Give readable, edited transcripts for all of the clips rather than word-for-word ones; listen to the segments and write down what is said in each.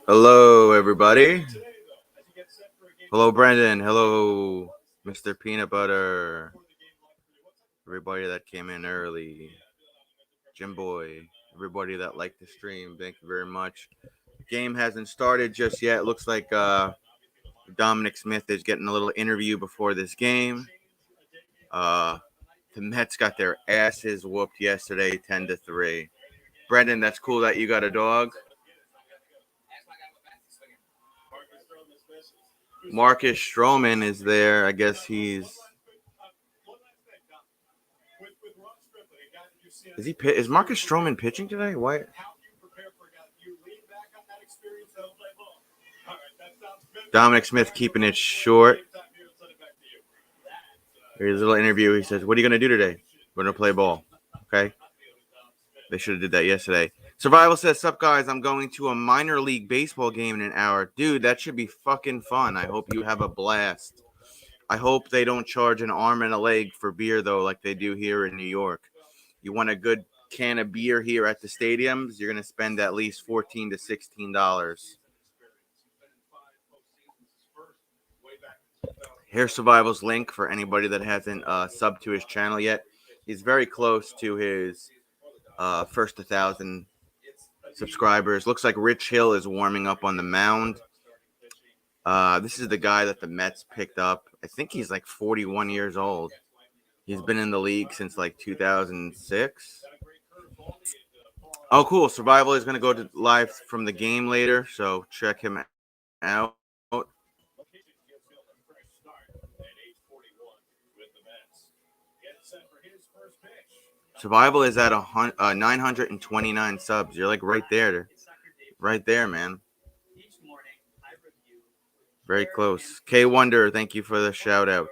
Hello, everybody. Hello, Brendan. Hello, Mr. Peanut Butter. Everybody that came in early. Jim Boy. Everybody that liked the stream. Thank you very much. Game hasn't started just yet. Looks like Dominic Smith is getting a little interview before this game. The Mets got their asses whooped yesterday, 10-3. Brendan, that's cool that you got a dog. Marcus Stroman is there. I guess he's. Is Marcus Stroman pitching today? Why? Dominic Smith keeping it short. Here's a little interview. He says, "What are you going to do today? We're going to play ball." Okay. They should have did that yesterday. Survival says, "Sup, guys? I'm going to a minor league baseball game in an hour." Dude, that should be fucking fun. I hope you have a blast. I hope they don't charge an arm and a leg for beer, though, like they do here in New York. You want a good can of beer here at the stadiums, you're going to spend at least $14 to $16. Here's Survival's link for anybody that hasn't subbed to his channel yet. He's very close to his first 1,000 subscribers. Looks like Rich Hill is warming up on the mound. This is the guy that the Mets picked up. I think he's like 41 years old. He's been in the league since like 2006. Oh, cool. Survival is going to go to live from the game later, so check him out. Survival is at 929 subs. You're like right there. Right there, man. Very close. K Wonder, thank you for the shout out.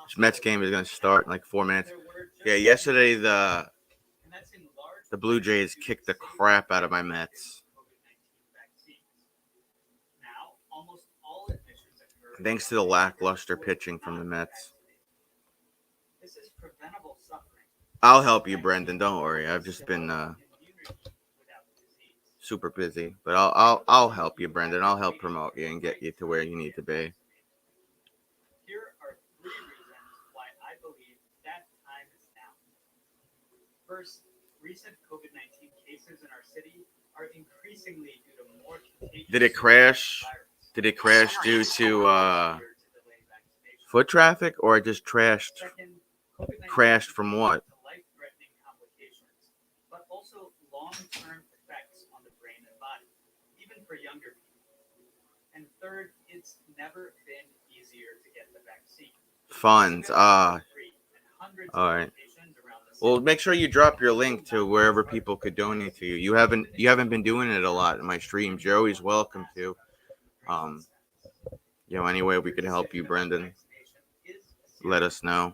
This Mets game is going to start in like 4 minutes. Yeah, yesterday the Blue Jays kicked the crap out of my Mets. Thanks to the lackluster pitching from the Mets. I'll help you, Brendan. Don't worry. I've just been super busy, but I'll help you, Brendan. I'll help promote you and get you to where you need to be. Here are 3 reasons why I believe that time is now. First, recent COVID-19 cases in our city are increasingly due to more contagious. Did it crash? Did it crash due to foot traffic, or it just crashed from what? Life-threatening complications, but also long-term effects on the brain and body, even for younger people. And third, it's never been easier to get the vaccine. Funds. All right. Well, make sure you drop your link to wherever people could donate to you. You haven't been doing it a lot in my streams. You're always welcome to. Any way we could help you, Brendan, let us know.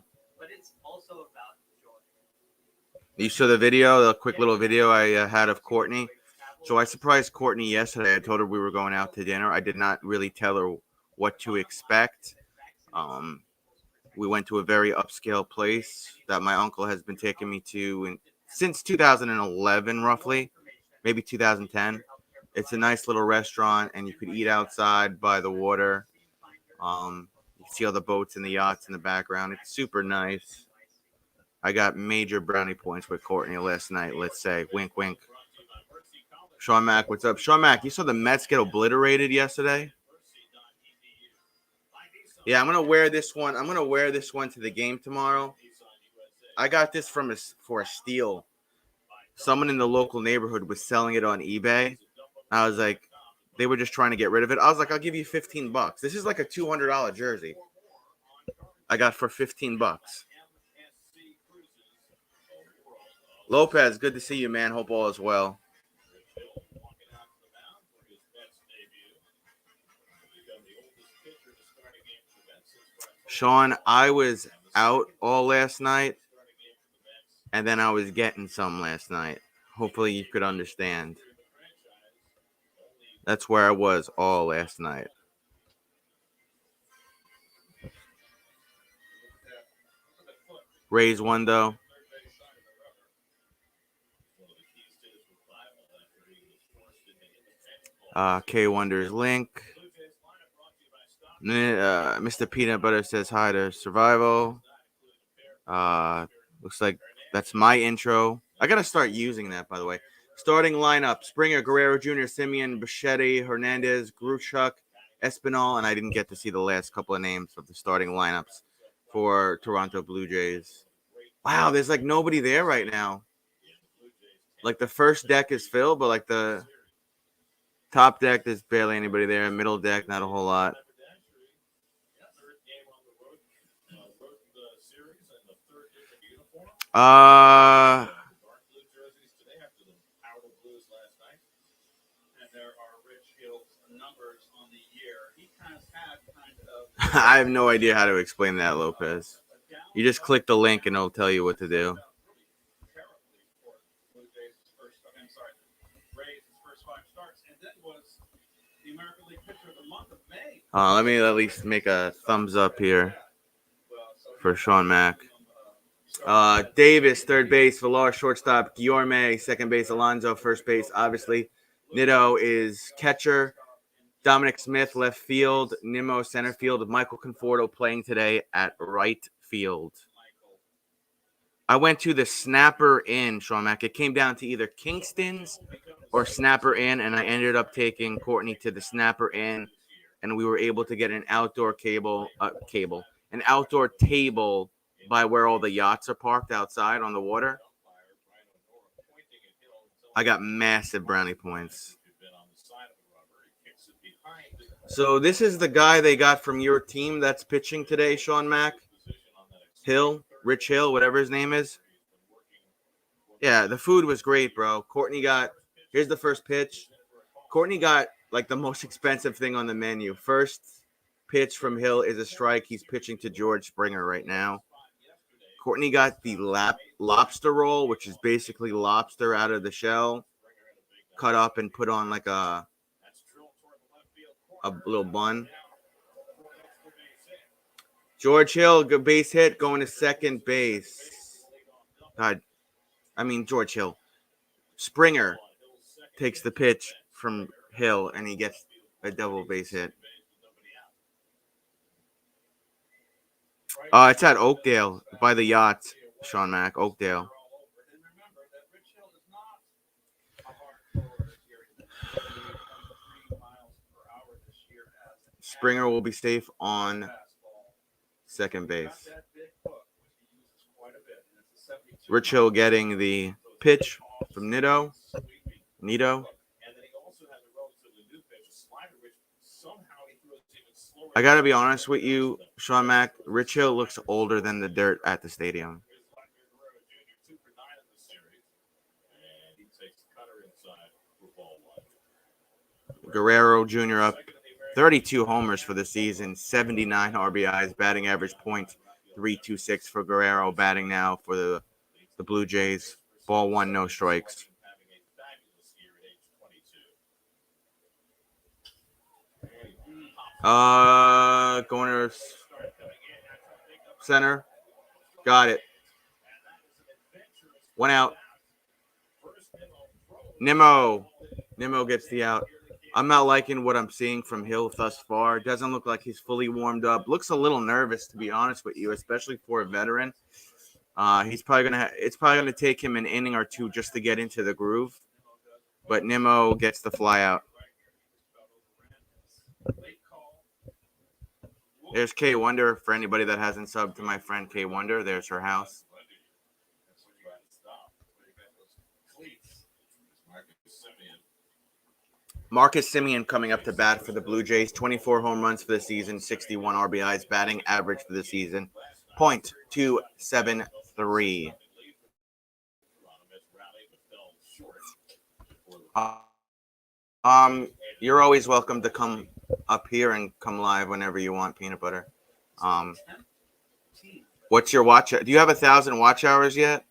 You saw the quick little video I had of Courtney. So I surprised Courtney yesterday. I told her we were going out to dinner. I did not really tell her what to expect. We went to a very upscale place that my uncle has been taking me to since 2011, roughly, maybe 2010. It's a nice little restaurant, and you could eat outside by the water. You see all the boats and the yachts in the background. It's super nice. I got major brownie points with Courtney last night, let's say. Wink, wink. Sean Mack, what's up? Sean Mack, you saw the Mets get obliterated yesterday? Yeah, I'm going to wear this one. I'm going to wear this one to the game tomorrow. I got this for a steal. Someone in the local neighborhood was selling it on eBay. I was like, they were just trying to get rid of it. I was like, I'll give you $15. This is like a $200 jersey. I got for $15. Lopez, good to see you, man. Hope all is well. Sean, I was out all last night, and then I was getting some last night. Hopefully you could understand. That's where I was all last night. Rays won, though. K Wonder's link. Mr. Peanut Butter says hi to Survival. Looks like that's my intro. I gotta start using that, by the way. Starting lineup: Springer, Guerrero Jr., Simeon, Bichetti, Hernandez, Gruchuk, Espinal, and I didn't get to see the last couple of names of the starting lineups for Toronto Blue Jays. Wow, there's like nobody there right now. Like the first deck is filled, but like the top deck, there's barely anybody there. Middle deck, not a whole lot. I have no idea how to explain that, Lopez. You just click the link and it'll tell you what to do. Let me at least make a thumbs up here for Sean Mack. Davis, third base. Villar, shortstop. Guillorme, second base. Alonso, first base, obviously. Nitto is catcher. Dominic Smith, left field. Nimmo, center field. Michael Conforto playing today at right field. I went to the Snapper Inn, Sean Mack. It came down to either Kingston's or Snapper Inn, and I ended up taking Courtney to the Snapper Inn, and we were able to get an outdoor an outdoor table by where all the yachts are parked outside on the water. I got massive brownie points. So this is the guy they got from your team that's pitching today, Sean Mack. Rich Hill, whatever his name is. Yeah, the food was great, bro. Here's the first pitch. Courtney got like the most expensive thing on the menu. First pitch from Hill is a strike. He's pitching to George Springer right now. Courtney got the lobster roll, which is basically lobster out of the shell, cut up and put on like a little bun. George Hill, good base hit, going to second base. George Hill. Springer takes the pitch from Hill, and he gets a double base hit. It's at Oakdale by the yachts, Sean Mack. Oakdale. Springer will be safe on second base. Rich Hill getting the pitch from Nitto. I got to be honest with you, Sean Mack. Rich Hill looks older than the dirt at the stadium. Guerrero Jr. up 32 homers for the season, 79 RBIs, batting average .326 for Guerrero, batting now for the Blue Jays. Ball one, no strikes. Going to center. Got it. One out. Nimmo gets the out. I'm not liking what I'm seeing from Hill thus far. It doesn't look like he's fully warmed up. Looks a little nervous, to be honest with you, especially for a veteran. It's probably gonna take him an inning or two just to get into the groove. But Nimmo gets the fly out. There's K Wonder for anybody that hasn't subbed to my friend K Wonder. There's her house. Marcus Semien coming up to bat for the Blue Jays. 24 home runs for the season, 61 RBIs, batting average for the season, .273. You're always welcome to come up here and come live whenever you want, Peanut Butter. What's your watch? Do you have 1,000 watch hours yet?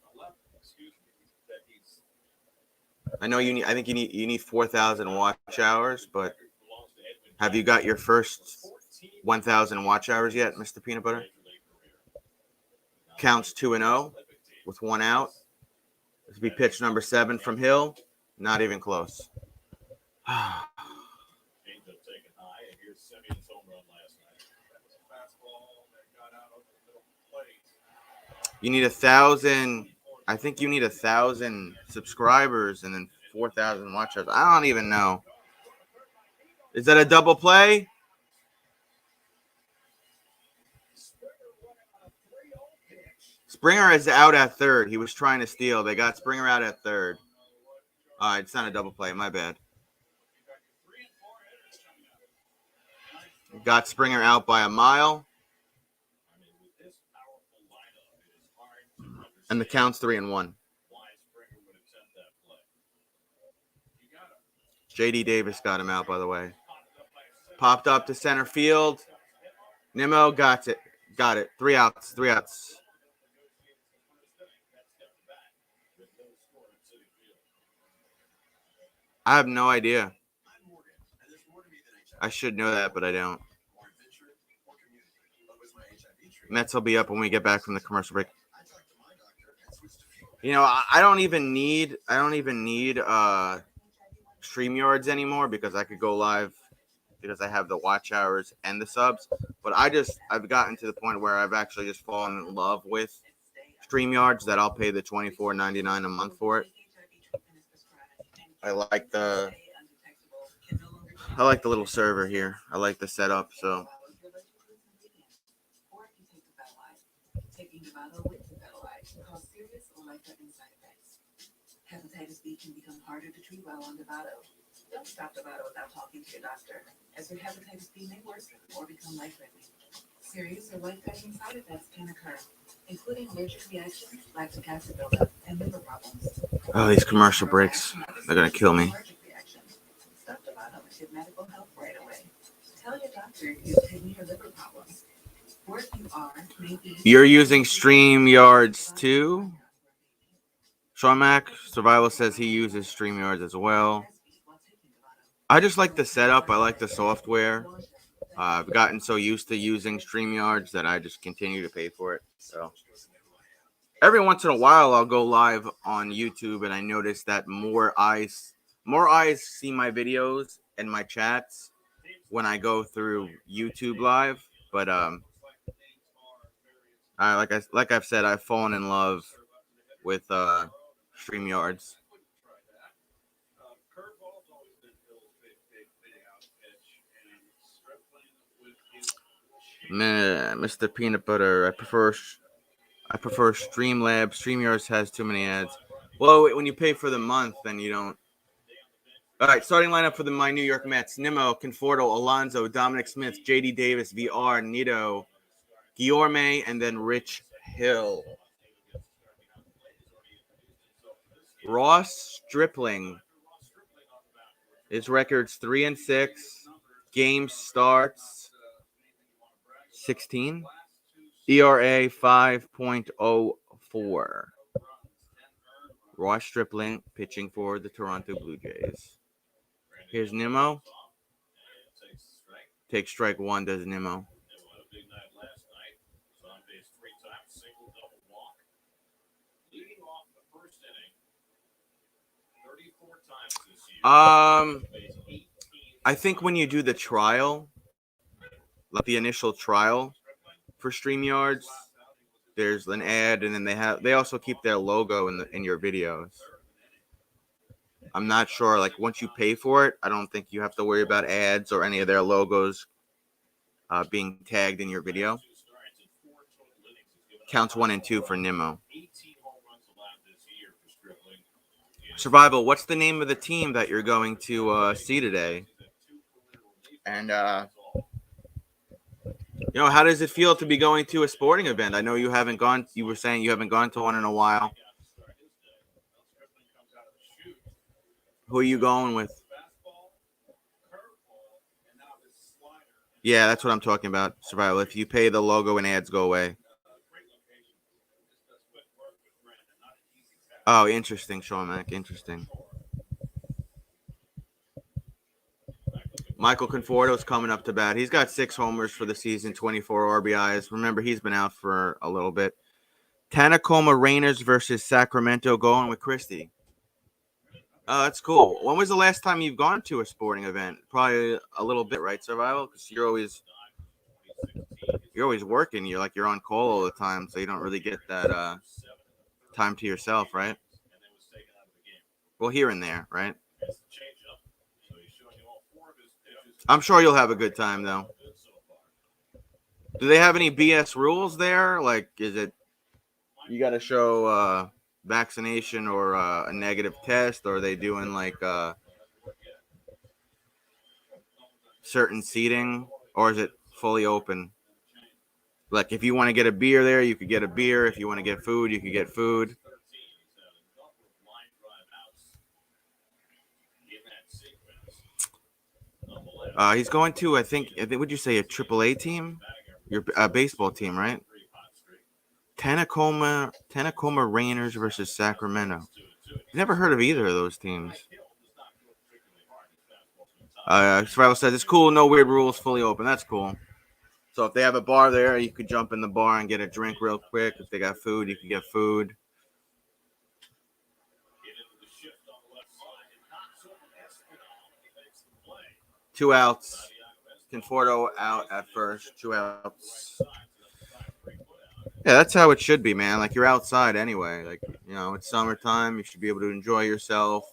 I know I think you need 4,000 watch hours, but have you got your first 1,000 watch hours yet, Mr. Peanut Butter? Counts 2-0 with one out. This will be pitch number 7 from Hill. Not even close. You need 1,000. I think you need 1,000 subscribers and then 4,000 watch hours. I don't even know. Is that a double play? Springer is out at third. He was trying to steal. They got Springer out at third. All right, it's not a double play. My bad. Got Springer out by a mile. And the count's 3-1. JD Davis got him out, by the way. Popped up to center field. Nimmo got it. Got it. 3 outs. 3 outs. I have no idea. I should know that, but I don't. Mets will be up when we get back from the commercial break. You know, I don't even need StreamYards anymore because I could go live because I have the watch hours and the subs. But I've gotten to the point where I've actually just fallen in love with StreamYards that I'll pay the $24.99 a month for it. I like the little server here. I like the setup, so. Hepatitis B can become harder to treat while on Dovato. Don't stop Dovato without talking to your doctor, as your hepatitis B may worsen or become life-threatening. Serious or life-threatening side effects can occur, including allergic reactions, lactic acid buildup, and liver problems. Oh, these commercial breaks, they're going to kill me. Stop Dovato and get medical help right away. Tell your doctor if you've taken your liver problems. Or if you are, maybe... You're using StreamYards too? Sean Mack, Survival says he uses StreamYards as well. I just like the setup. I like the software. I've gotten so used to using StreamYards that I just continue to pay for it. So every once in a while, I'll go live on YouTube, and I notice that more eyes see my videos and my chats when I go through YouTube Live. But like I've said, I've fallen in love with StreamYards. Mr. Peanut Butter, I prefer Streamlabs. StreamYards has too many ads. Well, when you pay for the month, then you don't. All right, starting lineup for my New York Mets: Nimmo, Conforto, Alonso, Dominic Smith, J.D. Davis, VR, Nito, Guillorme, and then Rich Hill. Ross Stripling. His record's 3-6. Game starts 16. ERA 5.04. Ross Stripling pitching for the Toronto Blue Jays. Here's Nimmo. Take strike one, does Nimmo. I think when you do the trial, like the initial trial for StreamYards, there's an ad, and then they also keep their logo in your videos. I'm not sure. Like once you pay for it, I don't think you have to worry about ads or any of their logos being tagged in your video. Counts 1 and 2 for Nimmo. Survival, what's the name of the team that you're going to see today? And, how does it feel to be going to a sporting event? I know you haven't gone. You were saying you haven't gone to one in a while. Who are you going with? Yeah, that's what I'm talking about, Survival. If you pay, the logo and ads go away. Oh, interesting, Sean Mack. Interesting. Michael Conforto's coming up to bat. He's got 6 homers for the season, 24 RBIs. Remember, he's been out for a little bit. Tacoma Rainiers versus Sacramento, going with Christie. Oh, that's cool. When was the last time you've gone to a sporting event? Probably a little bit, right, Survival? Because you're always you're always working. You're on call all the time, so you don't really get that time to yourself, right? Well, here and there, right? I'm sure you'll have a good time though. Do they have any BS rules there? Like, is it you got to show vaccination or a negative test, or are they doing like certain seating, or is it fully open? Like, if you want to get a beer there, you could get a beer. If you want to get food, you could get food. He's going to, I think, would you say a AAA team? Your baseball team, right? Tacoma Rainers versus Sacramento. Never heard of either of those teams. Survival says it's cool, no weird rules, fully open. That's cool. So if they have a bar there, you could jump in the bar and get a drink real quick. If they got food, you could get food. Two outs. Conforto out at first. 2 outs. Yeah, that's how it should be, man. Like, you're outside anyway. Like, you know, it's summertime. You should be able to enjoy yourself.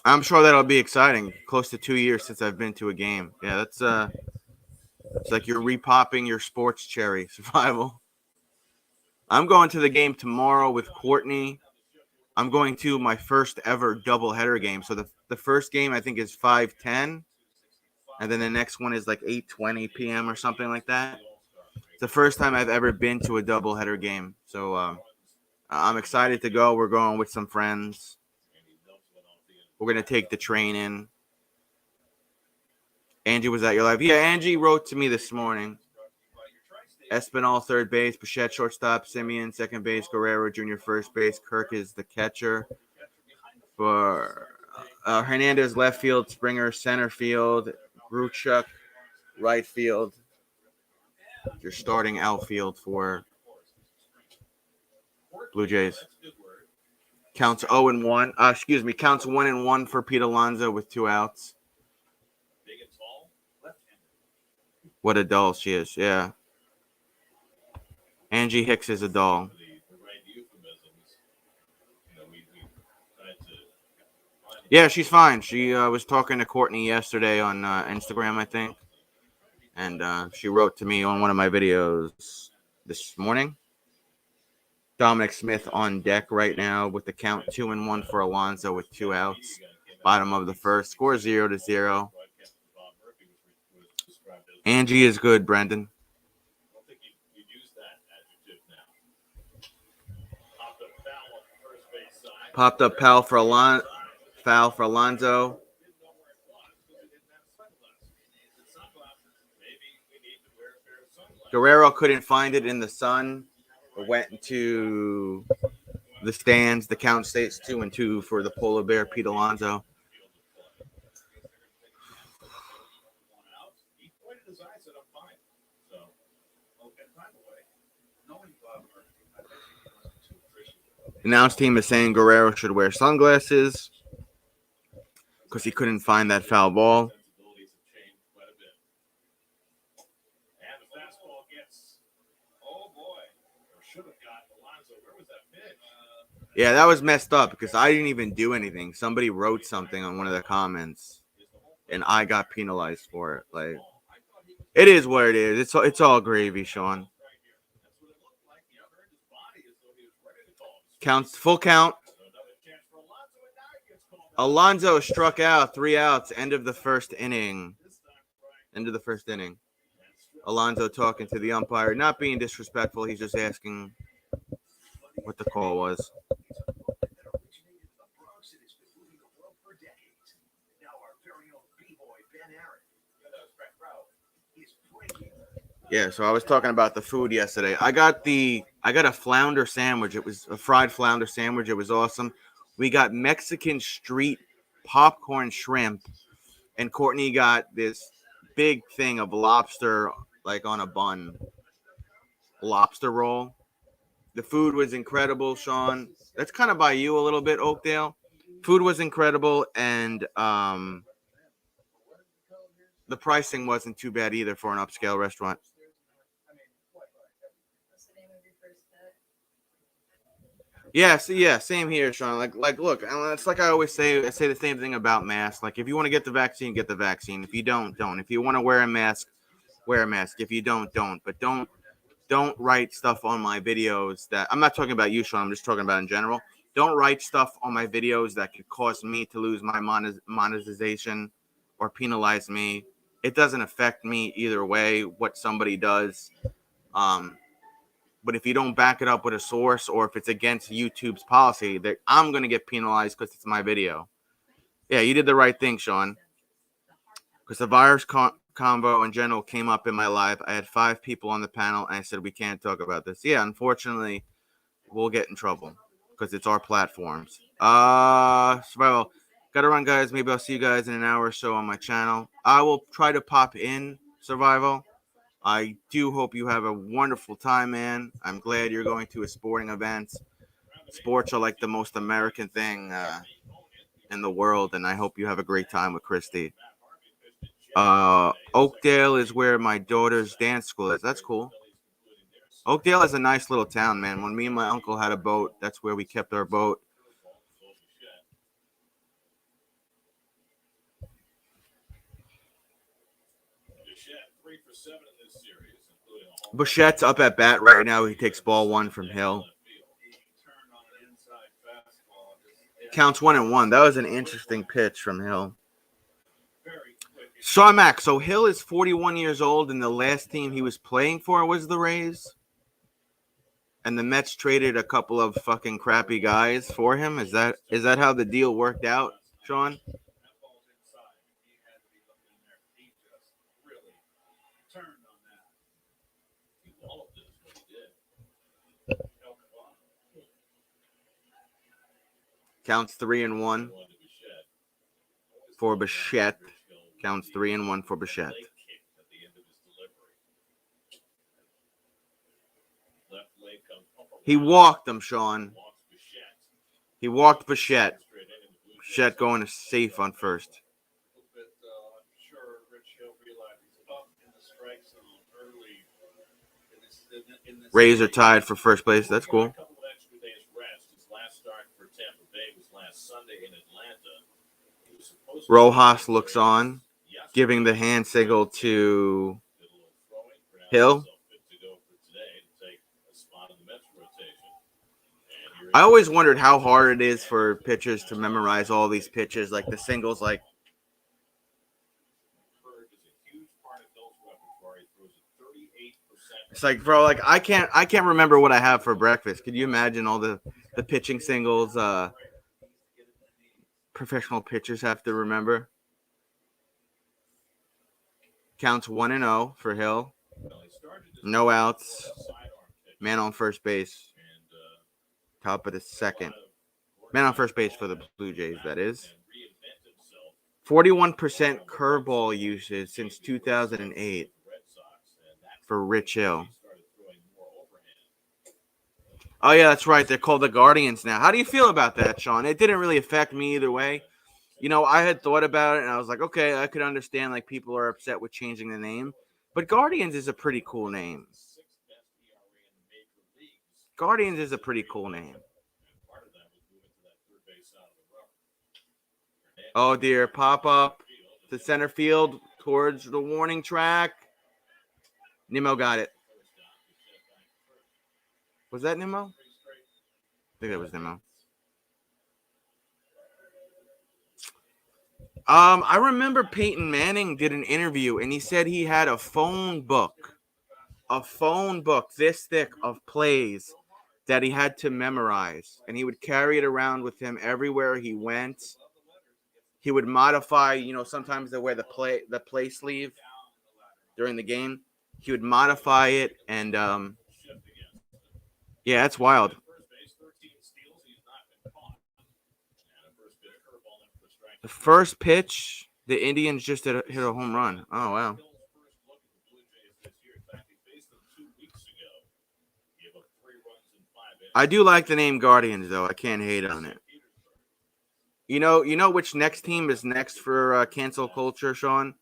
I'm sure that'll be exciting. Close to 2 years since I've been to a game. Yeah, that's it's like you're repopping your sports cherry. Survival. I'm going to the game tomorrow with Courtney. I'm going to my first ever doubleheader game. So the first game I think is 5:10, and then the next one is like 8:20 p.m. or something like that. It's the first time I've ever been to a doubleheader game. So I'm excited to go. We're going with some friends. We're going to take the train in. Angie was at your live. Yeah, Angie wrote to me this morning. Espinal, third base. Bichette, shortstop. Simeon, second base. Guerrero, junior, first base. Kirk is the catcher. For Hernandez, left field. Springer, center field. Gruchuk, right field. Your starting outfield for Blue Jays. Counts 0-1. Counts 1-1 for Pete Alonso with 2 outs. What a doll she is, yeah. Angie Hicks is a doll. Yeah, she's fine. She was talking to Courtney yesterday on Instagram, I think. And she wrote to me on one of my videos this morning. Dominic Smith on deck right now with the count 2-1 for Alonso with 2 outs. Bottom of the first. Score 0-0. Angie is good, Brendan. Popped up foul for Alonso. Guerrero couldn't find it in the sun. It went into the stands. The count stays 2-2 for the Polar Bear, Pete Alonso. Announce team is saying Guerrero should wear sunglasses because he couldn't find that foul ball. Yeah, that was messed up because I didn't even do anything. Somebody wrote something on one of the comments, and I got penalized for it. Like, it is what it is. It's all gravy, Sean. Counts full count. Alonso struck out, 3 outs. End of the first inning. Alonso talking to the umpire, not being disrespectful. He's just asking what the call was. Yeah, so I was talking about the food yesterday. I got a flounder sandwich. It was a fried flounder sandwich. It was awesome. We got Mexican street popcorn shrimp, and Courtney got this big thing of lobster, like on a bun. Lobster roll. The food was incredible, Sean. That's kind of by you a little bit, Oakdale. Food was incredible, and the the pricing wasn't too bad either for an upscale restaurant. What's the name of your first pet? Yeah, same here, Sean. Like, look, it's like I always say. I say the same thing about masks. Like, if you want to get the vaccine, get the vaccine. If you don't. If you want to wear a mask, wear a mask. If you don't. But don't write stuff on my videos that I'm not talking about you, Sean. I'm just talking about in general. Don't write stuff on my videos that could cause me to lose my monetization or penalize me. It doesn't affect me either way what somebody does. But if you don't back it up with a source, or if it's against YouTube's policy, that I'm going to get penalized because it's my video. Yeah, you did the right thing, Sean. Because the virus combo in general came up in my life. I had 5 people on the panel, and I said, we can't talk about this. Yeah, unfortunately, we'll get in trouble because it's our platforms. Survival. Gotta run, guys. Maybe I'll see you guys in an hour or so on my channel. I will try to pop in, Survival. I do hope you have a wonderful time, man. I'm glad you're going to a sporting event. Sports are like the most American thing in the world, and I hope you have a great time with Christy. Oakdale is where my daughter's dance school is. That's cool. Oakdale is a nice little town, man. When me and my uncle had a boat, that's where we kept our boat. Bichette's up at bat right now. He takes ball 1 from Hill. Counts 1-1. That was an interesting pitch from Hill. Sean Mack. So Hill is 41 years old, and the last team he was playing for was the Rays. And the Mets traded a couple of fucking crappy guys for him. Is that how the deal worked out, Sean? Counts 3-1 for Bichette. Counts 3-1 for Bichette. He walked him, Sean. He walked Bichette. Bichette going to safe on first. Rays are tied for first place. That's cool. Rojas looks on, giving the hand signal to Hill. I always wondered how hard it is for pitchers to memorize all these pitches, like the singles, like. It's like, bro, like I can't remember what I have for breakfast. Could you imagine all the pitching singles professional pitchers have to remember? Counts 1-0 for Hill. No outs. Man on first base. Top of the second. Man on first base for the Blue Jays, that is. 41% curveball usage since 2008 for Rich Hill. Oh, yeah, that's right. They're called the Guardians now. How do you feel about that, Sean? It didn't really affect me either way. You know, I had thought about it, and I was like, okay, I could understand, like, people are upset with changing the name. But Guardians is a pretty cool name. Guardians is a pretty cool name. Oh, dear. Pop up to center field towards the warning track. Nimmo got it. Was that Nimmo? I think that was Nimmo. I remember Peyton Manning did an interview, and he said he had a phone book this thick of plays that he had to memorize, and he would carry it around with him everywhere he went. He would modify, you know, sometimes they wear the play sleeve during the game. He would modify it, and yeah, that's wild. The first pitch, the Indians just hit a home run. Oh, wow. I do like the name Guardians, though. I can't hate on it. You know which next team is next for cancel culture, Sean?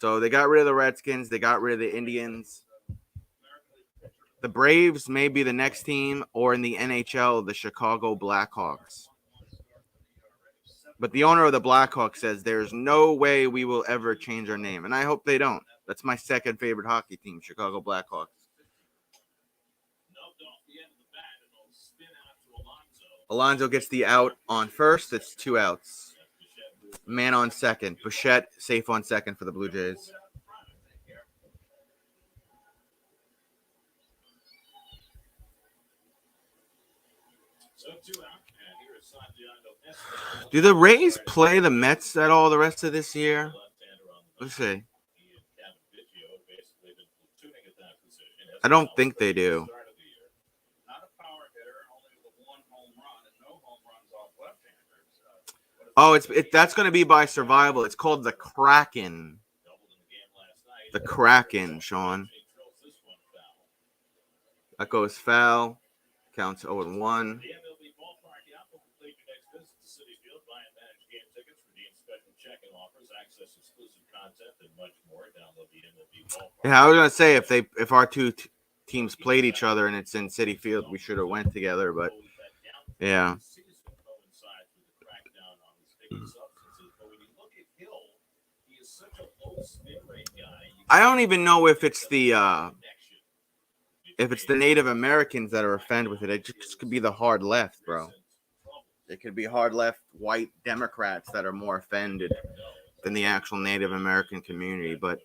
So they got rid of the Redskins. They got rid of the Indians. The Braves may be the next team, or in the NHL, the Chicago Blackhawks. But the owner of the Blackhawks says there's no way we will ever change our name. And I hope they don't. That's my second favorite hockey team, Chicago Blackhawks. Alonso gets the out on first. It's 2 outs. Man on second. Bichette safe on second for the Blue Jays. Do the Rays play the Mets at all the rest of this year? Let's see. I don't think they do. Oh, that's going to be by survival. It's called the Kraken. The Kraken, Sean. That goes foul. Counts 0-1. Yeah, I was gonna say if our two teams played each other and it's in Citi Field, we should have went together. But yeah. I don't even know if it's the Native Americans that are offended with it. It just could be the hard left, bro. It could be hard left white Democrats that are more offended than the actual Native American community. But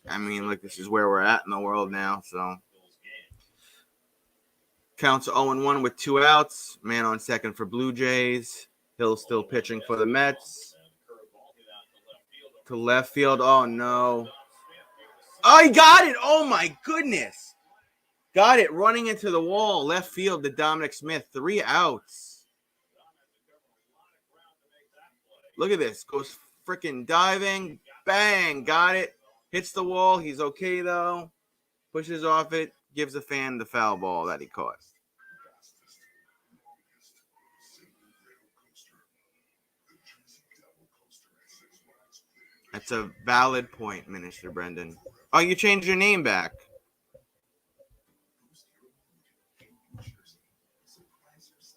I mean, look, this is where we're at in the world now. So counts 0-1 with 2 outs. Man on second for Blue Jays. Hill still pitching for the Mets. To left field. Oh, no. Oh, he got it. Oh, my goodness. Got it. Running into the wall. Left field to Dominic Smith. 3 outs. Look at this. Goes freaking diving. Bang. Got it. Hits the wall. He's okay, though. Pushes off it. Gives the fan the foul ball that he caught. That's a valid point, Minister Brendan. Oh, you changed your name back.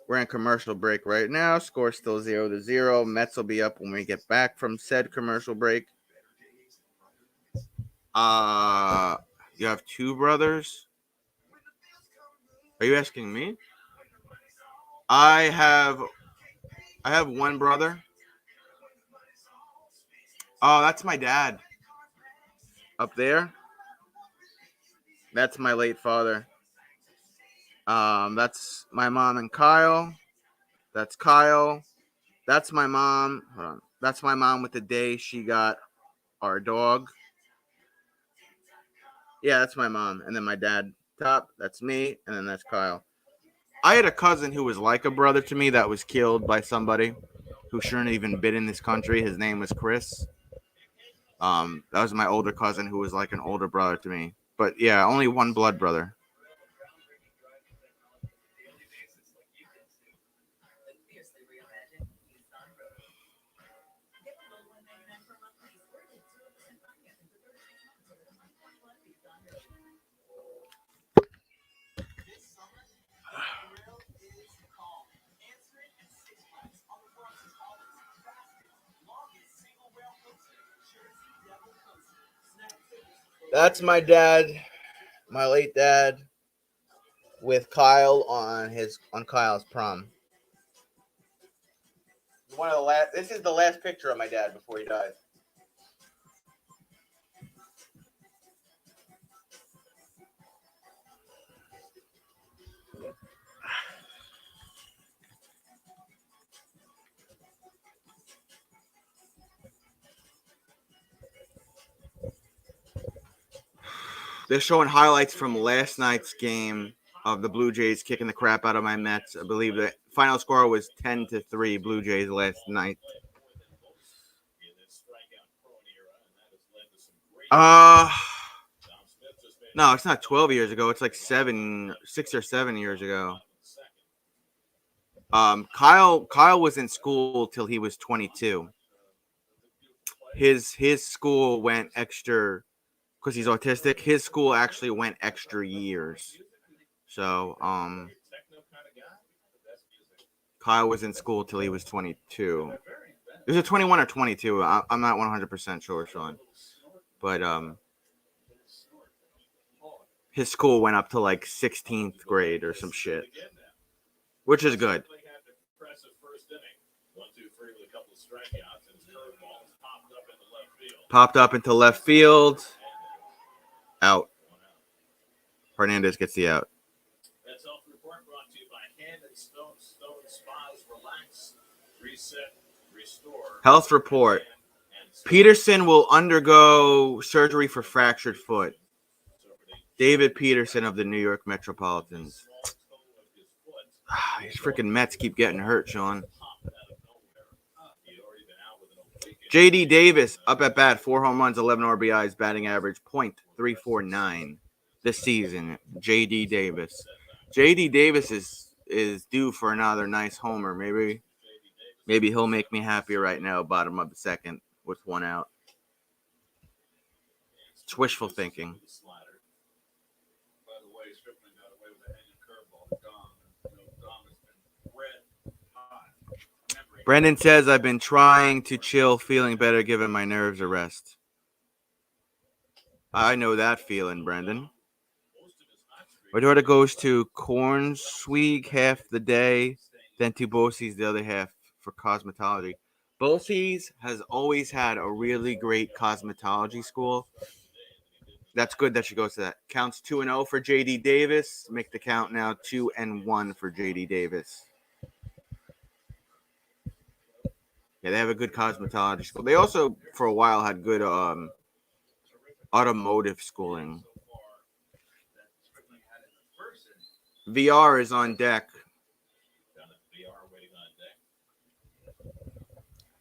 We're in commercial break right now. Score still 0-0. Mets will be up when we get back from said commercial break. You have 2 brothers? Are you asking me? I have 1 brother. Oh, that's my dad. Up there. That's my late father. That's my mom and Kyle. That's Kyle. That's my mom. Hold on. That's my mom with the day she got our dog. Yeah, that's my mom. And then my dad top. That's me. And then that's Kyle. I had a cousin who was like a brother to me that was killed by somebody who shouldn't have even been in this country. His name was Chris. That was my older cousin who was like an older brother to me. But yeah, only 1 blood brother. That's my dad, my late dad, with Kyle on Kyle's prom. This is the last picture of my dad before he died. They're showing highlights from last night's game of the Blue Jays kicking the crap out of my Mets. I believe the final score was 10-3 Blue Jays last night. No, it's not 12 years ago. It's like 6 or 7 years ago. Kyle was in school till he was 22. his school went extra because he's autistic. His school actually went extra years. So Kyle was in school till he was 22. Is it 21 or 22? I'm not 100% sure, Sean. But his school went up to like 16th grade or some shit, which is good. Popped up into left field. Out. Hernandez gets the out. That's Health Report brought to you by Hand and Stone Spas. Relax, reset, restore. Health Report. Peterson will undergo surgery for fractured foot. David Peterson of the New York Metropolitans. These freaking Mets keep getting hurt, Sean. J.D. Davis up at bat, 4 home runs, 11 RBIs, batting average .349 this season. J.D. Davis. J.D. Davis is due for another nice homer. Maybe he'll make me happy right now, bottom of the second with 1 out. It's wishful thinking. Brendan says, I've been trying to chill, feeling better, giving my nerves a rest. I know that feeling, Brendan. My daughter goes to Cornsweg half the day, then to Bosse's the other half for cosmetology. Bosse's has always had a really great cosmetology school. That's good that she goes to that. Counts 2-0 for J.D. Davis. Make the count now 2-1 for J.D. Davis. Yeah, they have a good cosmetology school. They also, for a while, had good automotive schooling. VR is on deck.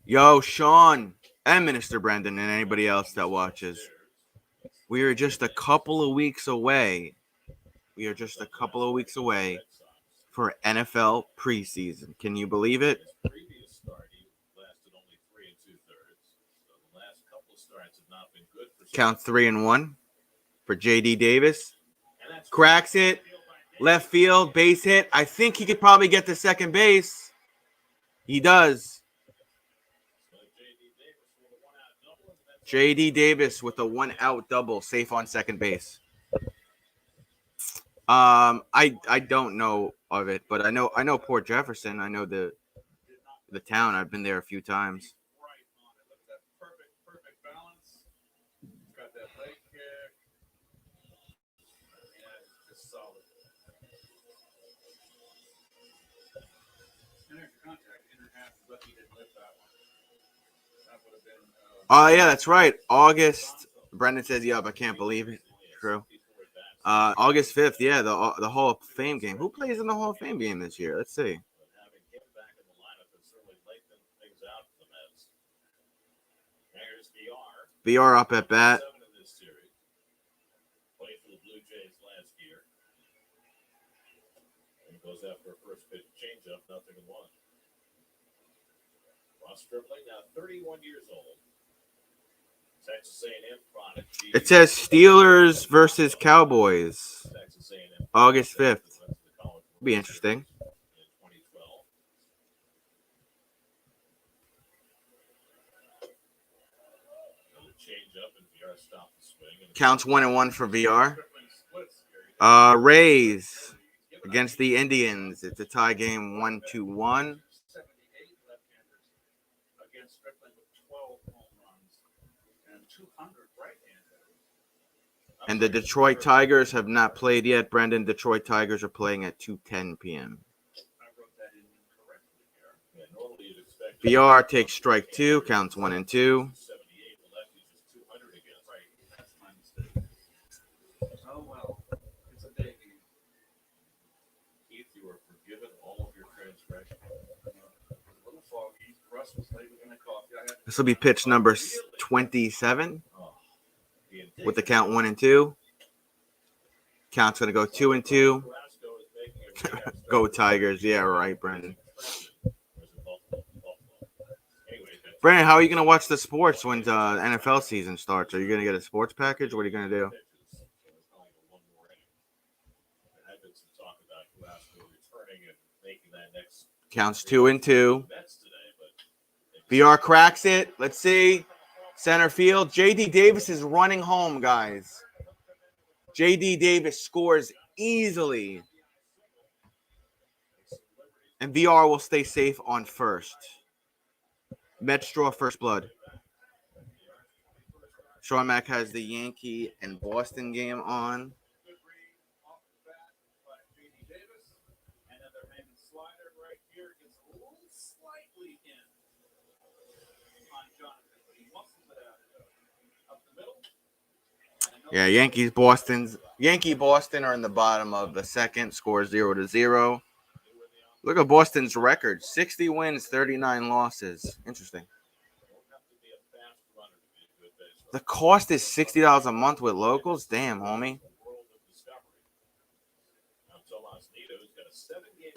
Yo, Sean and Minister Brendan and anybody else that watches. We are just a couple of weeks away. For NFL preseason. Can you believe it? Count 3-1 for J.D. Davis. Cracks it. Left field, base hit. I think he could probably get to second base. He does. J.D. Davis with a 1-out double, safe on second base. I don't know of it, but I know Port Jefferson. I know the town. I've been there a few times. Oh, yeah, that's right. August. Brendan says, "Yup, I can't believe it." True. August 5th, yeah, the Hall of Fame game. Who plays in the Hall of Fame game this year? Let's see. VR up at bat. Goes after a first pitch changeup, 0-1. Ross Stripling, now 31 years old. Texas A&M product. It says Steelers versus Cowboys. August 5th. Be interesting. Counts 1-1 for VR. Rays against the Indians. It's a tie game, 1-1. And the Detroit Tigers have not played yet. Brendan, Detroit Tigers are playing at 2:10 p.m. VR takes strike 2, counts 1-2. Oh, well, it's a day game. Keith, you are forgiven all of your transgressions. A little foggy. Russ was late with a coffee. This will be pitch number 27 with the count 1-2. Count's going to go 2-2. Go Tigers. Yeah, right, Brendan. Brandon, how are you going to watch the sports when the NFL season starts? Are you going to get a sports package? What are you going to do? Counts 2-2. VR cracks it. Let's see. Center field. J.D. Davis is running home, guys. J.D. Davis scores easily. And VR will stay safe on first. Mets draw first blood. Sean Mack has the Yankee and Boston game on. Yeah, Yankee Boston are in the bottom of the second. Score 0-0. Look at Boston's record: 60 wins, 39 losses. Interesting. The cost is $60 a month with locals. Damn, homie.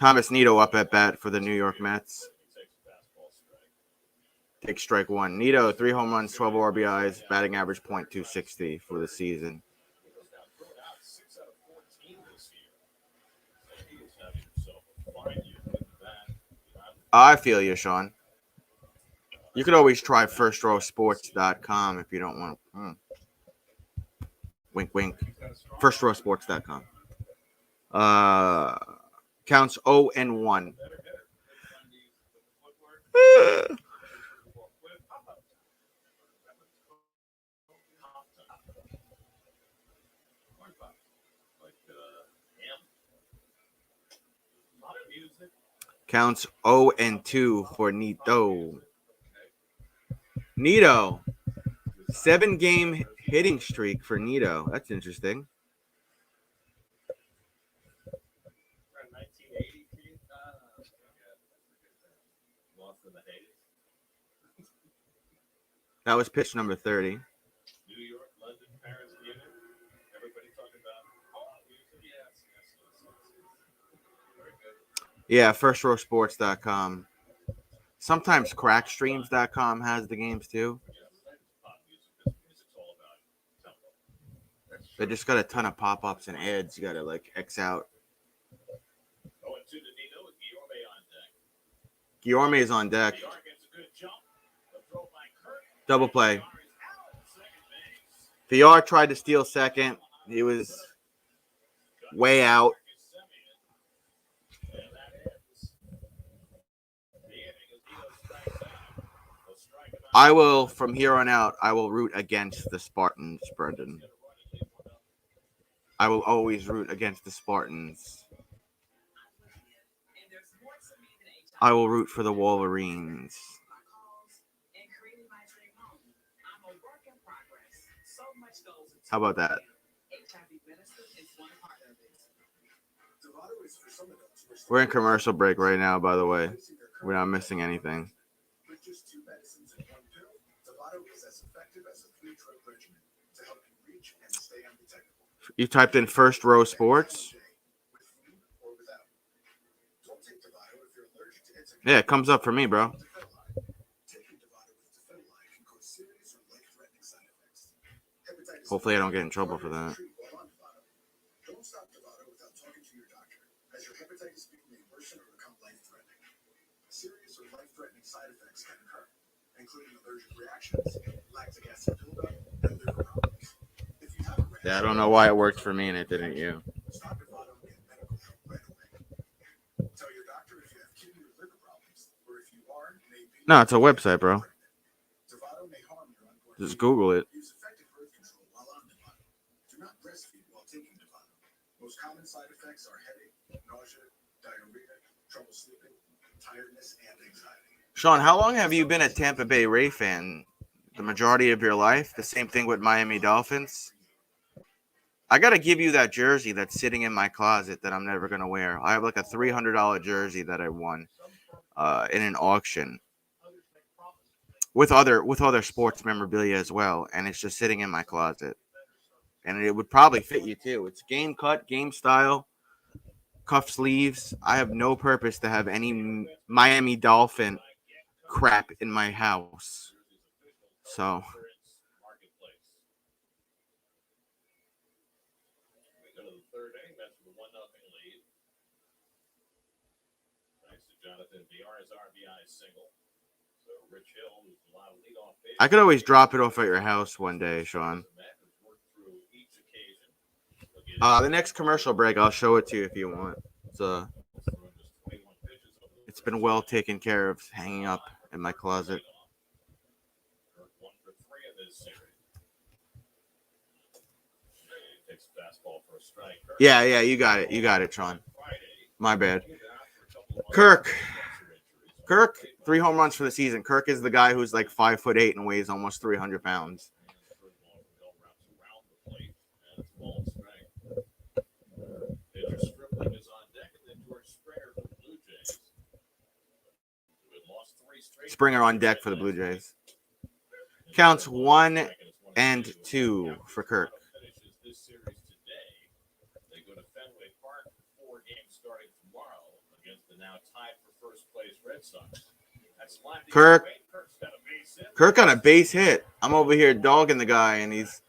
Thomas Nido up at bat for the New York Mets. Take strike one. Nido, 3 home runs, 12 RBIs, batting average .260 for the season. I feel you, Sean. You could always try FirstRowSports.com if you don't want to. Wink, wink. FirstRowSports.com. Counts 0-1. Counts 0-2 for Nido. Nido. 7-game hitting streak for Nido. That's interesting. That was pitch number 30. New York, London, Paris, Munich. Everybody talking about music. Yes. Very good. Yeah, FirstRowSports.com. Sometimes CrackStreams.com has the games too. They just got a ton of pop-ups and ads. You got to like X out. Guillorme is on deck. Double play. VR tried to steal second. He was way out. I will, from here on out, I will root against the Spartans, Brendan. I will always root against the Spartans. I will root for the Wolverines. How about that? We're in commercial break right now, by the way. We're not missing anything. You typed in First Row Sports? Yeah, it comes up for me, bro. Hopefully I don't get in trouble for that. Don't stop Dovato without talking to your doctor, as your hepatitis B may worsen or become life-threatening. Serious or life-threatening side effects can occur, including allergic reactions, lactic acid buildup, and liver problems. If you have a Yeah, I don't know why it worked for me and it didn't you. stop Dovato and get medical help right away. Tell your doctor if you have kidney or liver problems, or if you are, may be. No, it's a website, bro. Dovato may harm your unborn. Just Google it. Use effective birth control while on Dovato. Do not breastfeed while taking Dovato. Most common side effects are headache, nausea, diarrhea, trouble sleeping, tiredness, and anxiety. Sean, how long have you been a Tampa Bay Ray fan? The majority of your life? The same thing with Miami Dolphins? I got to give you that jersey that's sitting in my closet that I'm never going to wear. I have like a $300 jersey that I won in an auction with other sports memorabilia as well, and it's just sitting in my closet. And it would probably fit you too. It's game cut, game style, cuff sleeves. I have no purpose to have any Miami Dolphin crap in my house. So Marketplace. We go to the third inning. Mets with a 1-0 lead. Thanks to Jonathan Villar's RBI single. So Rich Hill, who's allowed a leadoff base. I could always drop it off at your house one day, Sean. The next commercial break, I'll show it to you if you want. It's been well taken care of, hanging up in my closet. Yeah, you got it. You got it, Sean. My bad. Kirk, 3 home runs for the season. Kirk is the guy who's like 5'8" and weighs almost 300 pounds. Springer on deck for the Blue Jays. Counts 1 and 2 for Kirk. This series today, they go to Fenway Park for 4 games starting tomorrow against the now tied for first place Red Sox. Kirk got a base hit. I'm over here dogging the guy, and he's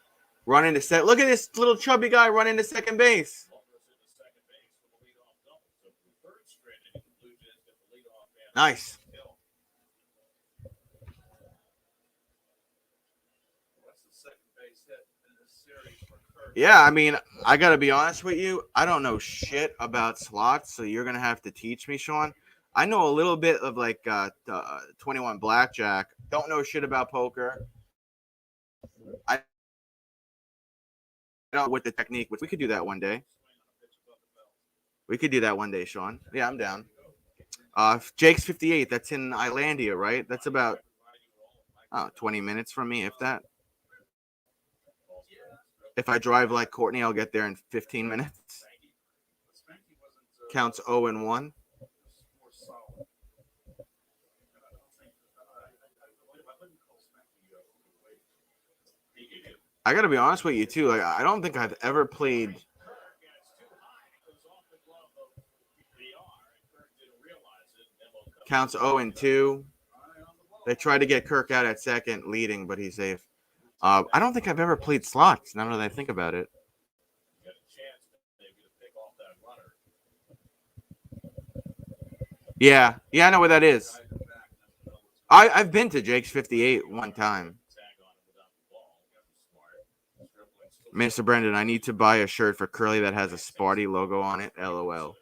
running to second. Look at this little chubby guy running to second base. Nice. Yeah, I mean, I got to be honest with you. I don't know shit about slots, so you're going to have to teach me, Sean. I know a little bit of like 21 blackjack. Don't know shit about poker. I don't know what the technique was. We could do that one day. Sean. Yeah, I'm down. Jake's 58. That's in Islandia, right? That's about 20 minutes from me, if that. If I drive like Courtney, I'll get there in 15 minutes. Counts 0 and 1. I got to be honest with you, too. Like, I don't think I've ever played. Counts 0 and 2. They tried to get Kirk out at second, leading, but he's safe. I don't think I've ever played slots, now that I think about it. Yeah, I know where that is. I've been to Jake's 58 one time. Mr. Brendan, I need to buy a shirt for Curly that has a Sparty logo on it. LOL.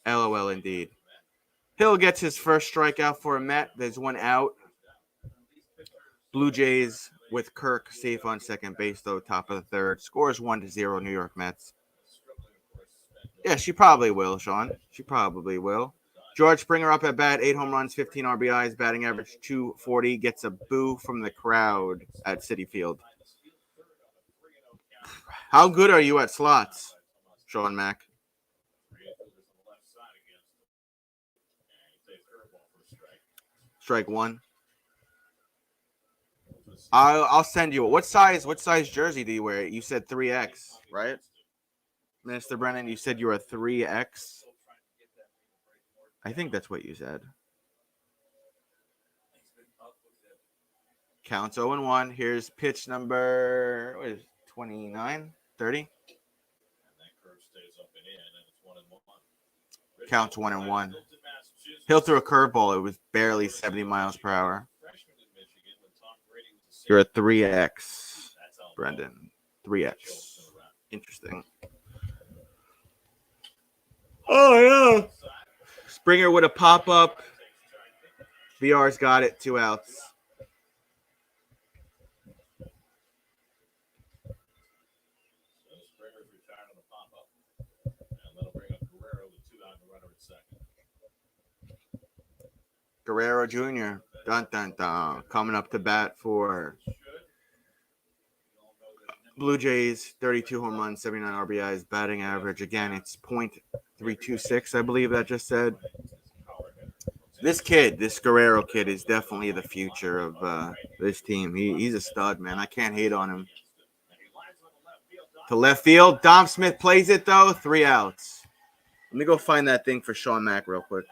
LOL indeed. Hill gets his first strikeout for a Met. There's one out. Blue Jays with Kirk safe on second base, though, top of the third. Scores 1-0 New York Mets. Yeah, she probably will, Sean. She probably will. George Springer up at bat, 8 home runs, 15 RBIs, batting average 240. Gets a boo from the crowd at Citi Field. How good are you at slots, Sean Mack? Strike one. I'll send you. What size jersey do you wear? You said 3X, right? Mr. Brennan, you said you were a 3X. I think that's what you said. Counts 0 and 1. Here's pitch number, what is it, 29, 30? Counts 1 and 1. Hill threw a curveball. It was barely 70 miles per hour. You're a 3X, Brendan. 3X. Interesting. Oh, yeah. Springer with a pop-up. VR's got it. 2 outs. Guerrero Jr. Dun, dun, dun. Coming up to bat for Blue Jays. 32 home runs, 79 RBIs, batting average. Again, it's .326, I believe that just said. This Guerrero kid, is definitely the future of this team. He's a stud, man. I can't hate on him. To left field. Dom Smith plays it, though. 3 outs. Let me go find that thing for Sean Mack real quick.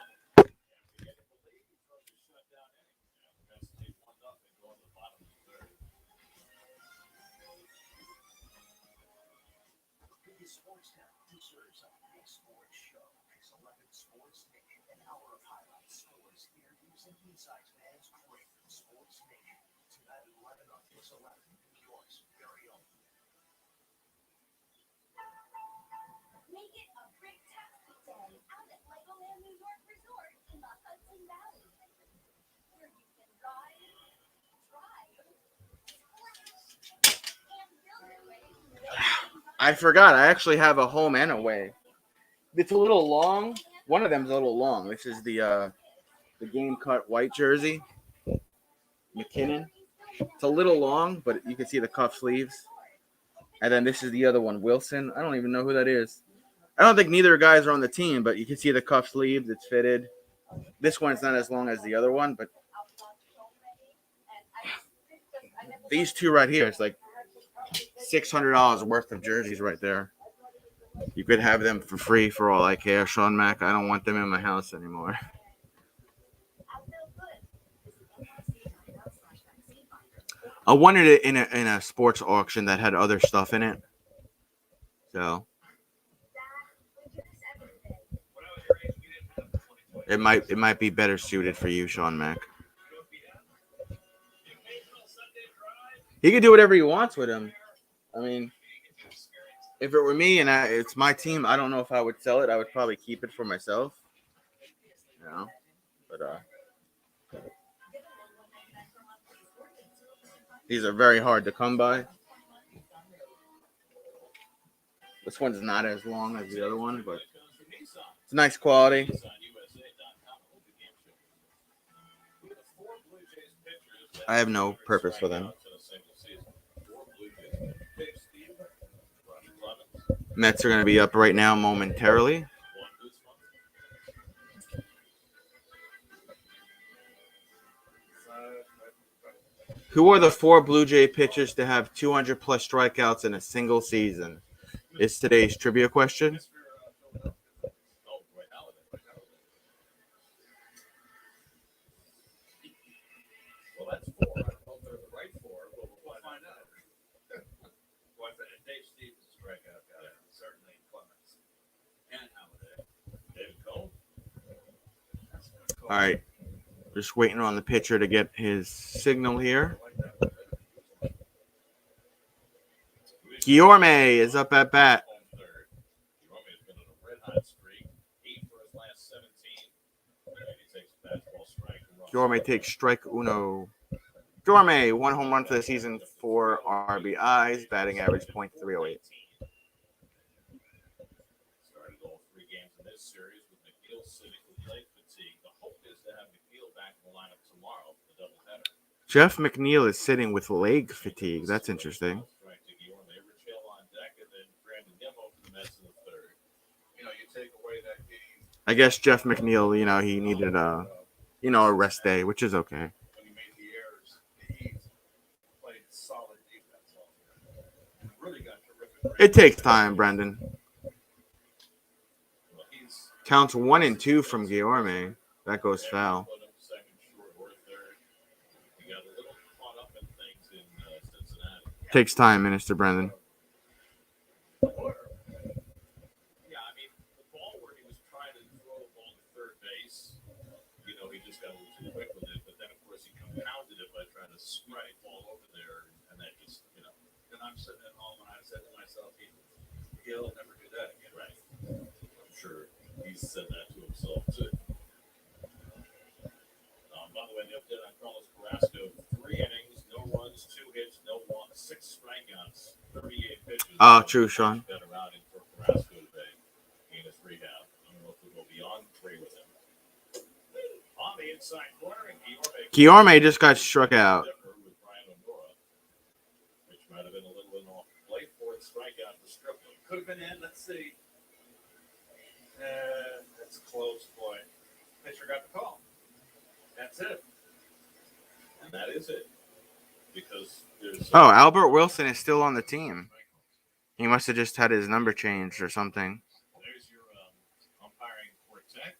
Make it a brick-tastic day out at Legoland New York Resort in the Hudson Valley, where you can ride, drive, splash, and build your way through I forgot. I actually have a home and away. It's a little long. One of them's a little long. This is the game cut white jersey, McKinnon. It's a little long, but you can see the cuff sleeves. And then this is the other one, Wilson. I don't even know who that is. I don't think neither guys are on the team, but you can see the cuff sleeves. It's fitted. This one's not as long as the other one, but these two right here, it's like $600 worth of jerseys right there. You could have them for free for all I care, Sean Mack. I don't want them in my house anymore. I wanted it in a sports auction that had other stuff in it. So it might be better suited for you, Sean Mack. He can do whatever he wants with him. I mean, if it were me and it's my team, I don't know if I would sell it. I would probably keep it for myself. You know, but these are very hard to come by. This one's not as long as the other one, but it's nice quality. I have no purpose for them. Mets are going to be up right now momentarily. Who are the 4 Blue Jay pitchers to have 200 plus strikeouts in a single season? Is today's trivia question. Well, that's 4. I don't know if they're the right 4, but we'll find out. Dave Stevens is a strikeout guy. Certainly Clemens. And Halladay. David Cone. All right. Just waiting on the pitcher to get his signal here. Guillorme is up at bat. Guillorme's been on a red-hot streak. 8 for his last 17. And he takes a fastball strike. Guillorme takes strike uno. Guillorme, 1 home run for the season, 4 RBIs, batting average .308. Started all 3 games in this series with McNeil sitting with leg fatigue. The hope is to have McNeil back in the lineup tomorrow for the doubleheader. Jeff McNeil is sitting with leg fatigue. That's interesting. Strike to Guillorme. Rich Hill on deck, and then Brandon Nimmo for the Mets in the 3rd. You know, you take away that game. I guess Jeff McNeil, he needed a rest day, which is okay. When he made the errors, he played solid defense all year. Really got terrific. It takes time, Brendan. Well, he's Counts 1 and 2 from Guillorme. That goes foul. put him second, short, or 3rd. He got a little caught up in things in Cincinnati. Takes time, Minister Brendan. Yeah, I mean, the ball where he was trying to throw the ball to third base, he just got a little too quick with it. But then, of course, he compounded it by trying to spray the ball over there, and that just, And I'm sitting at home, and I said to myself, he'll never do that again. Right. I'm sure he's said that to himself, too. By the way, the update on Carlos Carrasco, 3 innings, no runs, 2 hits, no walks, 6 strikeouts, 38 pitches. Oh, true, Sean. Better outing for Carrasco today in his rehab. I don't know if we'll go beyond 3 with him. On the inside corner, and Guillorme just got struck out. with Brian O'Nora, which might have been a little bit off plate for it. Strikeout for Stripling. Could have been in. Let's see. That's a close play. Pitcher got the call. That's it. And that is it. Because there's. Oh, Albert Wilson is still on the team. He must have just had his number changed or something. There's your umpiring quartet.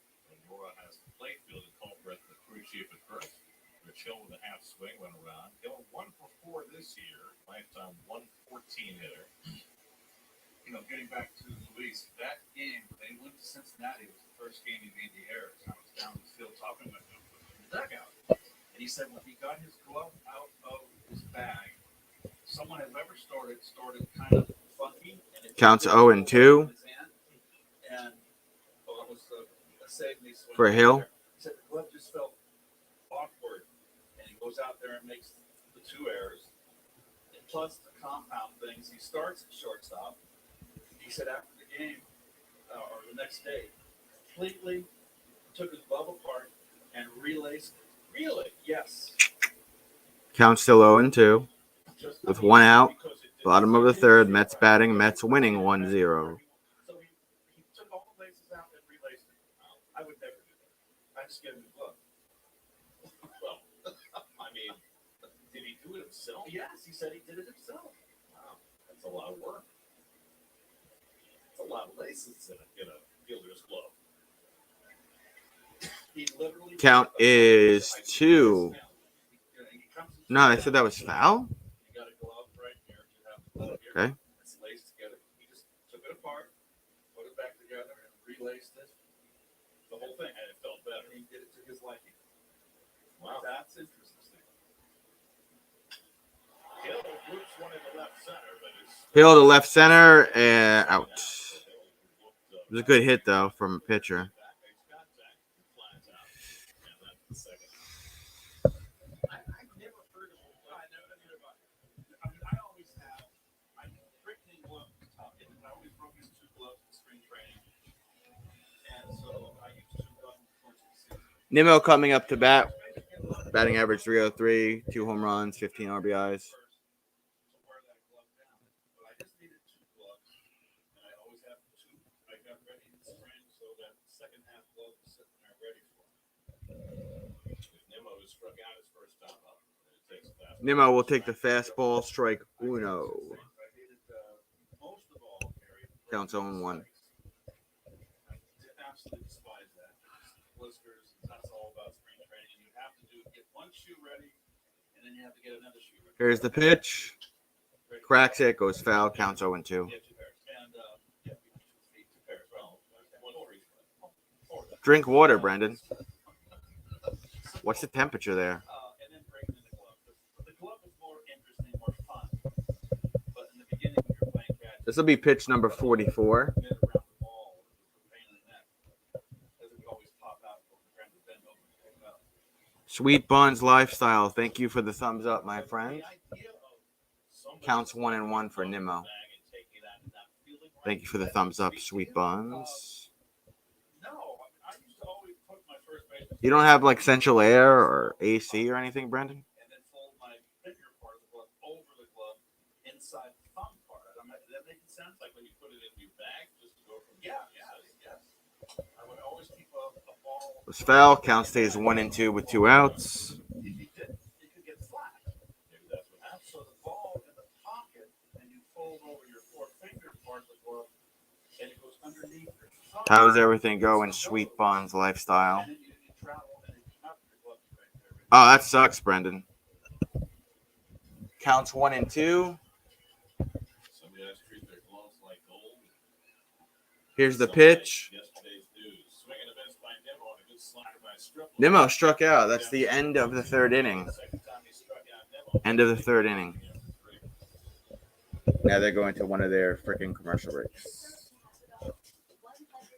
Nora has the plate field and Culbreth, the crew chief at first. Rich Hill with a half swing went around. Hill 1 for 4 this year. Lifetime 114 hitter. Getting back to Luis, that game, they went to Cincinnati. It was the first game he made the errors. I was down the field talking with him. dugout. And he said when he got his glove out of his bag, someone had ever started kind of funky. And it Counts just 0 and 2 in his hand. And well, it was a save me swing for Hill. there. He said the glove just felt awkward. And he goes out there and makes the 2 errors. And plus the compound things, he starts at shortstop. He said after the game, or the next day, completely took his glove apart and relaced it. Really? Yes. Count still 0 and 2 Just, with 1 out. because it didn't Bottom of the fit third, his Mets shoe. batting, Mets winning 1-0. So he took all the laces out and relaced it. I would never do that. I just get a new glove. Well, I mean, did he do it himself? Yes, he said he did it himself. Wow, that's a lot of work. That's a lot of laces in a fielder's glove. He literally Count is 2. He comes and No, I said that was foul. you got a glove right here. You have the glove here. Okay. It's laced together. He just took it apart, put it back together, and relaced it. The whole thing, and it felt better. He did it to his liking. Wow, that's interesting. Hill groups one in the left center, but it's Hill to left center and out. It was a good hit though from a pitcher. I've never heard of him. I never heard about it. I mean, I always have. I breaking gloves is tough. I always broke his 2 gloves in spring training, and so I used 2 gloves towards the season. Nimmo coming up to bat. Batting average 303, 2 home runs, 15 RBIs. To wear that glove down, but I just needed 2 gloves, and I always have 2. I got ready in spring, so that second half glove was sitting there ready for me. If Nimmo has struck out his first time up, it takes a fast. Nimmo will take the fastball, strike uno. I needed most of all, Gary, Counts 0 and 1. I absolutely despise that. Blisters, that's all about spring training. You have to get one shoe ready, and then you have to get another shoe ready. Here's the pitch. Cracks it, goes foul, counts 0 and 2. Yeah, 2 pairs. And, 2 pairs. Well, one for each foot. Drink water, Brendan. What's the temperature there? And then breaking in the glove. The glove is more interesting, more fun. But in the beginning, when you're playing catch, This will be pitch number 44. mid around the ball was a pain in the neck. Because it would always pop out when we're trying to bend over and pick it up. Sweet Buns Lifestyle. Thank you for the thumbs up, my friend. The idea of somebody Counts 1 and 1 for Nimmo. bag and taking that and not feeling right, Thank you for the thumbs up, Sweet Buns. No, I used to always put my first baseman. You don't have like central air or AC or anything, Brendan? And then fold my finger part of the glove over the glove inside the thumb part. Does that make sense? Like when you put it in your bag, just to go from yes. I would always keep a ball. Was foul. Count stays 1 and 2 with 2 outs. If you did, it could get flat. Maybe that's what happens. So the ball in the pocket, and you fold over your 4-finger part of the glove, and it goes underneath your thumb. How's everything going, Sweet Buns Lifestyle? And then you travel, and then you knock your glove right there. Oh, that sucks, Brendan. Counts 1 and 2. Somebody has to treat their gloves like gold. Here's the pitch. Yesterday's news. Swing and a miss by Nimmo and a good slider by Stripling. Nimmo struck out. That's the end of the 3rd inning. Second time he struck out Nimmo. End of the 3rd inning. Yeah, great. Now they're going to one of their freaking commercial breaks. 100 plus point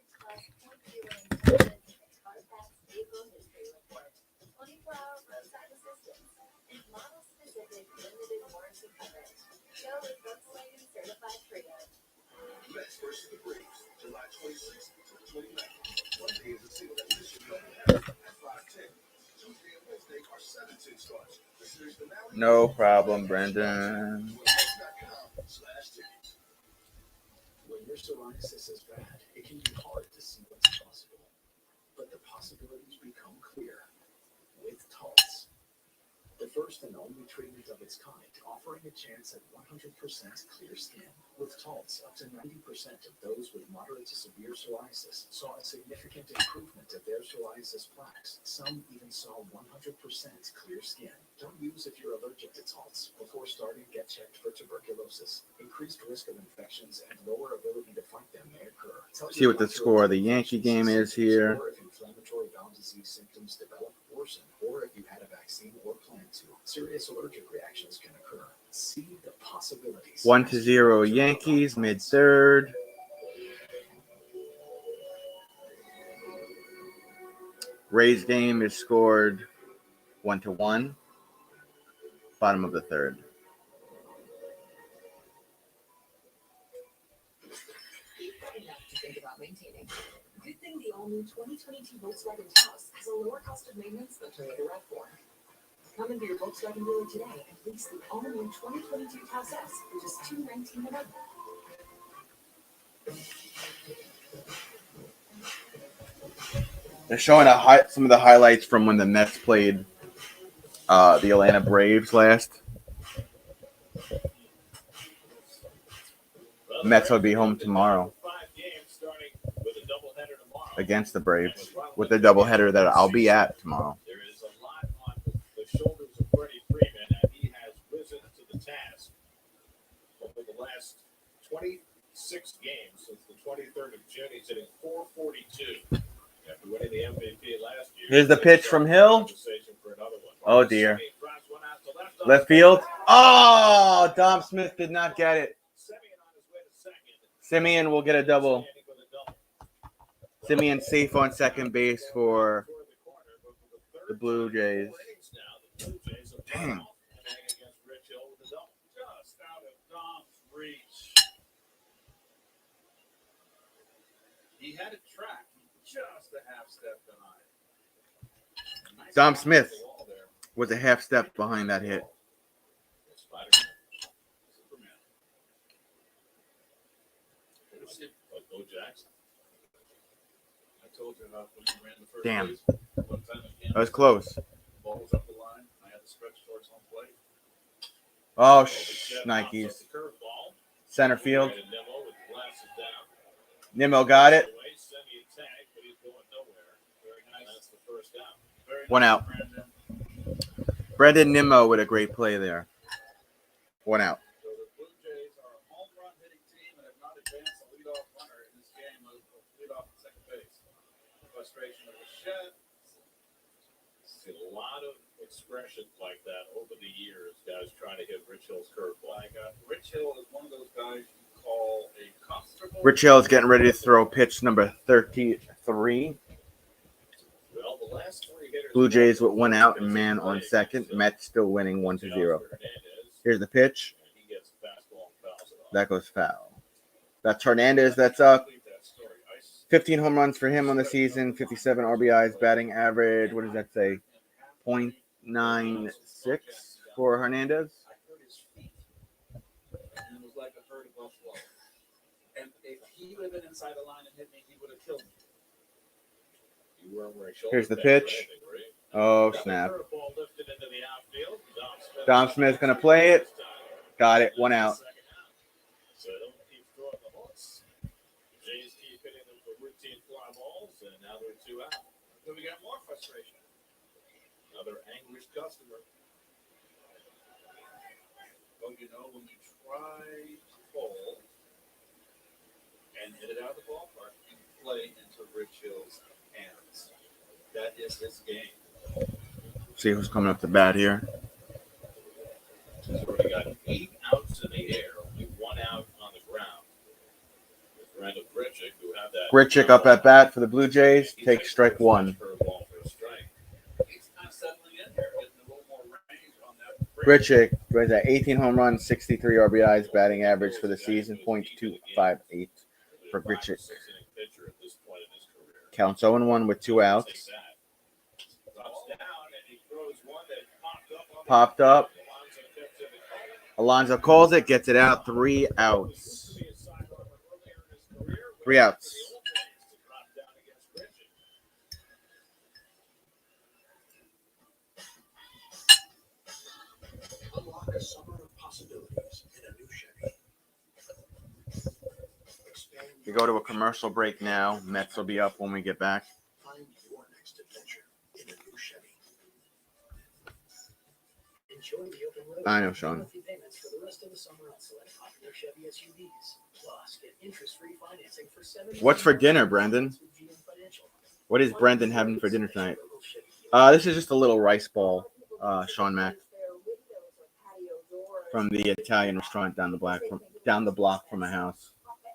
zero Carfax vehicle history report. 24-hour roadside assistance and model-specific limited warranty coverage. Go with Volkswagen Certified Freedom. Mets versus the Braves, July 26th to 29th. Monday is a single exhibition at 5:10. Tuesday and Wednesday are 7:10 starts. The series finale. No problem, Brendan. Mets.com/tickets. When your psoriasis is bad, it can be hard to see what's possible. But the possibilities become clear with Taltz. The first and only treatment of its kind, offering a chance at 100% clear skin. With Taltz, up to 90% of those with moderate to severe psoriasis saw a significant improvement of their psoriasis plaques. Some even saw 100% clear skin. Don't use if you're allergic to Taltz. Before starting, get checked for tuberculosis. Increased risk of infections and lower ability to fight them may occur. Tell See what the score of the Yankee game is here. If inflammatory bowel disease symptoms develop, worsen, or Serious allergic reactions can occur. See the possibilities. 1-0 Yankees, mid-third. Rays game is scored 1-1. Bottom of the third. Enough to think about maintaining. Good thing the all-new 2022 Volkswagen Taos has a lower cost of maintenance than Toyota RAV4. Come into your Volkswagen dealer today and lease the all-new 2022 Taos S for just $219 a month. They're showing some of the highlights from when the Mets played the Atlanta Braves last. Mets will be home tomorrow against the Braves with a doubleheader that I'll be at tomorrow. There is a lot on the shoulders of Freddie Freeman, and he has risen to the task over the last 26 games since the 23rd of June. He's hitting .442 after winning the MVP last year. Here's the pitch from Hill. Oh, dear. Left field. Oh, Dom Smith did not get it. Simeon will get a double. Simeon safe on second base for the Blue Jays. Dang. He had it tracked just a half step behind. Dom Smith was a half step behind that hit. Bo Jackson. I told you about when he ran the first Damn. base one time again. That was close. Ball was up the line. I had the stretch shorts on plate. Oh, Nikes. Nikes. Curveball. Center field. Nimmo with glasses down. Nimmo got it. Away, semi-attack, but he's going nowhere. Very nice. That's the first down. Very One nice, out. Brandon. Brendan Nimmo with a great play there. One out. So the Blue Jays are a home run hitting team and have not advanced a leadoff runner in this game with leadoff at second base. Frustration of the shed. See a lot of expressions like that over the years, guys trying to hit Rich Hill's curveball. Rich Hill is one of those guys you call a comfortable. Rich Hill is getting ready to throw pitch number 33. Well, the last three hitters. Blue Jays with one out and man on second. Mets still winning 1-0. Here's the pitch. He gets fastball and fouls it off. That goes foul. That's Hernandez. That's up. 15 home runs for him on the season. 57 RBIs, batting average. What does that say? .96 for Hernandez. I hurt his feet, and it was like a herd of buffalo. And if he would have been inside the line and hit me, he would have killed me. You weren't wearing shoulder Here's the pads, pitch. I think, right? Oh, That snap. curveball lifted into the outfield. Dom Smith's going to play it. Got it. One out. So don't keep throwing the hooks. Jays keep hitting them for routine fly balls, and now they're 2 out. Then we got more frustration. Another anguished customer. Well, you know, when you try to bowl and hit it out of the ballpark, you play into Rich Hill's hands. That is his game. See who's coming up to bat here. He's already got 8 outs in the air, only 1 out on the ground. With Randall Grichuk, who had that. Grichuk up at bat for the Blue Jays. Takes strike one. Curveball for a strike. He's kind of settling in here, getting a little more range on that. Grichuk was at 18 home runs, 63 RBIs, batting average for the season, .258 for Grichuk. Counts 0-1 with 2 outs. Popped up. Alonso calls it, gets it out. 3 outs. 3 outs. Unlock a summer of possibilities in a new Chevy. Expand We go to a commercial break now. Mets will be up when we get back. Find your next adventure in a new Chevy. Enjoy the open road. I know, Sean. Monthly payments for the rest of the summer on select popular Chevy SUVs. Plus, get interest-free financing for 7 years. What's for dinner, Brendan? What is Brendan having for dinner tonight? This is just a little rice ball, Sean Mack. from the Italian restaurant down the block from my house. I'm Ann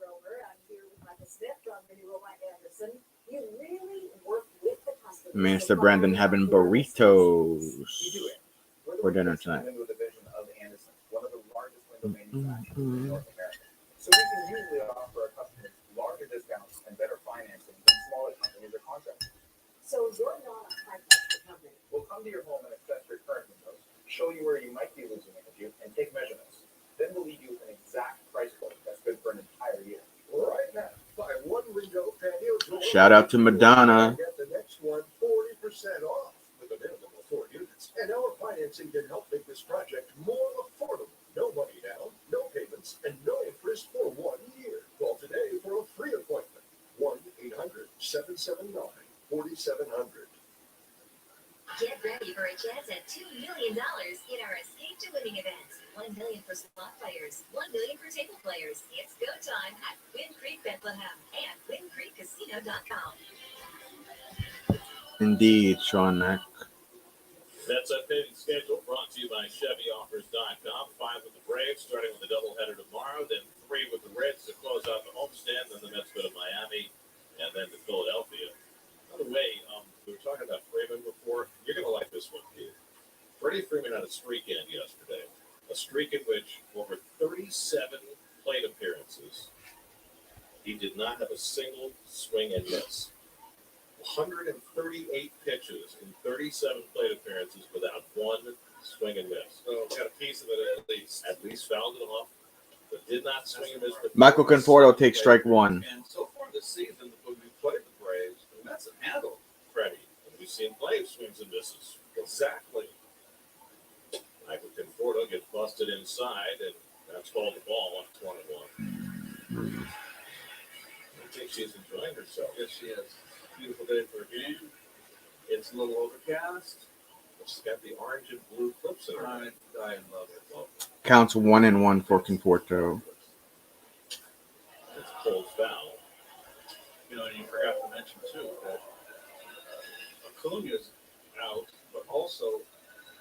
Rover. I'm here with Michael Smith from Mini Robot Anderson. You really work with the customers. Minister Brandon having burritos for dinner tonight. Window division of Anderson, one of the largest window manufacturers in North America. So we can usually offer our customers larger discounts and better financing than smaller companies or contractors. So you're not a high-priced company. We'll come to your home and assess your current windows, show you where you might be losing energy, and take measurements. Then we'll leave you with an exact price quote that's good for an entire year. Right now, buy one window patio door. Shout out to Madonna. Get the next one 40% off with a minimum of 4 units. And our financing can help make this project more affordable. No money down, no payments, and no interest for 1 year. Call today for a free appointment. 1-800-779-4700. Get ready for a chance at $2 million in our Escape to Winning event. 1 million for slot players, 1 million for table players. It's go time at Quinn Creek Bethlehem and QuinnCreekCasino.com. Indeed, Sean Mack. That's updated schedule brought to you by ChevyOffers.com. 5 with the Braves, starting with a doubleheader tomorrow, then 3 with the Reds to close out the homestand, then the Mets go to Miami, and then to Philadelphia. By the way, we were talking about Freeman before. You're going to like this one, Pete. Freddie Freeman had a streak in yesterday, a streak in which over 37 plate appearances, he did not have a single swing and miss. 138 pitches in 37 plate appearances without one swing and miss. So got a piece of it at least. At least fouled it off, but did not swing and miss. Michael Conforto takes strike one. And so far this season, when we played the Braves, the Mets have handled Freddie. And we've seen plenty of swings and misses. exactly. Michael Conforto gets busted inside, and that's called the ball on 21. I think she's enjoying herself. Yes, she is. Beautiful day for a game. It's a little overcast. She's got the orange and blue clips in her. I love it. Counts 1-1 for Conforto. It's cold foul. You know, and you forgot to mention too that Acuna's out, but also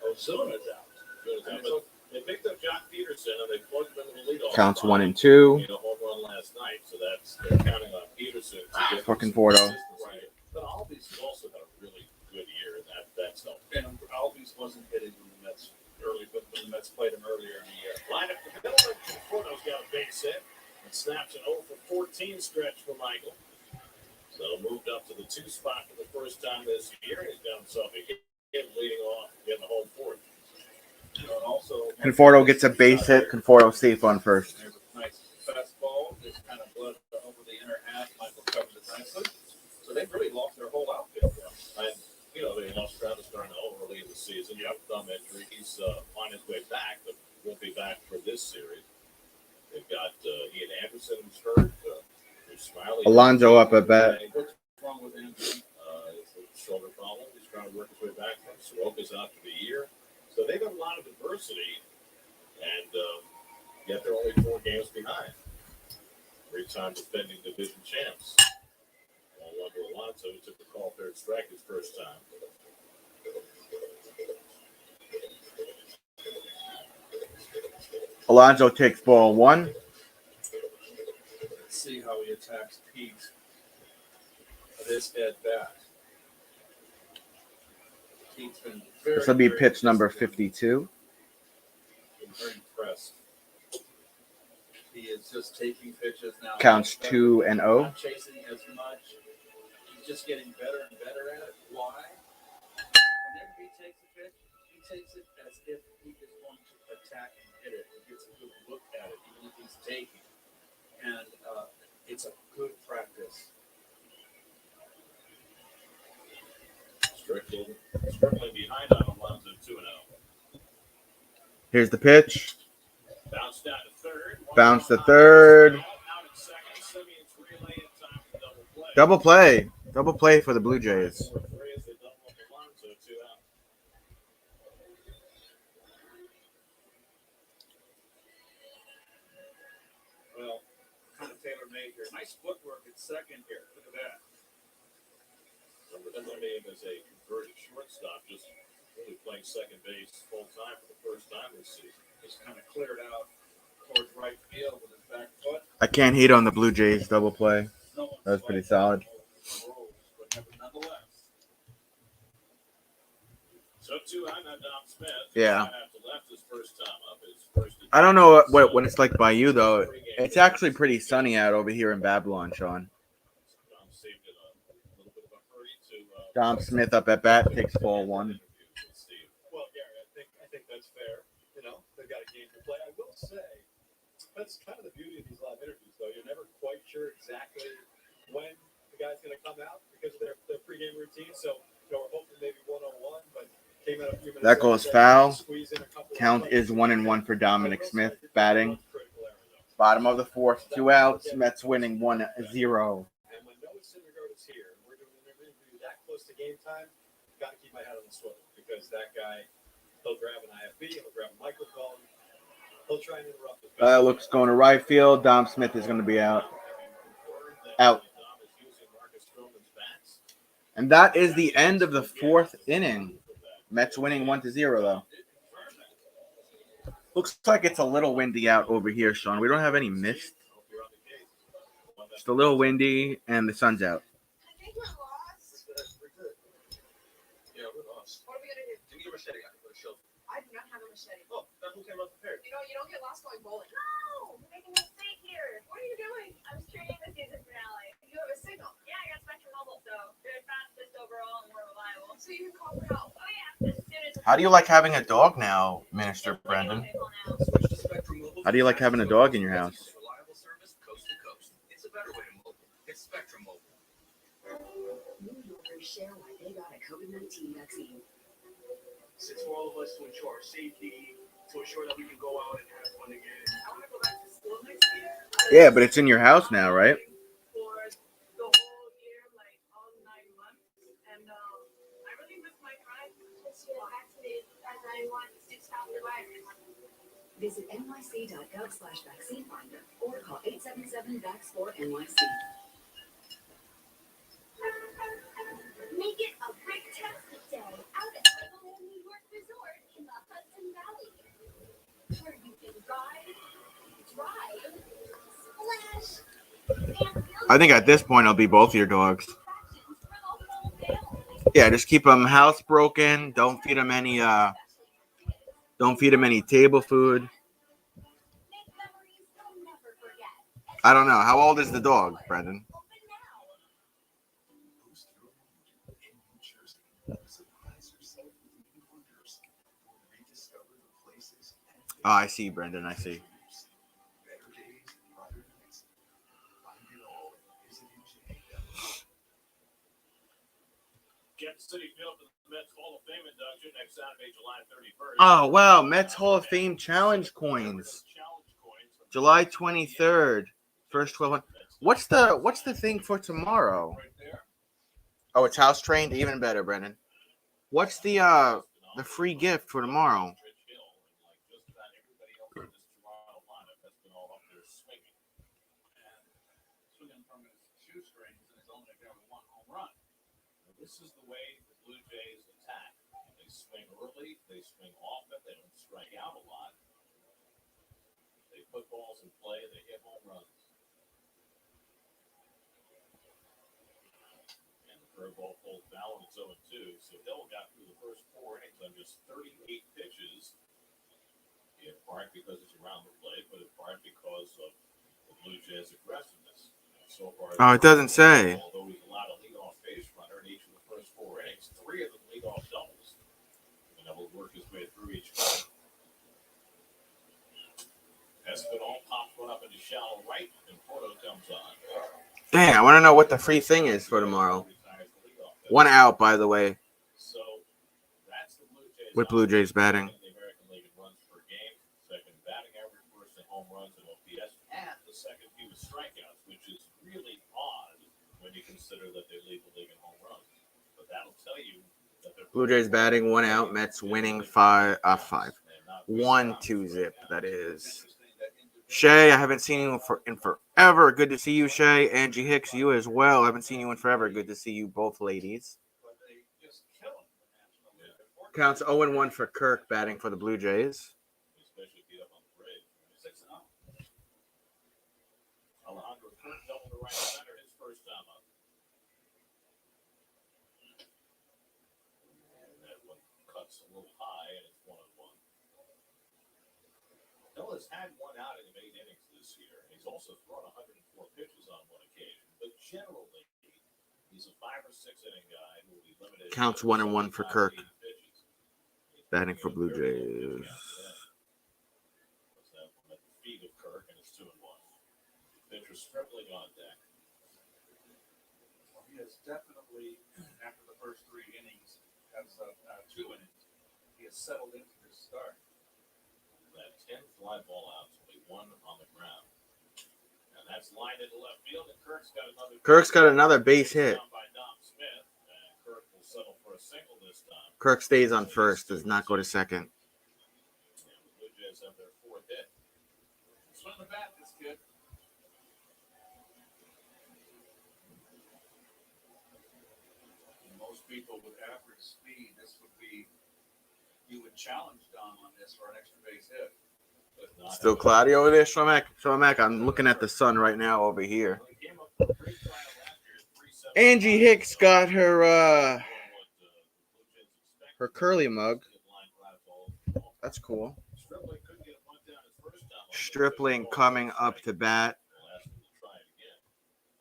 Ozuna's out. But they picked up Jock Peterson and they plugged him into the leadoff. Counts spot. 1-2. He had a home run last night, so they're counting on Peterson to get For some Conforto. consistency. Right. But Albies also had a really good year, and that's helped. And Albies wasn't hitting when the Mets when the Mets played him earlier in the year. Line up the middle, and Conforto's got a base hit and snaps an 0 for 14 stretch for Michael. So moved up to the 2 spot for the first time this year. He's got himself a hit leading off, getting the home fourth. You know, and also Conforto gets a base hit. Conforto safe on first. There's a nice fastball. Just kind of bled over the inner half. Michael covered it nicely. So they've really lost their whole outfield. And, you know, they lost Travis Darnell early in the season. Yep. Thumb injury. He's on his way back, but won't be back for this series. They've got Ian Anderson, who's hurt. Bruce Smiley. Alonso up at bat. What's wrong with Anderson? It's a shoulder problem. He's trying to work his way back. Soroka's out for the year. So they've got a lot of diversity, and yet they're only 4 games behind. 3-time defending division champs. 1-1 to Alonso, who took the call third strike his first time. Alonso takes ball 1. Let's see how he attacks Pete. This at bat. Pete's been very, This will be very pitch number consistent. 52. Been very impressed. He is just taking pitches now. Counts 2-0. Not chasing as much. He's just getting better and better at it. Why? Whenever he takes a pitch, he takes it as if he is going to attack and hit it. He gets a good look at it, even if he's taking. And it's a good practice. Strickland behind on Alonso 2-0. Here's the pitch. Bounce down to third. Bounce to third. Out at second. Simeon's relay in time for double play. Double play for the Blue Jays. 4-3 as they double up Alonso 2 out. Well, kind of tailor-made here. Nice footwork at second here. Look at that. Number 20 is a converted shortstop, just really playing second base full time for the first time this season. just kind of cleared out towards right field with his back foot. I can't hate on the Blue Jays double play. No one That was pretty swiped solid. rules, but nonetheless. So too, I'm not Dom Smith. Yeah. Right after left his first time up. His first I don't know what it's like by you though. It's actually pretty sunny out over here in Babylon, Sean. Dom saved it a little bit of a hurry to Dom Smith up at bat takes ball one. Well, Gary, I think that's fair. You know, they've got a game to play. I will say, that's kind of the beauty of these live interviews, though. You're never quite sure exactly when the guy's going to come out because of their pregame routine. So, you know, we're hoping maybe 101, but came out a few minutes That goes later, foul. squeeze in a couple of Count plays. is 1-1 for Dominic Smith batting. Bottom of the fourth, 2 outs. Mets winning 1-0. And when Noah Syndergaard is here, and we're doing an interview that close to game time, got to keep my head on the swivel because that guy, he'll grab an IFB, he'll grab a microphone, he'll try and interrupt the Looks going to right field. Dom Smith is going to be out. Out. And that is the end of the fourth inning. Mets winning 1-0 though. Looks like it's a little windy out over here, Sean. We don't have any mist. Just a little windy, and the sun's out. I think we're lost. Yeah, we're lost. What are we gonna do? Give me your machete. I can put a shield. I do not have a machete. Oh, that who came up prepared. You know, you don't get lost going bowling. No, you're making a mistake here. What are you doing? I was training the season finale. You have a signal, Yeah, I got Spectrum Mobile, so they're fastest overall and more reliable. so you can call for help. Oh yeah, as soon as How do you like having a dog now, Minister Brendan? Switch to Spectrum Mobile. How do you like having a dog in your house? Reliable service coast to coast. It's a better way to mobile. It's Spectrum Mobile. New Yorkers share why they got a COVID-19 vaccine. It's for all of us to ensure our safety, to ensure that we can go out and have fun again. I want to go back to school next year. Yeah, but it's in your house now, right? For the whole year, like all 9 months, and I really miss my friends. Just get vaccinated as I want to stop the virus. Visit nyc.gov/vaccine finder or call 877-VAX4-NYC. Make it a fantastic day out at Overland New York Resort in the Hudson Valley, where you can ride, drive, splash, and I think at this point, I'll be both your dogs. attractions for the whole family. Yeah, just keep them housebroken. Don't feed them any. Don't feed them any table food. Make memories you'll never forget. I don't know. How old is the dog, Brendan? Open now. Boost your immunity in New Jersey. Surprise yourself with new wonders. Rediscover the places and Oh, I see, Brendan. I see. better days and brighter nights. Find it all at visiting Kansas City Field for the Mets Hall of Fame induction next Saturday, July 31st. Oh, wow. Mets Hall of Fame challenge coins. July 23rd. First 12. What's the thing for tomorrow? Right there. Oh, it's house trained. Even better, Brendan. What's the free gift for tomorrow? Rich Hill, and like just about everybody else in this Toronto lineup has been all up there swinging. And swinging from his shoestrings, and he's only got one home run. Now, this is the way the Blue Jays attack. They swing early, they swing often, they don't strike out a lot. They put balls in play, they hit home runs. And the curveball pulled foul, and it's 0-2. So Hill got through the first 4 innings on just 38 pitches. In part because it's around the plate, but in part because of the Blue Jays' aggressiveness. So far, Oh, it doesn't say. although he's allowed a leadoff base runner in each of the first 4 innings, 3 of them leadoff doubles. And that will work his way through each game. Espinal pops one up into shallow right, and Porto comes on. Dang, I want to know what the free thing is for tomorrow. Retires the leadoff. 1 out, by the way, So that's the Blue Jays. with Blue Jays batting. In the American League in runs per game, second batting average, first in home runs and OPS, and the second fewest strikeouts, which is really odd when you consider that they lead the league in home runs. But that'll tell you that they're Blue Jays batting 1 out. Mets winning 5. 1-2 zip. That is. Shay, I haven't seen you in forever. Good to see you, Shay. Angie Hicks, you as well. I haven't seen you in forever. Good to see you both, ladies. But they just kill them in the National League. Counts 0-1 for Kirk batting for the Blue Jays. Especially if you center his first time up. And that one cuts a little high, and it's 1-1. Hill has had one out in 8 innings this year, and he's also thrown 104 pitches on one occasion. But generally, he's a 5 or 6 inning guy who will be limited. Counts 1-1 for Kirk. Batting for Blue Jays. What's that one at the feet of Kirk, and it's 2-1. Pitcher Stripling on deck. Well, he has definitely, after the first 3 innings, has 2 innings, he has settled into his start. That 10th fly ball out, only 1 on the ground. And that's lined into left field, and Kirk's got another base hit. down by Dom Smith, and Kirk will settle for a single this time. Kirk stays on first, does not go to second. And the Blue Jays have their 4th hit. Swing the bat, this kid. Most people with average speed, this would be, you would challenge Dom on this for an extra base hit. But not Still cloudy over there, Shomack. I'm looking at the sun right now over here. He came up with a great trial last year, 3-7. Angie Hicks got her curly mug. That's cool. Stripling couldn't get a bunt down his first time. Stripling coming up to bat. We'll ask him to try it again.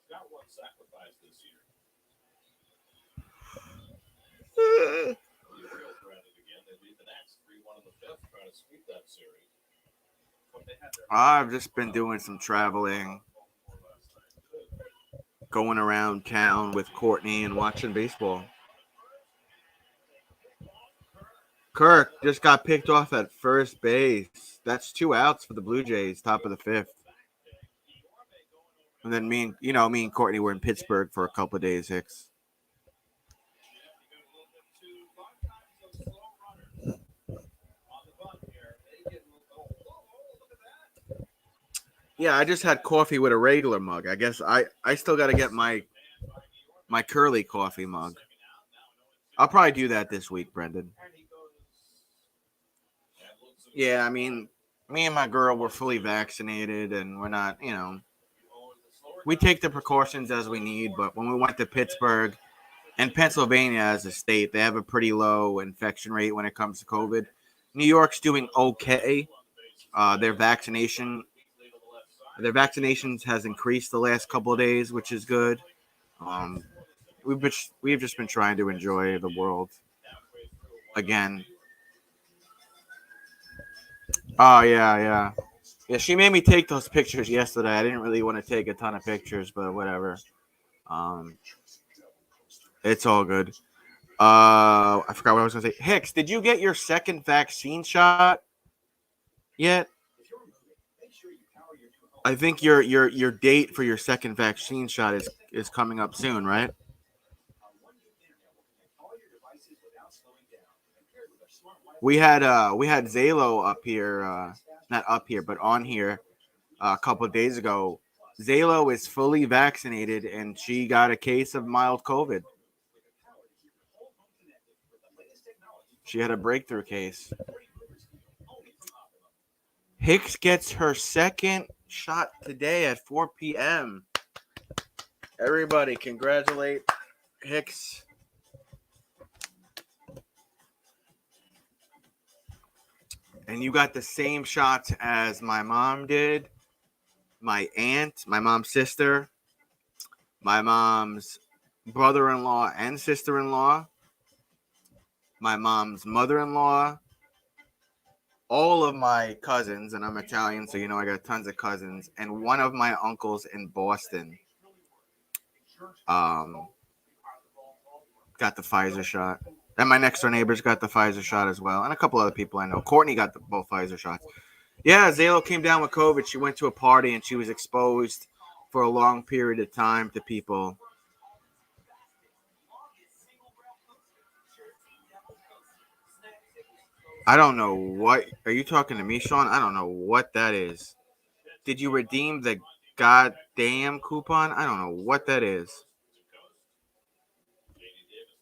He's got 1 sacrifice this year. The Orioles are at it again. They lead the Nats 3-1 in the 5th, trying to sweep that series. But they had their I've just been doing some traveling, going around town with Courtney and watching baseball. Kirk just got picked off at first base. That's 2 outs for the Blue Jays, top of the 5th. And then me and Courtney were in Pittsburgh for a couple of days, Hicks. Yeah, I just had coffee with a regular mug. I guess I still got to get my curly coffee mug. I'll probably do that this week, Brendan. Yeah, I mean, me and my girl were fully vaccinated, and we're not, we take the precautions as we need. But when we went to Pittsburgh and Pennsylvania as a state, they have a pretty low infection rate when it comes to COVID. New York's doing okay. Their vaccinations has increased the last couple of days, which is good. We've just been trying to enjoy the world again. Oh yeah. She made me take those pictures yesterday. I didn't really want to take a ton of pictures, but whatever. It's all good. I forgot what I was gonna say. Hicks, did you get your second vaccine shot yet? I think your date for your second vaccine shot is coming up soon, right? We had Zalo up here, not up here, but on here a couple of days ago. Zalo is fully vaccinated, and she got a case of mild COVID. She had a breakthrough case. Hicks gets her second shot today at 4 p.m. Everybody, congratulate Hicks. And you got the same shots as my mom did, my aunt, my mom's sister, my mom's brother-in-law and sister-in-law, my mom's mother-in-law, all of my cousins, and I'm Italian, so I got tons of cousins, and one of my uncles in Boston got the Pfizer shot. And my next door neighbors got the Pfizer shot as well, and a couple other people I know. Courtney got both Pfizer shots. Yeah, Zalo came down with COVID. She went to a party, and she was exposed for a long period of time to people. I don't know what. Are you talking to me, Sean? I don't know what that is. Did you redeem the goddamn coupon? I don't know what that is.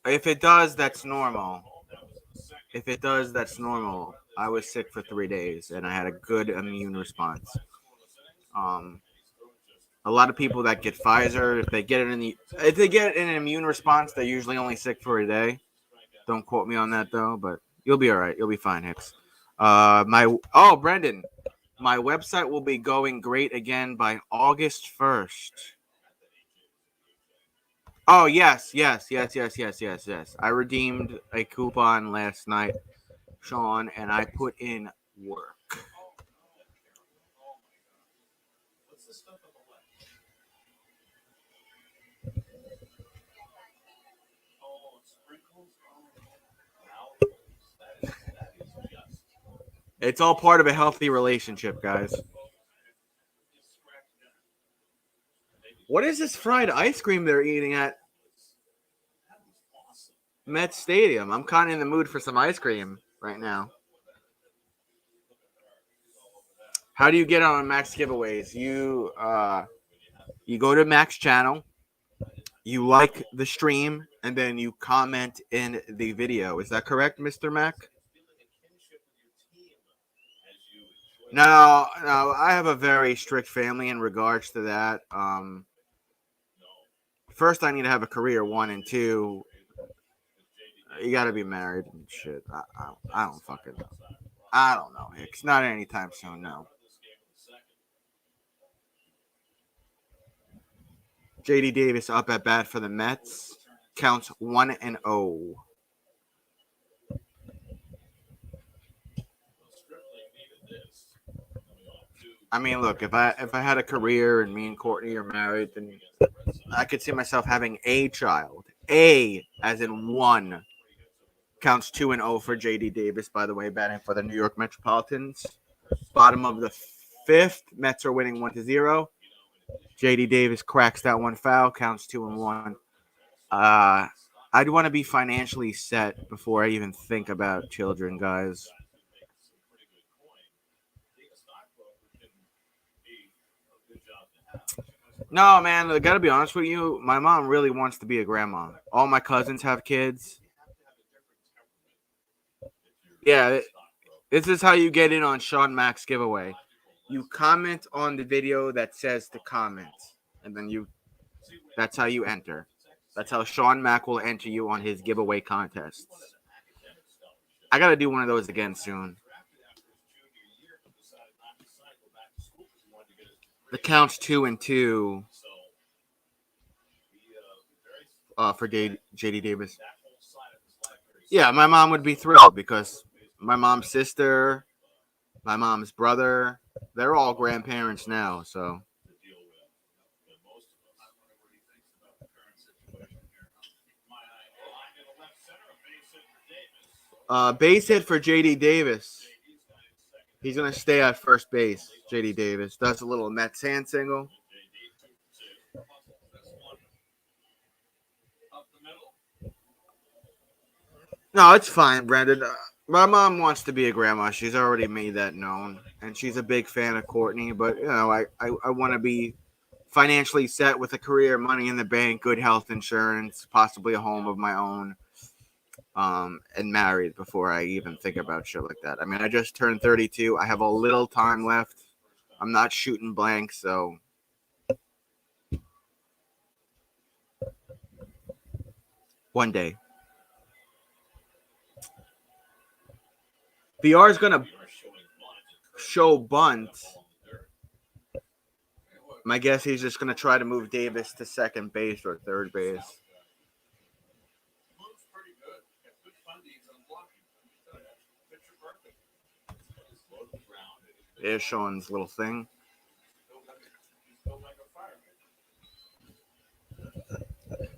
If it does, that's normal. I was sick for 3 days, and I had a good immune response. A lot of people that get Pfizer, if they get an immune response, they're usually only sick for a day. Don't quote me on that though, but you'll be all right. You'll be fine, Hicks. Brendan, my website will be going great again by August 1st. Oh, yes. I redeemed a coupon last night, Sean, and I put in work. What's the stuff on the left? Oh, sprinkles. That is just. It's all part of a healthy relationship, guys. What is this fried ice cream they're eating at Met Stadium? I'm kind of in the mood for some ice cream right now. How do you get on Max giveaways? You go to Max channel, you like the stream, and then you comment in the video. Is that correct, Mr. Mac? No, I have a very strict family in regards to that. First, I need to have a career, 1, and 2. You got to be married and shit. I don't fucking know. I don't know, Hicks. Not anytime soon, no. JD Davis up at bat for the Mets. Counts 1-0. I mean, look, if I had a career and me and Courtney are married, then I could see myself having a child. A, as in 1. Counts 2-0 for JD Davis, by the way, batting for the New York Metropolitans. Bottom of the 5th, Mets are winning 1-0. JD Davis cracks that one foul, counts 2-1. I'd want to be financially set before I even think about children, guys. No, man, I gotta be honest with you. My mom really wants to be a grandma. All my cousins have kids. Yeah, this is how you get in on Sean Mack's giveaway. You comment on the video that says to comment, and then that's how you enter. That's how Sean Mack will enter you on his giveaway contests. I gotta do one of those again soon. The counts 2-2 for JD Davis. Yeah, my mom would be thrilled because my mom's sister, my mom's brother, they're all grandparents now, so. Base hit for JD Davis. He's going to stay at first base, JD Davis. Does a little Mets hand single. No, it's fine, Brendan. My mom wants to be a grandma. She's already made that known. And she's a big fan of Courtney. But, you know, I want to be financially set with a career, money in the bank, good health insurance, possibly a home of my own. And married before I even think about shit like that. I mean, I just turned 32. I have a little time left. I'm not shooting blanks, so. One day. VR is going to show bunt. My guess he's just going to try to move Davis to second base or third base. There's Sean's little thing.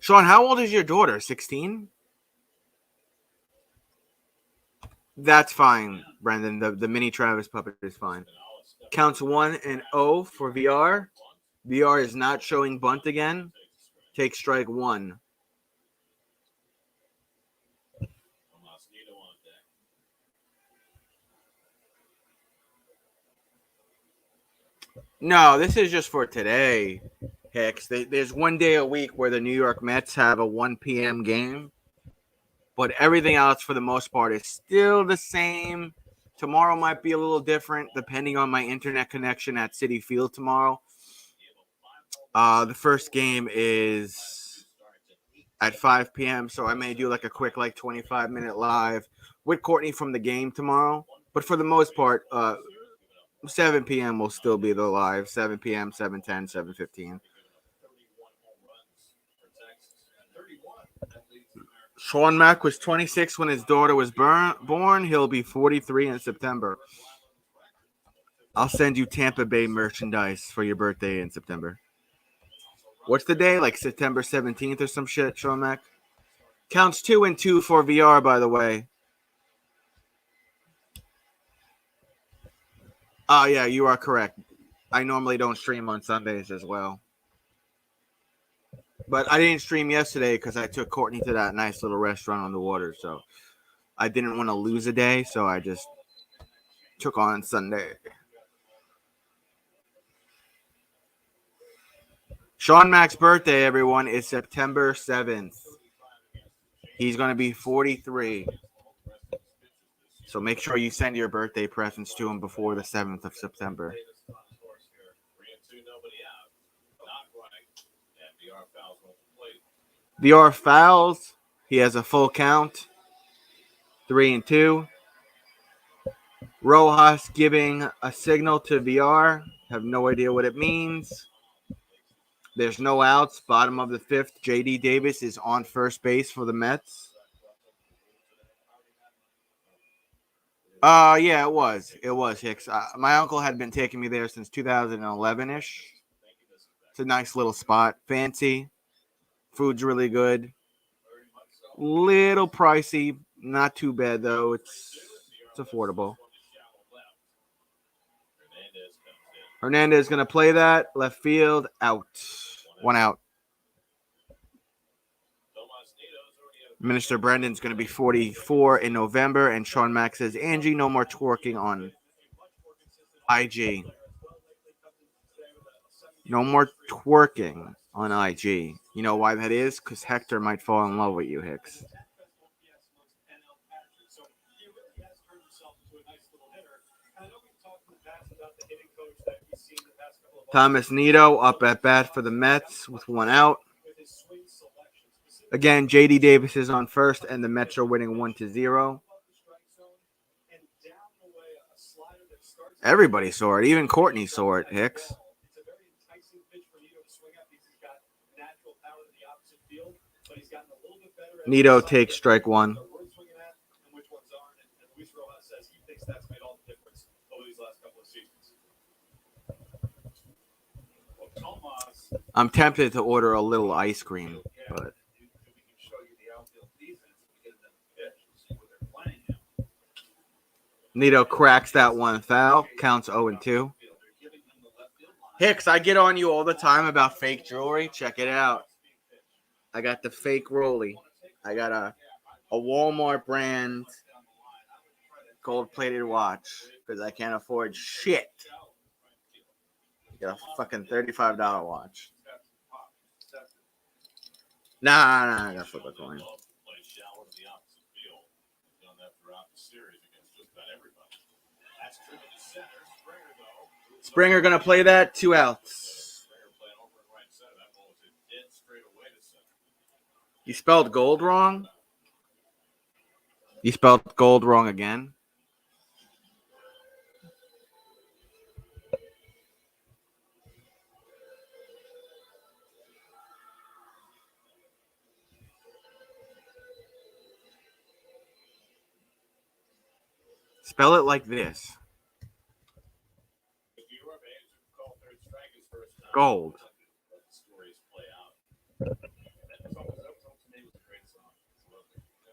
Sean, how old is your daughter? 16? That's fine, Brendan. The mini Travis puppet is fine. Counts 1-0 for VR. VR is not showing bunt again. Take strike 1. No, this is just for today, Hicks. There's one day a week where the New York Mets have a 1 p.m. game, but everything else for the most part is still the same. Tomorrow might be a little different depending on my internet connection at Citi Field tomorrow. The first game is at 5 p.m. So I may do like a quick 25-minute live with Courtney from the game tomorrow. But for the most part, 7 p.m. will still be the live. 7 p.m., 7:10, 7:15. Sean Mack was 26 when his daughter was born. He'll be 43 in September. I'll send you Tampa Bay merchandise for your birthday in September. What's the day? Like September 17th or some shit, Sean Mack? Counts 2 and 2 for VR, by the way. Oh, yeah, you are correct. I normally don't stream on Sundays as well. But I didn't stream yesterday because I took Courtney to that nice little restaurant on the water. So I didn't want to lose a day. So I just took on Sunday. Sean Mack's birthday, everyone, is September 7th. He's going to be 43. So make sure you send your birthday presents to him before the 7th of September. VR fouls. He has a full count. 3 and 2. Rojas giving a signal to VR. Have no idea what it means. There's no outs. Bottom of the 5th. JD Davis is on first base for the Mets. Yeah, it was. It was, Hicks. My uncle had been taking me there since 2011-ish. It's a nice little spot. Fancy. Food's really good. Little pricey. Not too bad, though. It's affordable. Hernandez going to play that. Left field. Out. 1 out. Minister Brendan's going to be 44 in November. And Sean Mack says, Angie, no more twerking on IG. No more twerking on IG. You know why that is? Because Hector might fall in love with you, Hicks. Thomas Nido up at bat for the Mets with 1 out. Again, JD Davis is on first, and the Mets are winning 1-0. Everybody saw it. Even Courtney saw it, Hicks. Nido takes strike 1. I'm tempted to order a little ice cream, but Nido cracks that one foul. Counts 0-2. Hicks, I get on you all the time about fake jewelry. Check it out. I got the fake Rolly. I got a Walmart brand gold-plated watch because I can't afford shit. Got a fucking $35 watch. Nah, I gotta flip a coin. Springer gonna play that. 2 outs. You spelled gold wrong? You spelled gold wrong again? Spell it like this. Gold.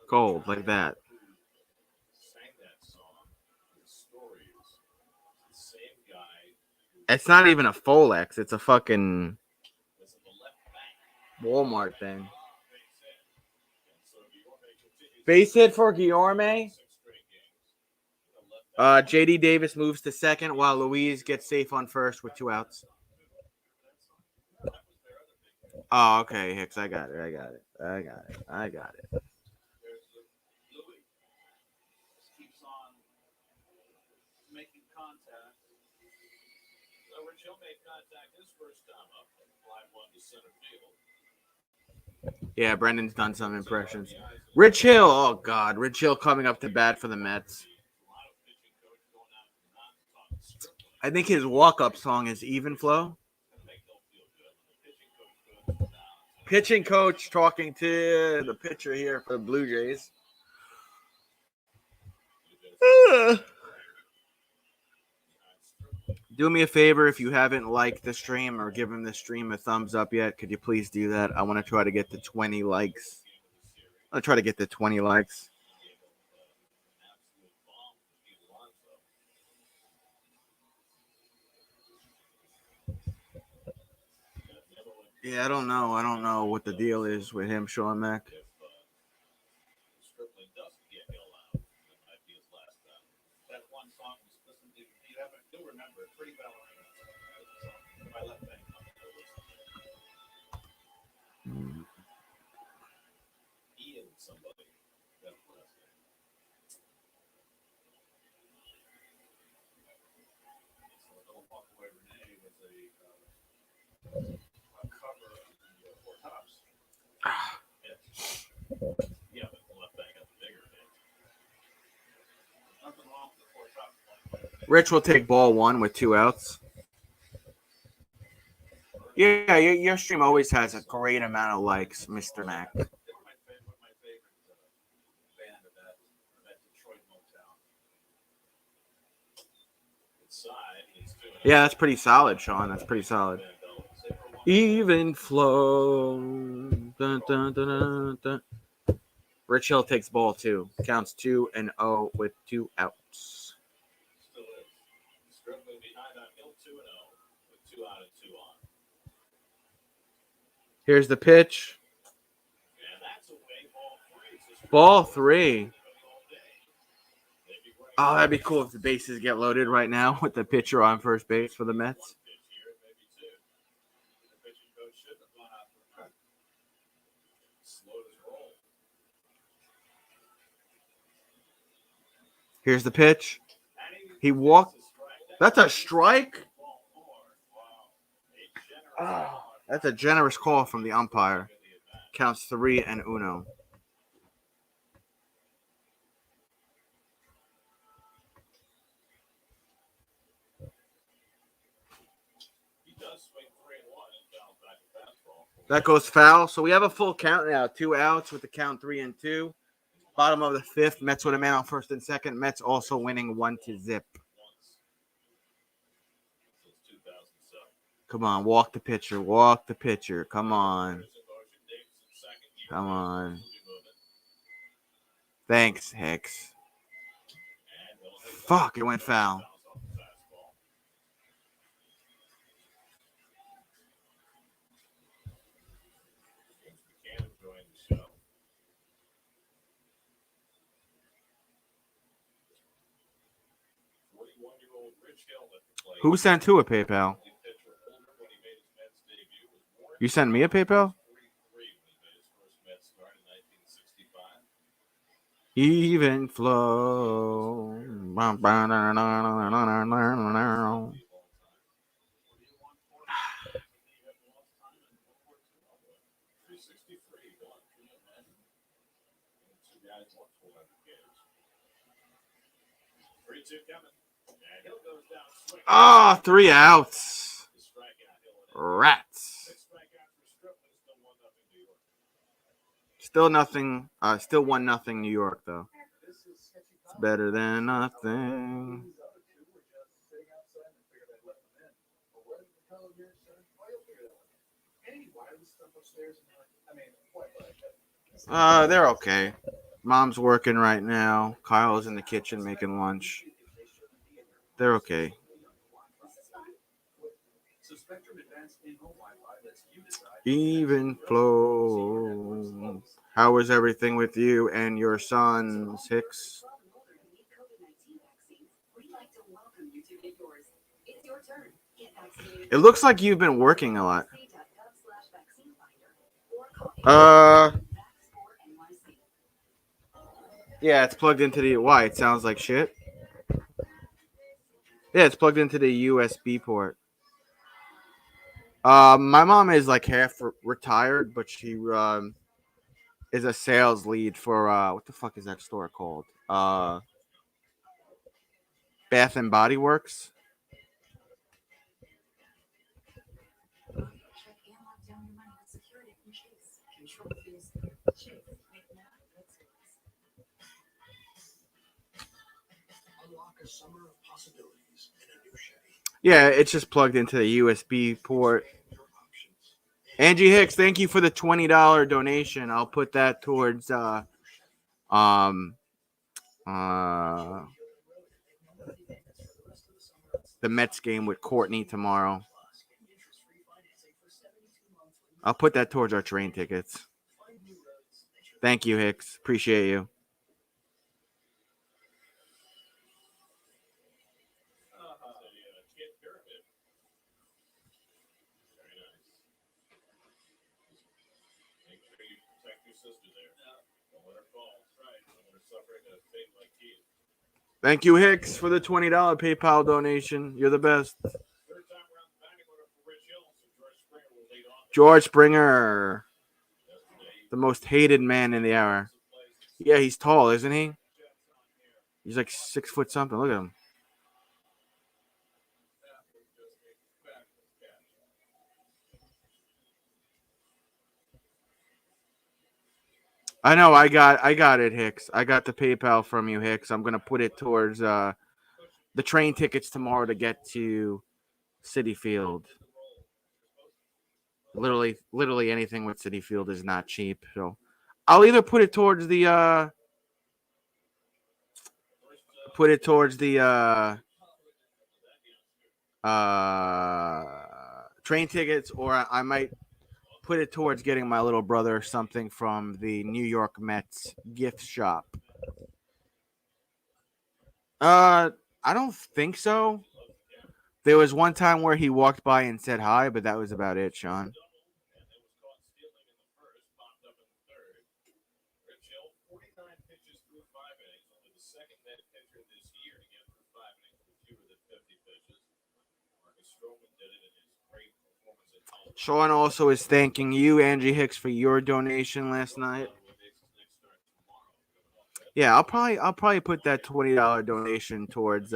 Gold, like that. It's not even a Folex. It's a fucking Walmart thing. Base hit for Guillorme. JD Davis moves to second while Luis gets safe on first with 2 outs. Oh, okay, Hicks. I got it. So Rich Hill made contact his first time up and fly one to center field. Yeah, Brendan's done some impressions. Rich Hill, oh God, Rich Hill coming up to bat for the Mets. I think his walk-up song is Even Flow. Pitching coach talking to the pitcher here for the Blue Jays. Do me a favor, if you haven't liked the stream or given the stream a thumbs up yet, could you please do that? I want to try to get to 20 likes. I'll try to get to 20 likes. Yeah, I don't know. I don't know what the deal is with him, Sean Mack. Stripling doesn't get Hill out. That might be his last time. That one song was listened to. You'll remember it pretty well. My left bank. Ian somebody. That's the last name. So Don't Walk Away Renee was a cover of the Four Tops. Yeah, but the left bank got the bigger hit. Nothing wrong with the Four Tops. Rich will take ball one with 2 outs. Yeah, your stream always has a great amount of likes, Mr. Mac. They were my favorite band of that Detroit Motown. Inside, he's doing Yeah, that's pretty solid, Sean. That's pretty solid. Even flow. Dun, dun, dun, dun, dun. Rich Hill takes ball 2. Counts 2-0 with 2 outs. Still is. Struggling behind on Hill 2-0 with 2 out and 2 on. Here's the pitch. And that's away ball 3. So Ball 3. all day. They'd be running Oh, that'd be cool if the bases get loaded right now with the pitcher on first base for the Mets. one pitch here, maybe 2. The pitching coach shouldn't have gone out for a run. Slowed his roll. Here's the pitch. He walked. That's a strike? Oh, that's a generous call from the umpire. Counts 3-1. He does swing 3-1 and fouls back a fastball. That goes foul. So we have a full count now. 2 outs with the count 3-2. Bottom of the 5th. Mets with a man on first and second. Mets also winning 1-0. Once. Since 2007. Come on, walk the pitcher. Walk the pitcher. Come on. There's a motion. Davidson second gear. Come on. Will be moving. Thanks, Hicks. And Hill hits Fuck, it went foul. bounce off the fastball. James McCann enjoying the show. "41-year-old Rich Hill at the plate. Who sent who a PayPal? The pitcher, older when he made his Mets debut, was born You sent me a PayPal? 43 when he made his first Mets start in 1965. Even flow. Bum, bum, na, na, na, na, na, na, na, na. Ah, 3 outs. Rats. Still nothing. Still 1-0 New York though. It's better than nothing. They're okay. Mom's working right now. Kyle's in the kitchen making lunch. They're okay. Even flow. How is everything with you and your sons, Hicks? It looks like you've been working a lot. Yeah, it's plugged into the... Why? It sounds like shit. Yeah, it's plugged into the USB port. My mom is like half retired, but she is a sales lead for what the fuck is that store called? Bath and Body Works. Check and lock down your money with security from Chase. Control fees. Chase. Right now, let's do this. Unlock a summer of possibilities in a new Chevy. Yeah, it's just plugged into the USB port. Your options. Angie Hicks, thank you for the $20 donation. I'll put that towards the Mets game with Courtney tomorrow. I'll put that towards our train tickets. Thank you, Hicks. Appreciate you. Kid pyramid. Very nice. Make sure you protect your sister there. Don't let her fall. Right. Don't let her suffer a fate like Keith. Thank you, Hicks, for the $20 PayPal donation. You're the best. Third time around the batting order for Rich Hill, so George Springer will lead off. George Springer, Yesterday, the most hated man in the hour. Yeah, he's tall, isn't he? He's like 6 foot something. Look at him. I know. I got it, Hicks. I got the PayPal from you, Hicks. I'm gonna put it towards the train tickets tomorrow to get to Citi Field. Literally anything with Citi Field is not cheap. So I'll either put it towards the train tickets, or I might put it towards getting my little brother something from the New York Mets gift shop. I don't think so. There was one time where he walked by and said hi, but that was about it, Sean. Rich Hill, 49 pitches through 5 innings, only the second Met pitcher this year to get through 5 innings with fewer than 50 pitches. Marcus Stroman did it in his great performance at Colorado. Sean also is thanking you, Angie Hicks, for your donation last night. Yeah, I'll probably put that $20 donation towards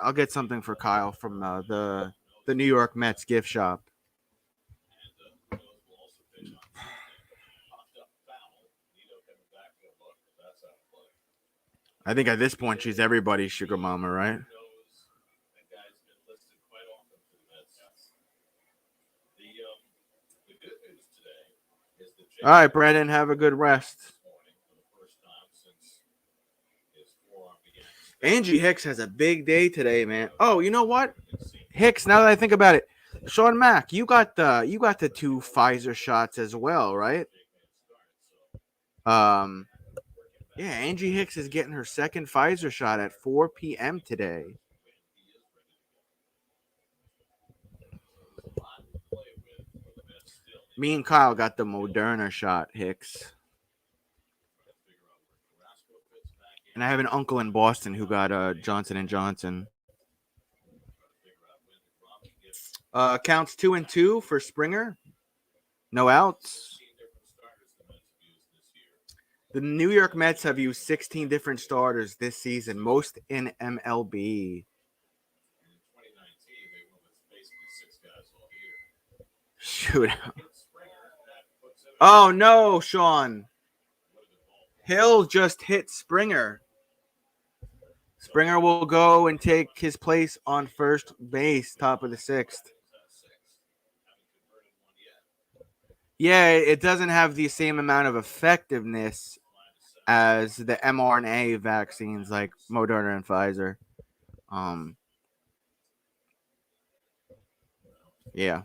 I'll get something for Kyle from the New York Mets gift shop. I think at this point she's everybody's sugar mama, right? All right, Brandon, have a good rest. Angie Hicks has a big day today, man. Oh, you know what? Hicks, now that I think about it, Sean Mack, you got the 2 Pfizer shots as well, right? Yeah, Angie Hicks is getting her second Pfizer shot at 4 p.m. today. Me and Kyle got the Moderna shot, Hicks. And I have an uncle in Boston who got Johnson & Johnson. Counts 2-2 for Springer. No outs. The New York Mets have used 16 different starters this season, most in MLB. Shoot. Oh, no, Sean. Hill just hit Springer. Springer will go and take his place on first base, top of the 6th. Yeah, it doesn't have the same amount of effectiveness as the mRNA vaccines like Moderna and Pfizer. Yeah.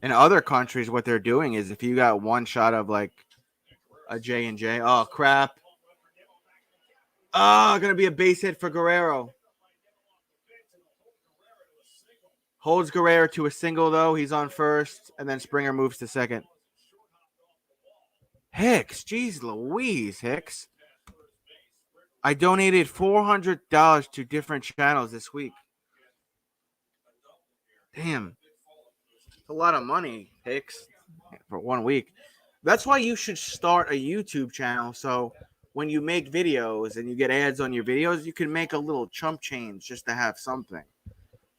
In other countries, what they're doing is if you got one shot of like a J&J, oh crap. Oh, gonna be a base hit for Guerrero. Holds Guerrero to a single though. He's on first, and then Springer moves to second. Hicks, geez Louise, Hicks. I donated $400 to different channels this week. Damn. It's a lot of money, Hicks, for 1 week. That's why you should start a YouTube channel. So when you make videos and you get ads on your videos, you can make a little chump change just to have something.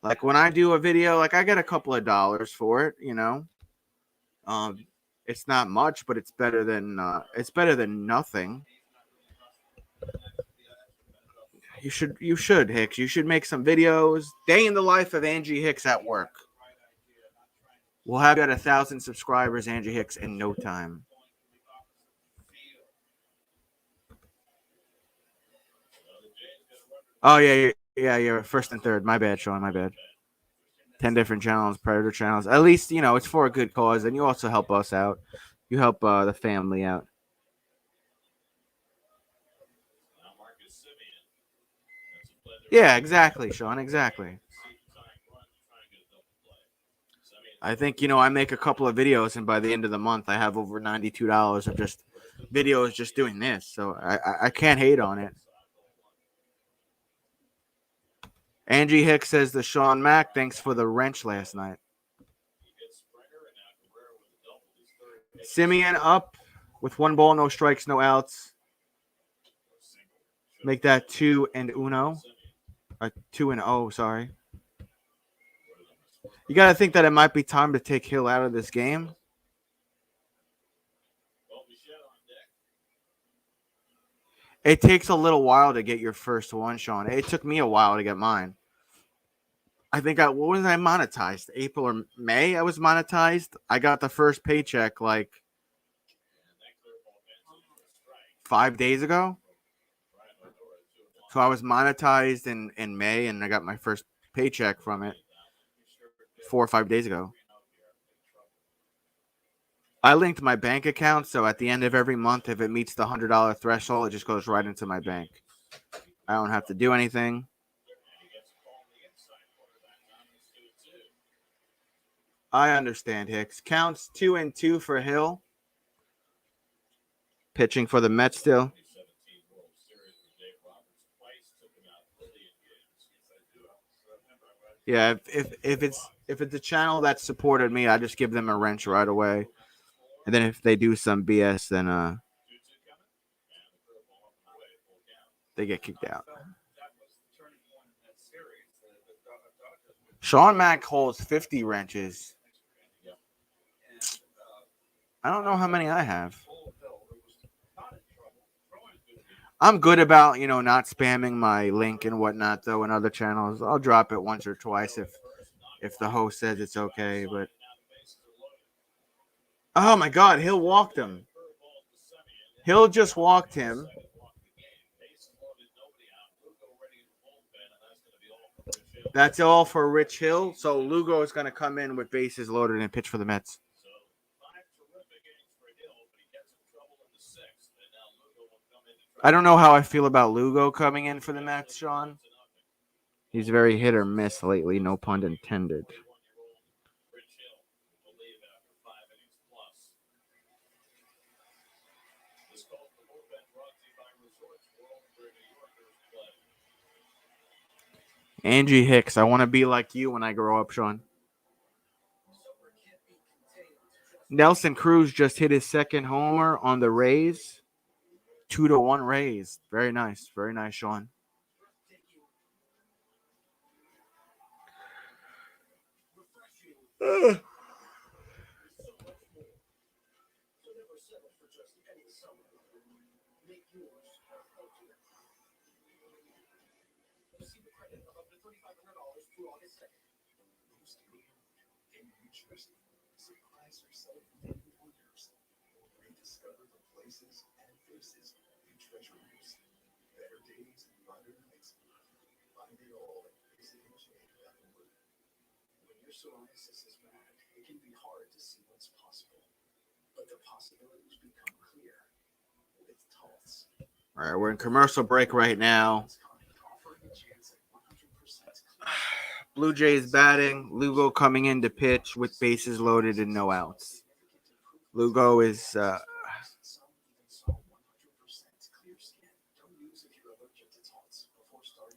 Like when I do a video, like I get a couple of dollars for it, you know. It's not much, but it's better than nothing. You should, Hicks. You should make some videos. Day in the life of Angie Hicks at work. We'll have you at 1,000 subscribers, Angie Hicks, in no time. Oh yeah, you're first and third. My bad, Sean. My bad. 10 different channels, Predator channels. At least, you know, it's for a good cause, and you also help us out. You help the family out. Yeah, exactly, Sean. Exactly. I think, you know, I make a couple of videos, and by the end of the month, I have over $92 of just videos just doing this. So I can't hate on it. Angie Hicks says to Sean Mack, thanks for the wrench last night. Simeon up with 1 ball, no strikes, no outs. Make that 2-0. 2-0, sorry. You got to think that it might be time to take Hill out of this game. It takes a little while to get your first one, Sean. It took me a while to get mine. I think what was I monetized? April or May I was monetized. I got the first paycheck like 5 days ago. So I was monetized in May, and I got my first paycheck from it 4 or 5 days ago. I linked my bank account, so at the end of every month, if it meets the $100 threshold, it just goes right into my bank. I don't have to do anything. I understand, Hicks. Counts 2-2 for Hill. Pitching for the Mets still. Yeah, if it's a channel that supported me, I just give them a wrench right away. And then if they do some BS, then they get kicked out. Sean Mack holds 50 wrenches. I don't know how many I have. I'm good about, you know, not spamming my link and whatnot, though, in other channels. I'll drop it once or twice if the host says it's okay, but... Oh, my God, Hill walked him. Hill just walked him. That's all for Rich Hill. So Lugo is going to come in with bases loaded and pitch for the Mets. I don't know how I feel about Lugo coming in for the Mets, Sean. He's very hit or miss lately, no pun intended. Angie Hicks, I want to be like you when I grow up, Sean. Nelson Cruz just hit his second homer on the Rays. 2-1 Rays. Very nice. Very nice, Sean. Psoriasis is bad. It can be hard to see what's possible, but the possibilities become clear with Taltz. All right, we're in commercial break right now. Blue Jays batting. Lugo coming in to pitch with bases loaded and no outs. Lugo is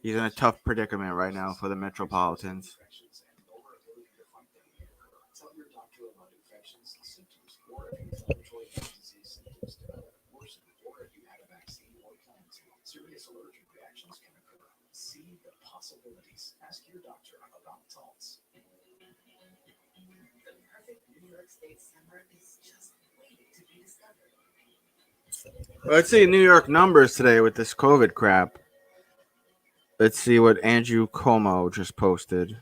He's in a tough predicament right now for the Metropolitans. Infections and lower ability to fight them may occur. Tell your doctor about infections, symptoms, or if inflammatory bowel disease symptoms develop, worsen, or if you had a vaccine or plan to. Serious allergic reactions can occur. See the possibilities. Ask your doctor about Taltz. The perfect New York State summer is just waiting to be discovered. Let's see New York numbers today with this COVID crap. Let's see what Andrew Cuomo just posted.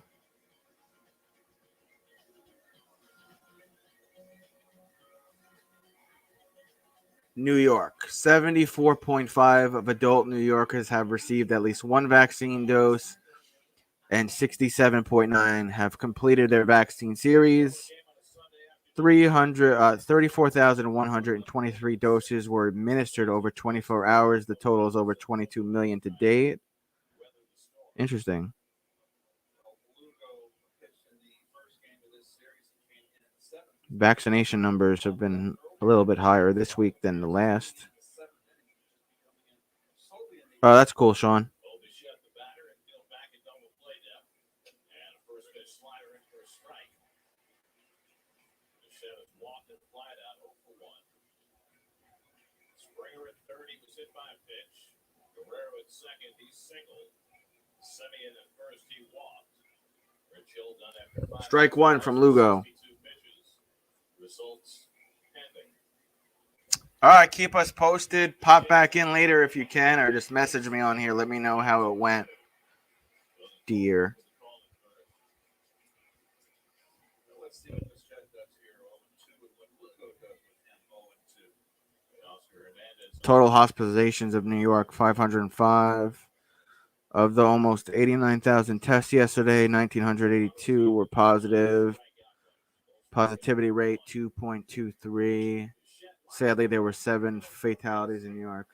New York, 74.5 of adult New Yorkers have received at least one vaccine dose, and 67.9 have completed their vaccine series. 34,123 doses were administered over 24 hours. The total is over 22 million to date. Interesting. Vaccination numbers have been a little bit higher this week than the last. Oh, that's cool, Sean. Springer at 30 was hit by a pitch. Guerrero at second, he's singled. Semien at first, he walked. Rich Hill done after 5. Strike one from Lugo. 62 pitches. Results pending. All right, keep us posted. Pop back in later if you can, or just message me on here. Let me know how it went, dear. Let's see what this guy does here. 0-2 and what Lugo does with him. 0-2. Oscar Hernandez. Total hospitalizations of New York, 505. Of the almost 89,000 tests yesterday, 1,982 were positive. Positivity rate, 2.23. Sadly, there were 7 fatalities in New York.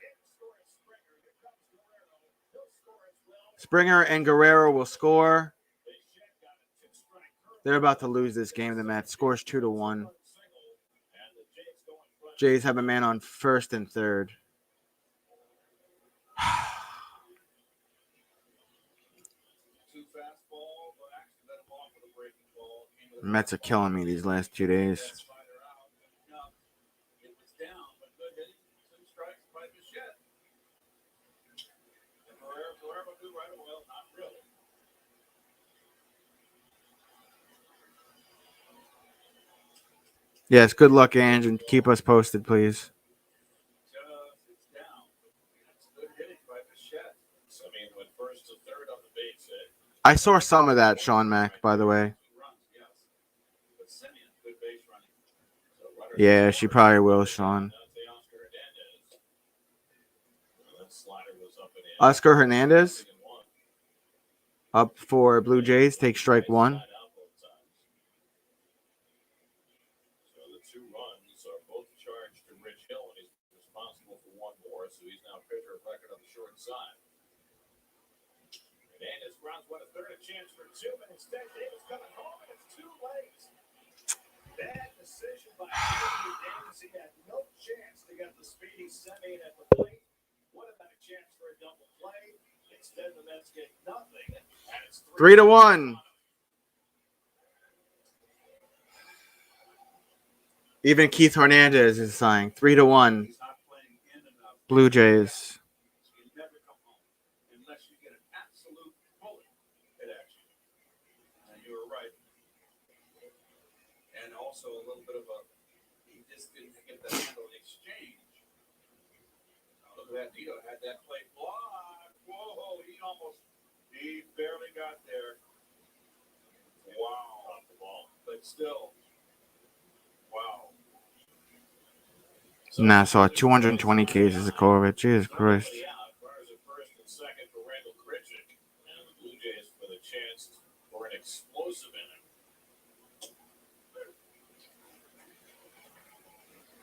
Springer and Guerrero will score. They're about to lose this game. The Mets scores 2-1. Jays have a man on first and third. Mets are killing me these last 2 days. Yes, good luck, Ange, and keep us posted, please. I saw some of that, Sean Mack, by the way. Yeah, she probably will, Sean. Oscar Hernandez up for Blue Jays, take strike one. So the 2 runs are both charged to Rich Hill, and he's responsible for 1 more, so he's now pitcher of record on the short side. Hernandez grounds one a third, a chance for 2, but instead Davis coming home, and it's too late. Bad decision by Davis. He had no chance to get the speedy Semien at the plate. What about a chance for a double play? Instead, the Mets get nothing, and it's 3-1. Even Keith Hernandez is saying 3-1. Blue Jays. You never come home unless you get an absolute bullet hit action. And you were right. And also a little bit of he just didn't get the handle in exchange. Look at that, Nito had that play blocked. Whoa, he barely got there. Wow, off the ball, but still, wow. Nassau, 220 cases of COVID. Jesus Christ. Runners at first and second for Randall Grichuk, and the Blue Jays for the chance for an explosive inning.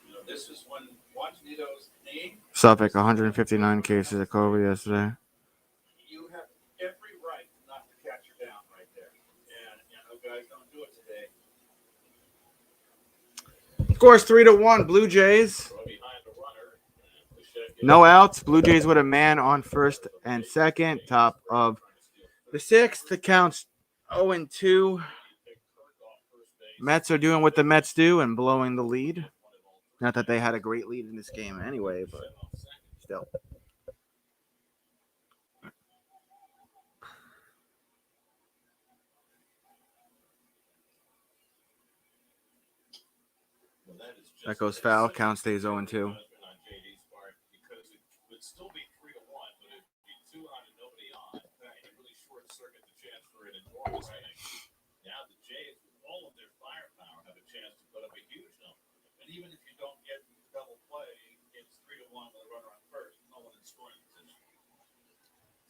You know, this is when watch Nito's name. Suffolk, 159 cases of COVID yesterday. You have every right not to catch her down right there, and you know guys don't do it today. Scores 3-1. Blue Jays. Throw behind the runner, and Bichette No outs. Blue Jays with a man on first and second. Top of the sixth. The count's 0-2. Mets are doing what the Mets do and blowing the lead. Not that they had a great lead in this game anyway, but still. That goes foul. Count stays 0-2. Because it would still be 3-1, but it'd be 2 on and nobody on. And it really short circuit the chance for an enormous inning. Now the Jays, with all of their firepower, have a chance to put up a huge number. And even if you don't get double play, it's 3-1 with a runner on first. No one in scoring position.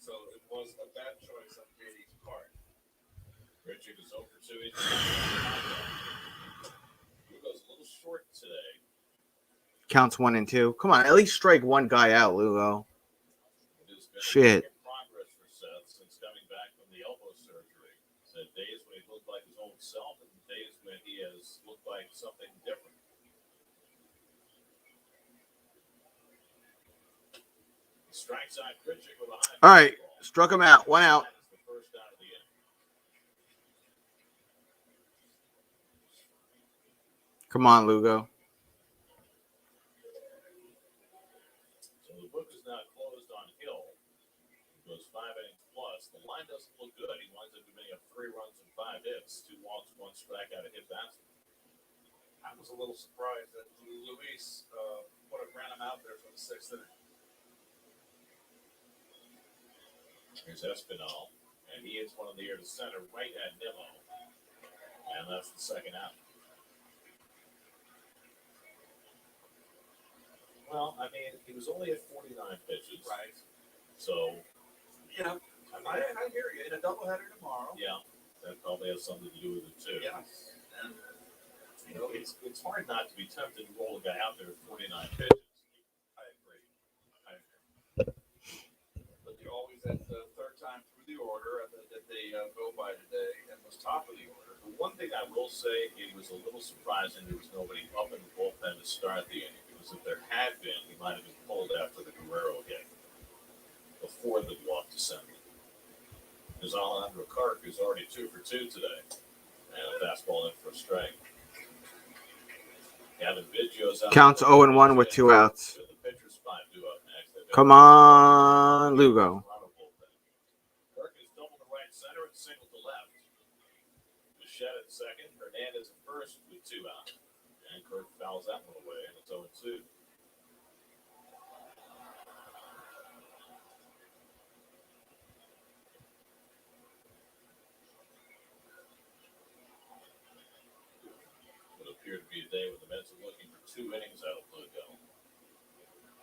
So it was a bad choice on JD's part. Richard is over 2. He goes a little short today. Counts 1-2. Come on, at least strike one guy out, Lugo. Shit. Progress for Seth since coming back from the elbow surgery. Said days when he looked like his old self and days when he has looked like something different. He strikes out Pritchett with a high. All right, struck him out. 1 out. That is the first out of the inning. Come on, Lugo. So the book is now closed on Hill. He goes 5 innings plus. The line doesn't look good. He winds up giving up 3 runs and 5 hits, 2 walks, 1 strikeout, a hit basket. I was a little surprised that Luis would have ran him out there for the 6th inning. Here's Espinal, and he hits one in the air to center right at Nimmo. And that's the second out. Well, I mean, he was only at 49 pitches. Right. So, You know, I hear you. In a doubleheader tomorrow. yeah, that probably has something to do with it, too. Yes. And, You know, it's hard not to be tempted to roll a guy out there at 49 pitches. I agree. But you're always at the third time through the order that they go by today and was top of the order. The one thing I will say, it was a little surprising there was nobody up in the bullpen to start the inning. Because if there had been, he might have been pulled after the Guerrero hit before the walk to center. There's Alejandro Kirk, who's already 2 for 2 today, and a fastball in for a strike. Gavin Biggio's out. Counts 0-1 with 2 outs. The pitcher's spot due up next. They've got Come on, Lugo. Kirk is double to right center and single to left. Bichette at second, Hernandez at first with 2 out. And Kirk fouls that one away, and it's 0-2. Would appear to be a day when the Mets are looking for 2 innings out of Lugo,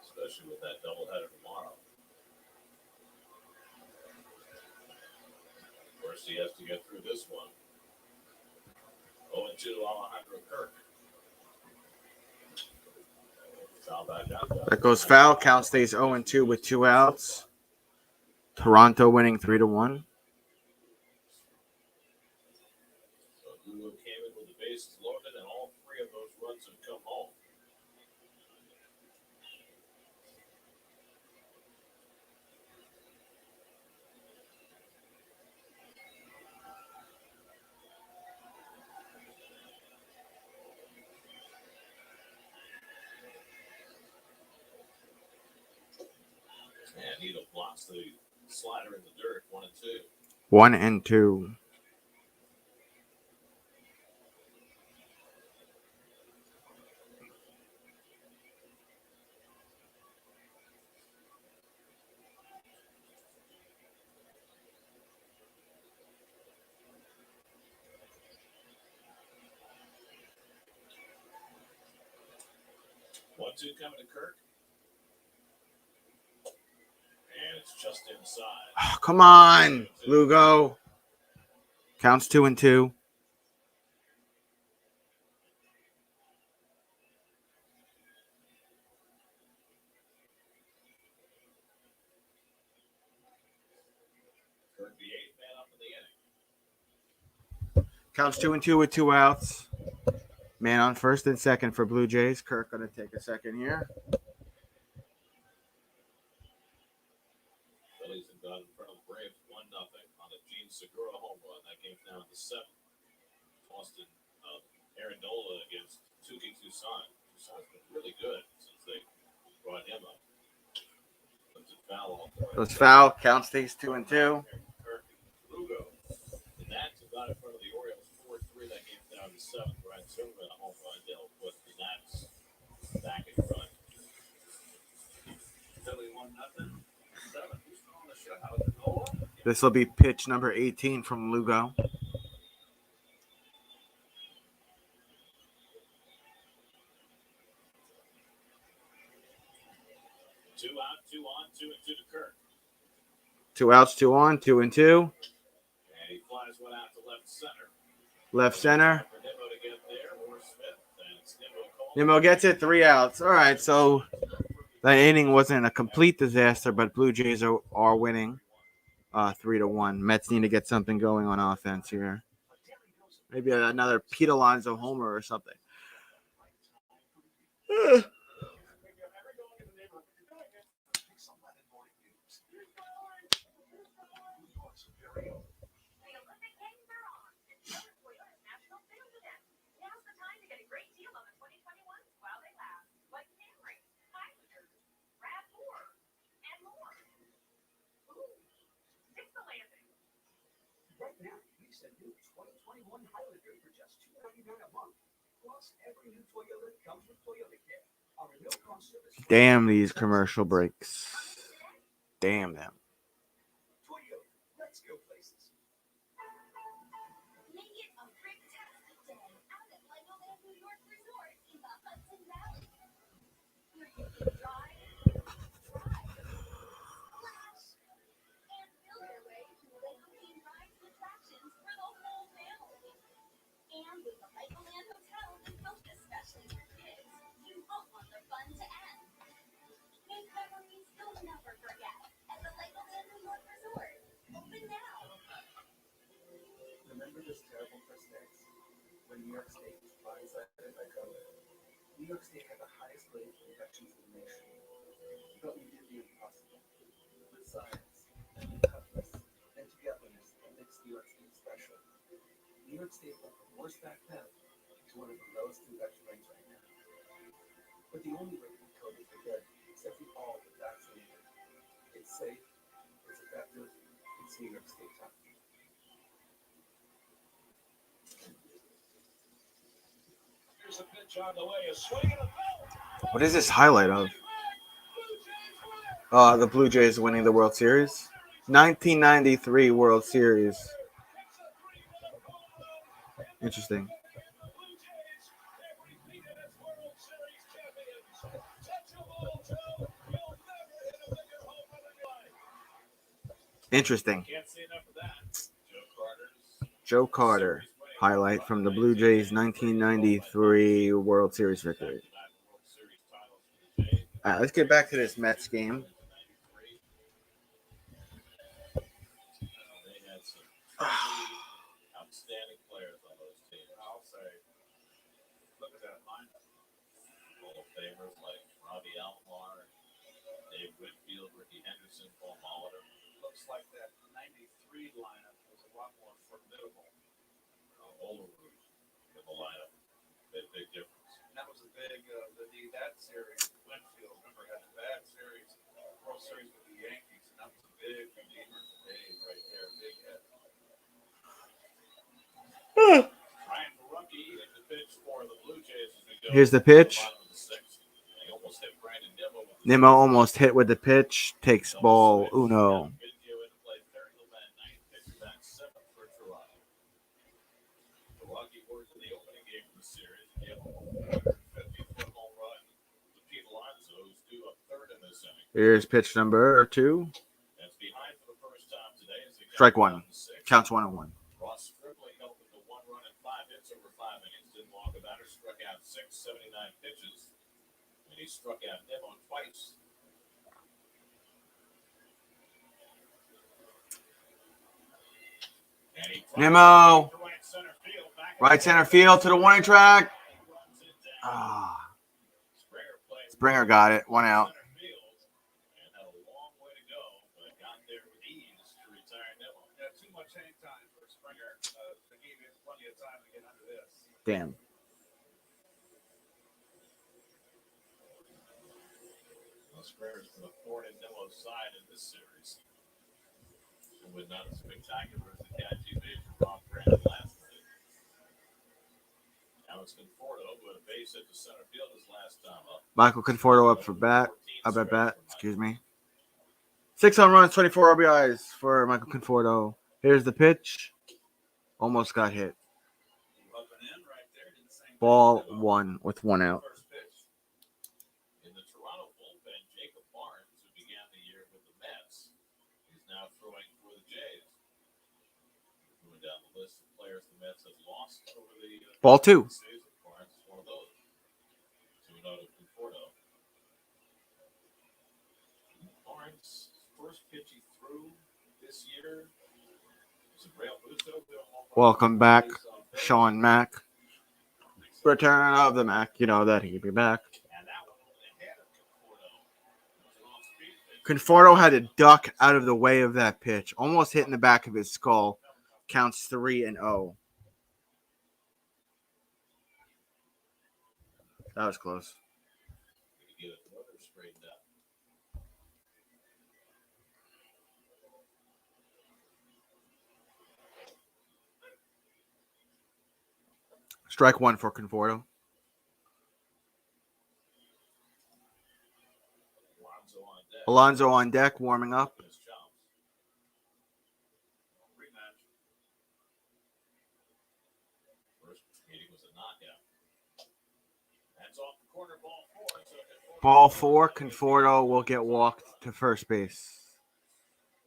especially with that doubleheader tomorrow. Of course, he has to get through this one. 0-2 Alejandro Kirk. Foul back out there. That goes foul. Count stays 0-2 with 2 outs. Toronto winning 3-1. So Lugo came in with the bases loaded, and all 3 of those runs have come home. And Nito blocks the slider in the dirt, 1-2. 1-2. One, two coming to Kirk. And it's just inside. Oh, come on, Lugo. Counts 2-2. Kirk, the 8th man up in the inning. Counts 2-2 with 2 outs. Man on first and second for Blue Jays. Kirk gonna take a second here. Segura home run. That came down to 7. Austin Aaron Nola against Tuki Tucson. Tucson's been really good since they brought him up. It's a foul. So it's foul. Count stays 2-2. Lugo. The Nats have got in front of the Orioles 4-3. That came down to 7. Brian Zimmerman a home run. They'll put the Nats back in front. Philly 1-0. 7. Who's throwing the shutout? Is it Nola? This will be pitch number 18 from Lugo. Two out, 2 on, 2-2 to Kirk. 2 outs, 2 on, 2-2. And he flies one out to left center. Left center. For Nimmo to get there, or Smith. And it's Nimmo calling. Nimmo gets it. 3 outs. All right. So that inning wasn't a complete disaster, but Blue Jays are winning 3-1. Mets need to get something going on offense here. Maybe another Pete Alonso homer or something. The Olympic Games are on, and Southern Toyota's National Sales Event. Now's the time to get a great deal on the 2021s while they last, like Camry, Highlander, RAV4, and more. Ooh, stick the landing. Right now, lease a new 2021 Highlander for just $299 a month. Plus, every new Toyota comes with Toyota Care. Our no-cost service. Damn these commercial breaks. Damn them. Toyota, let's go places. Make it a fantastic day out at Legoland New York Resort in the Hudson Valley. Where you can drive, splash, and feel your way through Lego-themed rides and attractions for the whole family. And with the Legoland Hotel, built especially for kids, you won't want the fun to end. Make memories you'll never forget at the Legoland New York Resort. Open now. Remember those terrible first days when New York State was blindsided by COVID? New York State had the highest rate of infections in the nation, but we did the impossible with science and toughness and togetherness that makes New York State special. New York State went from worse back then to one of the lowest infection rates right now. But the only way to beat COVID for good is if we all get vaccinated. It's safe, it's effective, it's New York State tough. Here's a pitch on the way. A swing and a foul. What is this highlight of? The Blue Jays winning the World Series. 1993 World Series. Interesting. Interesting. Can't say enough of that. Joe Carter highlight from the Blue Jays 1993 World Series victory. All right, let's get back to this Mets game. They had some outstanding players on those teams. I'll say, look at that lineup. Hall of Famers like Robbie Alomar, Dave Whitfield, Ricky Henderson, Paul Molitor. Looks like that 93 lineup was a lot more formidable. Olerud in the lineup. Big difference. And that was a big, that series, Winfield, remember, had a bad series, World Series with the Yankees, and that was a big redeemer for Dave right there, big hit. Ryan Barunki in the pitch for the Blue Jays as we go. Here's the pitch. Bottom of the sixth. He almost hit Brandon Nimmo with the Nimmo almost hit with the pitch. Takes ball uno. Video in play, third to that ninth pitch, back seventh for Toronto. Barunki worked in the opening game of the series. He gave a 150-foot home run to Pete Alonso, who's due a third in this inning. Here's pitch number 2. That's behind for the first time today. As they Strike count one. down to six. Counts 1-1. Ross Stripley held them to 1 run and 5 hits over 5 innings. Didn't walk a batter. Struck out 79 pitches. And he struck out Nimmo twice. And he Nimmo. to right center field. Back Right center field to the warning track. runs it down. Ah, Springer played Springer got it. 1 out. center field. And had a long way to go, but got there with ease to retire Nimmo. Yeah, too much hang time Damn. No squares for the Ford and Nemo side in this series. It was not as spectacular as the catchy made for Rob Brandon last night. Now it's Conforto, who had a base hit to center field his last time up. Michael Conforto up for bat. Up at bat. Excuse me. 6 home runs, 24 RBIs for Michael Conforto. Here's the pitch. Almost got hit. Up and in right there. Did the same thing. Ball 1 with 1 out. First pitch. In the Toronto bullpen, Jacob Barnes, who began the year with the Mets, is now throwing for the Jays. Moving down the list of players the Mets have lost over the Ball 2. season. Barnes is one of those. 2-0 to Conforto. Barnes, first pitch he threw this year was a Real Muto. Welcome back, Sean Mack. Return of the Mac. You know that he'd be back. And that one over the head of Conforto. It was an off-speed pitch. Conforto had to duck out of the way of that pitch. Almost hitting the back of his skull. Counts 3-0. That was close. To get it further straightened out. Strike 1 for Conforto. Alonso on deck. Alonso on deck, warming up. His chops. Rematch. First meeting was a knockout. That's off the corner, ball 4. So Conforto- Ball 4, Conforto will get walked to first base.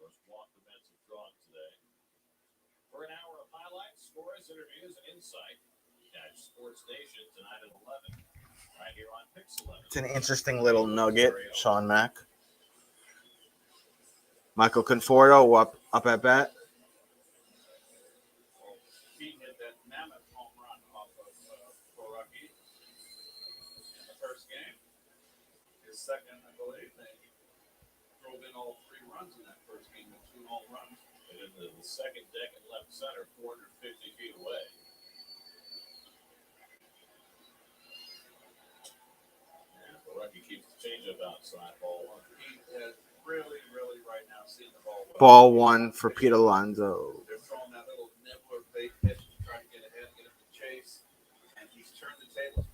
First walk the Mets have drawn today. For an hour of highlights, scores, interviews, and insight, catch Sports Nation tonight at 11. Right here on Pix 11. It's an interesting little nugget, Sean Mack. Michael Conforto up at bat. He hit that mammoth home run off of Boraki in the first game. His second, I believe, they drove in all 3 runs in that first game with 2 home runs. And in the second deck and left center, 450 feet away. And Boraki keeps the changeup outside, ball 1. He has really, really right now seen the ball well. Ball 1 for Pete Alonso. They're throwing that little nibbler bait pitch to try to get ahead, get him to chase, and he's turned the tables.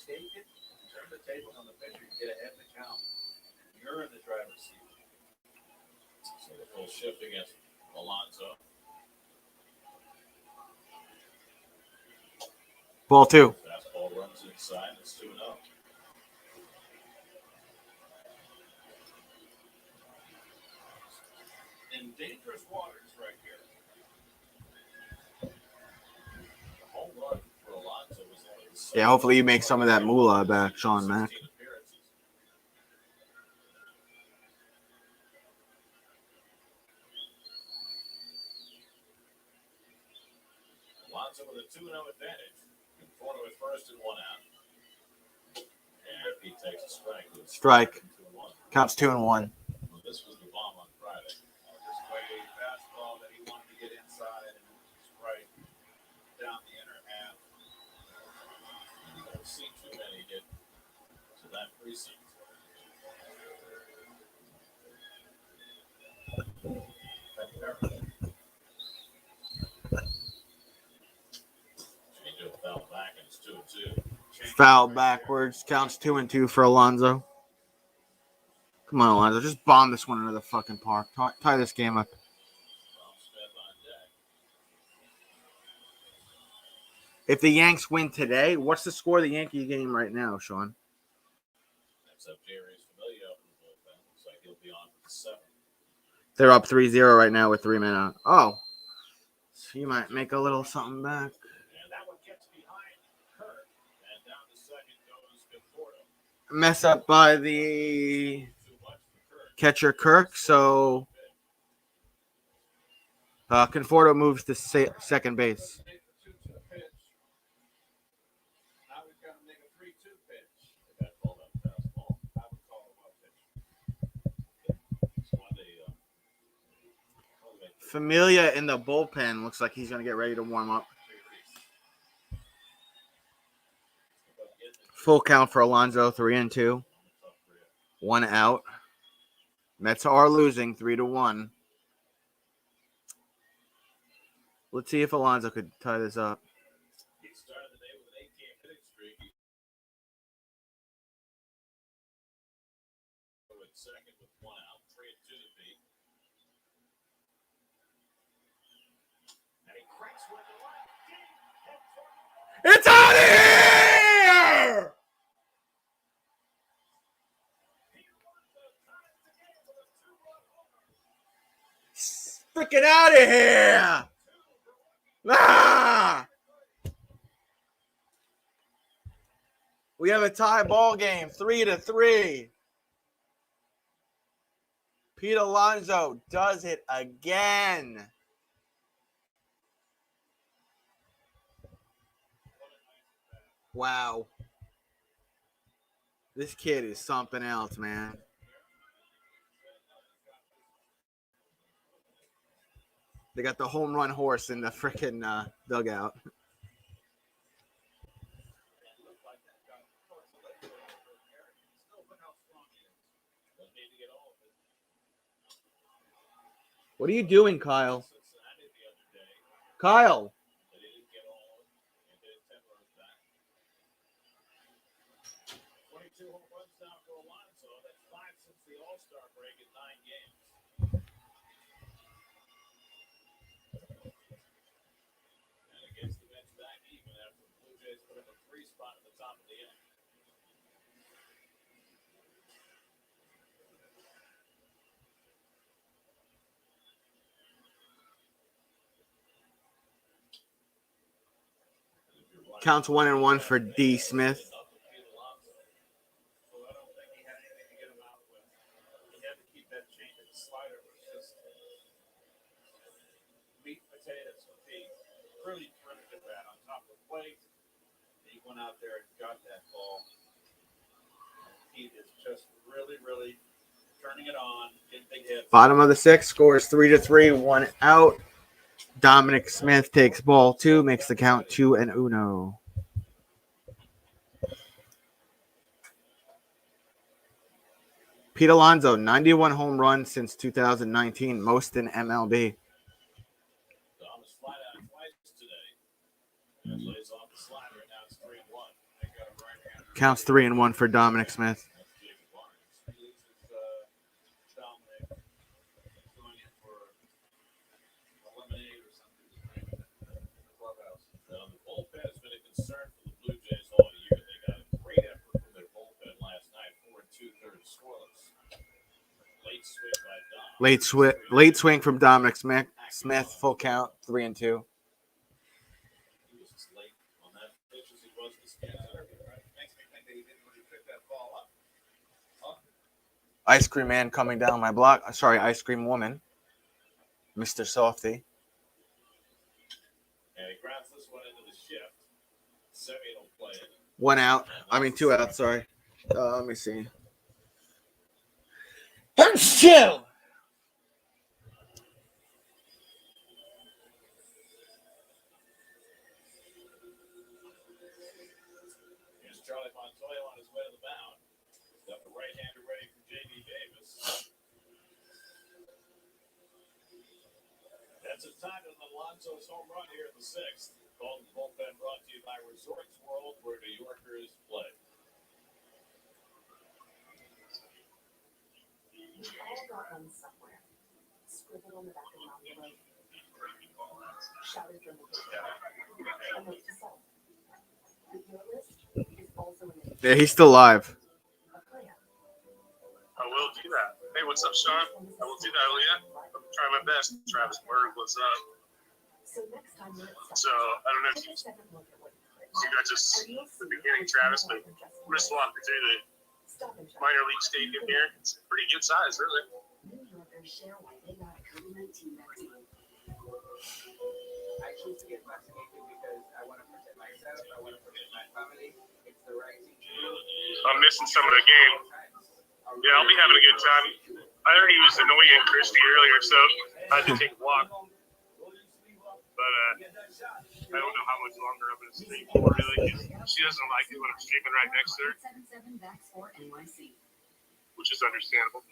Take it, turn the tables on the pitcher, and get ahead in the count. You're in the driver's seat. So the full shift against Alonso. Ball 2. Fastball runs inside. It's 2-0. In dangerous waters right here. The home run for Alonso was only the Yeah, hopefully you make some of that moolah back, Sean Mack. 16 appearances. Alonso with a 2-0 advantage. Conforto at first and 1 out. And he takes a strike. Strike. 2-1. Counts 2-1. Well, this was the bomb on Friday. Just way fastball that he wanted to get inside and just right down the inner half. You don't see too many get to that precinct. Changeup foul back and it's 2-2. Foul backwards. Counts 2-2 for Alonso. Come on, Alonso. Just bomb this one into the fucking park. Tie this game up. Bomb Smith on deck. If the Yanks win today, what's the score of the Yankee game right now, Sean? Next up, Jerry's Familia up in the bullpen. Looks like he'll be on for the 7th. They're up 3-0 right now with 3 men out. Oh. So you might make a little something back. And that one gets behind Kirk. And down to second goes Conforto. Mess up by the Too much for Kirk. catcher Kirk, so Conforto moves to second base. Make the 2-2 pitch. Now we've got to make a 3-2 pitch. They got called up fastball. I would call it well pitch. It's one they Familia in the bullpen looks like he's going to get ready to warm up. Full count for Alonso, 3-2. 1 out. Mets are losing 3-1. Let's see if Alonso could tie this up. He started the day with an 8-game hitting streak. He went second with 1 out, 3-2 to beat. And he cracks one to left. It's out of here! Freaking out of here! Ah! We have a tie ball game, 3-3. Pete Alonso does it again. Wow. This kid is something else, man. They got the home run horse in the freaking dugout. What are you doing, Kyle? Kyle. 22 home runs now for Alonso. That's 5 since the All-Star break in 9 games. And against the Mets back even after the Blue Jays put him a 3 spot at the top of the inning. Counts 1-1 for D. Smith. So I don't think he had anything to get him out with. He had to keep that change of the slider was just meat and potatoes for Pete. Really terrific at that on top of the plate. He went out there and got that ball. Pete is just really, really turning it on, getting big hits. Bottom of the 6th, scores 3-3, 1 out. Dominic Smith takes ball 2, makes the count 2-1. Pete Alonso, 91 home runs since 2019, most in MLB. Thomas flat out twice today. And lays off the slider, and now it's 3-1. They got a right-hander. Counts 3-1 for Dominic Smith. That's Jacob Barnes. He loses Dominic going in for a lemonade or something in the clubhouse. The bullpen has been a concern for the Blue Jays all year. They got a great effort from their bullpen last night, 4 2/3 scoreless. Late swing by Dom. Late swing from Dominic Smith. Smith, full count, 3-2. He was as late on that pitch as he was to Scanner. Makes me think that he didn't really pick that ball up. Ice cream man coming down my block. Sorry, ice cream woman. Mr. Softy. And he grabs this one into the shift. Semien will play it. 1 out. 2 out, sorry. Let me see. Chill. Here's Charlie Montoya on his way to the mound. Got the right-hander ready for J.D. Davis. That's a time of Alonso's home run here in the 6th. Called the bullpen brought to you by Resorts World, where New Yorkers play. We all got one somewhere. Scribbled on the back of an envelope. Shouted from the kitchen. A note to self. But your list is also an Yeah, he's still live. a plan. I will do that. Hey, what's up, Sean? I will do that, Leah. I'm trying my best. Travis Berg, what's up? So next time you're at So, I don't know if take you a second look at what you could. got just the beginning, Travis, but we're just walking through the Stop and shop. minor league stadium here. It's a pretty good size, really. New Yorkers share why they got a COVID-19 vaccine. I choose to get vaccinated because I want to protect myself. I want to protect my family. It's the right thing to do. I'm missing some of the game. Yeah, I'll be having a good time. I heard he was annoying Christie earlier, so I had to take a walk. But, I don't know how much longer I'm gonna stream for. Really, she doesn't like it when I'm streaming right next to her, 77 Vax for NYC. which is understandable.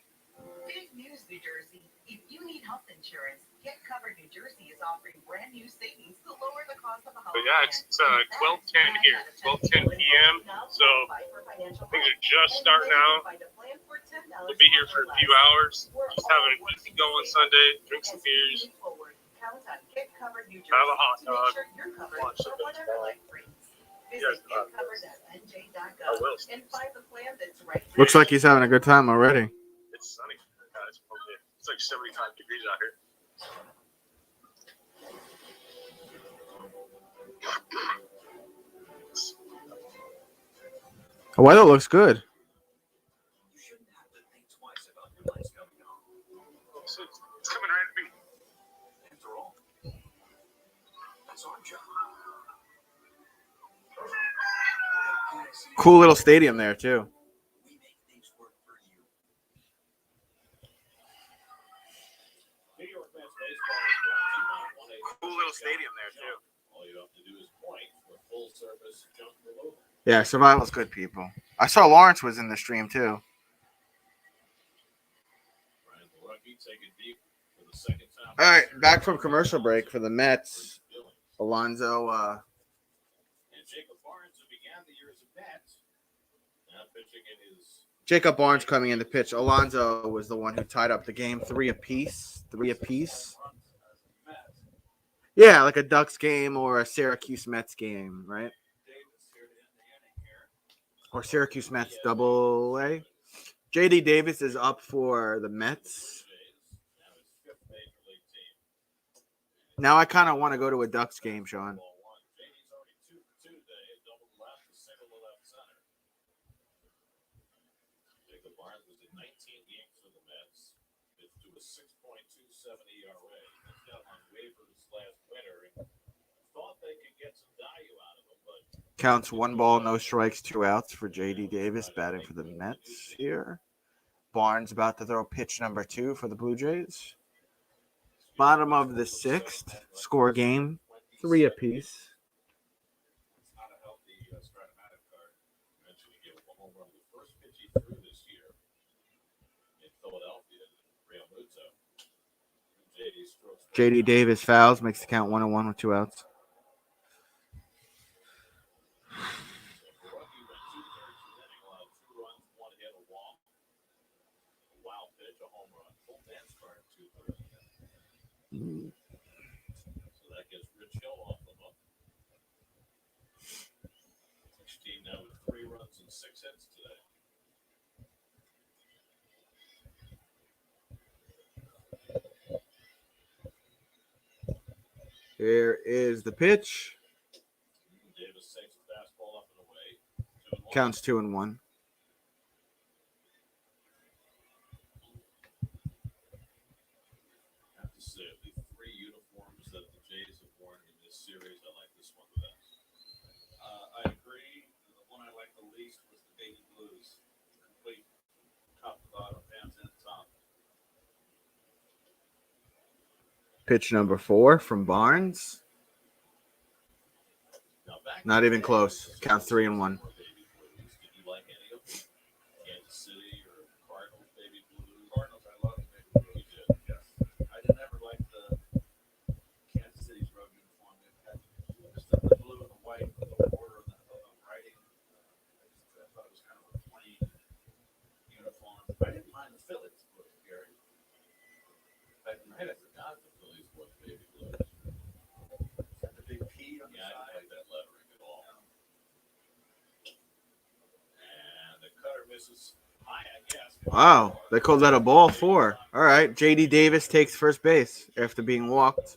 Big news, New Jersey. If you need health insurance, Get Covered New Jersey is offering brand new savings to lower the cost of a health But yeah, it's 12:10 here, 12:10 p.m. So things are just starting out. We'll be here for a few hours, just having an easy going Sunday, drink some beers, have a hot dog, watch some baseball. Yes, I will. Looks like he's having a good time already. It's sunny. Guys. It's like 75 degrees out here. The weather looks good. You shouldn't have to think twice about your lights coming on. So it's coming right at me. After all, that's our job. Cool little stadium there too. We make things work for you. New York Mets baseball is brought to you by 1-800 Cool little stadium there too. All you have to do is point for full service jump removal. Yeah, survival's good, people. I saw Lawrence was in the stream too. Brian Borucki taking deep for the second time. All right, back from commercial break for the Mets. Alonso, And Jacob Barnes, who began the year as a Met, now pitching in his Jacob Barnes coming in to pitch. Alonso was the one who tied up the game, 3 apiece. Yeah, like a Ducks game or a Syracuse Mets game, right? Davis here to end the inning here. Or Syracuse Mets double A. JD Davis is up for the Mets. Now his fifth major league team. Now I kind of want to go to a Ducks game, Sean. Ball one. JD's already 2 for 2 today. A double to left, a single to left center. Jacob Barnes was in 19 games for the Mets. Pitched to a 6.27 ERA. He's got on waivers last winter and thought they could get some value out of him, but Counts 1 ball, no strikes, 2 outs for JD Davis batting for the Mets here. Barnes about to throw pitch number 2 for the Blue Jays. Bottom of the 6th, score game, 3 apiece. it's not a healthy Stratomatic card. Mentioned he gave up a home run the first pitch he threw this year in Philadelphia, Real Muto. JD strokes. JD Davis fouls, makes the count 1-1 with 2 outs. Rookie went 2/3 of the inning, allowed 2 runs, 1 hit, a walk, a wild pitch, a home run. Full dance card 2/3. So that gets Rich Hill off the hook. His team now with 3 runs and 6 hits today. Here is the pitch. Davis takes a fastball up and away. 2-1. Counts 2-1. I have to say, of the 3 uniforms that the Jays have worn in this series, I like this one the best. I agree. The one I liked the least was the baby blues. Complete top to bottom, pants and top. Pitch number 4 from Barnes. Now back Not to even the close. Jays. Counts 3-1. Baby blues. Did you like any of them? Kansas City or Cardinals baby blues? Cardinals, I love baby blues. You did. Yes. I did never like the Kansas City's road uniform. It had just the blue and the white with the border and the writing. I thought it was kind of a plain uniform. I didn't mind the Phillies blue, Gary. Back in the night, I forgot the Phillies wore baby blues. Had the big P on the Yeah, I side. didn't like that lettering at all. And the cutter misses high, I guess. Wow, they called that a ball 4. All right, JD Davis takes first base after being walked.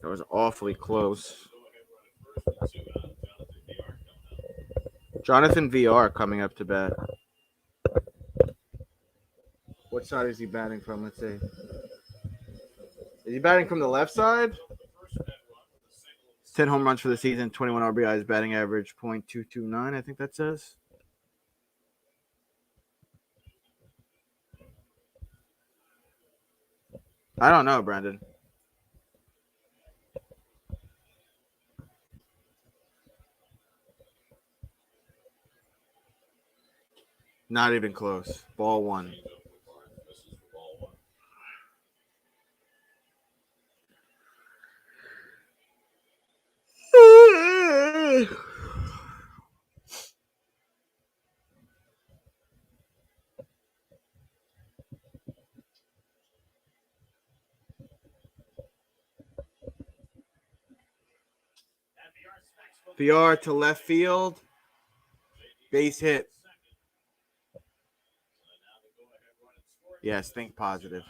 That was awfully close. Go ahead, run it first and 2 out. Jonathan VR coming up. Jonathan VR coming up to bat. What side is he batting from? Let's see. Is he batting from the left side? 10 home runs for the season, 21 RBIs, batting average .229, I think that says. I don't know, Brandon. Not even close. Ball one. Change up for Barnes, misses for ball one. VR to left field. Base hit. Yes, think positive.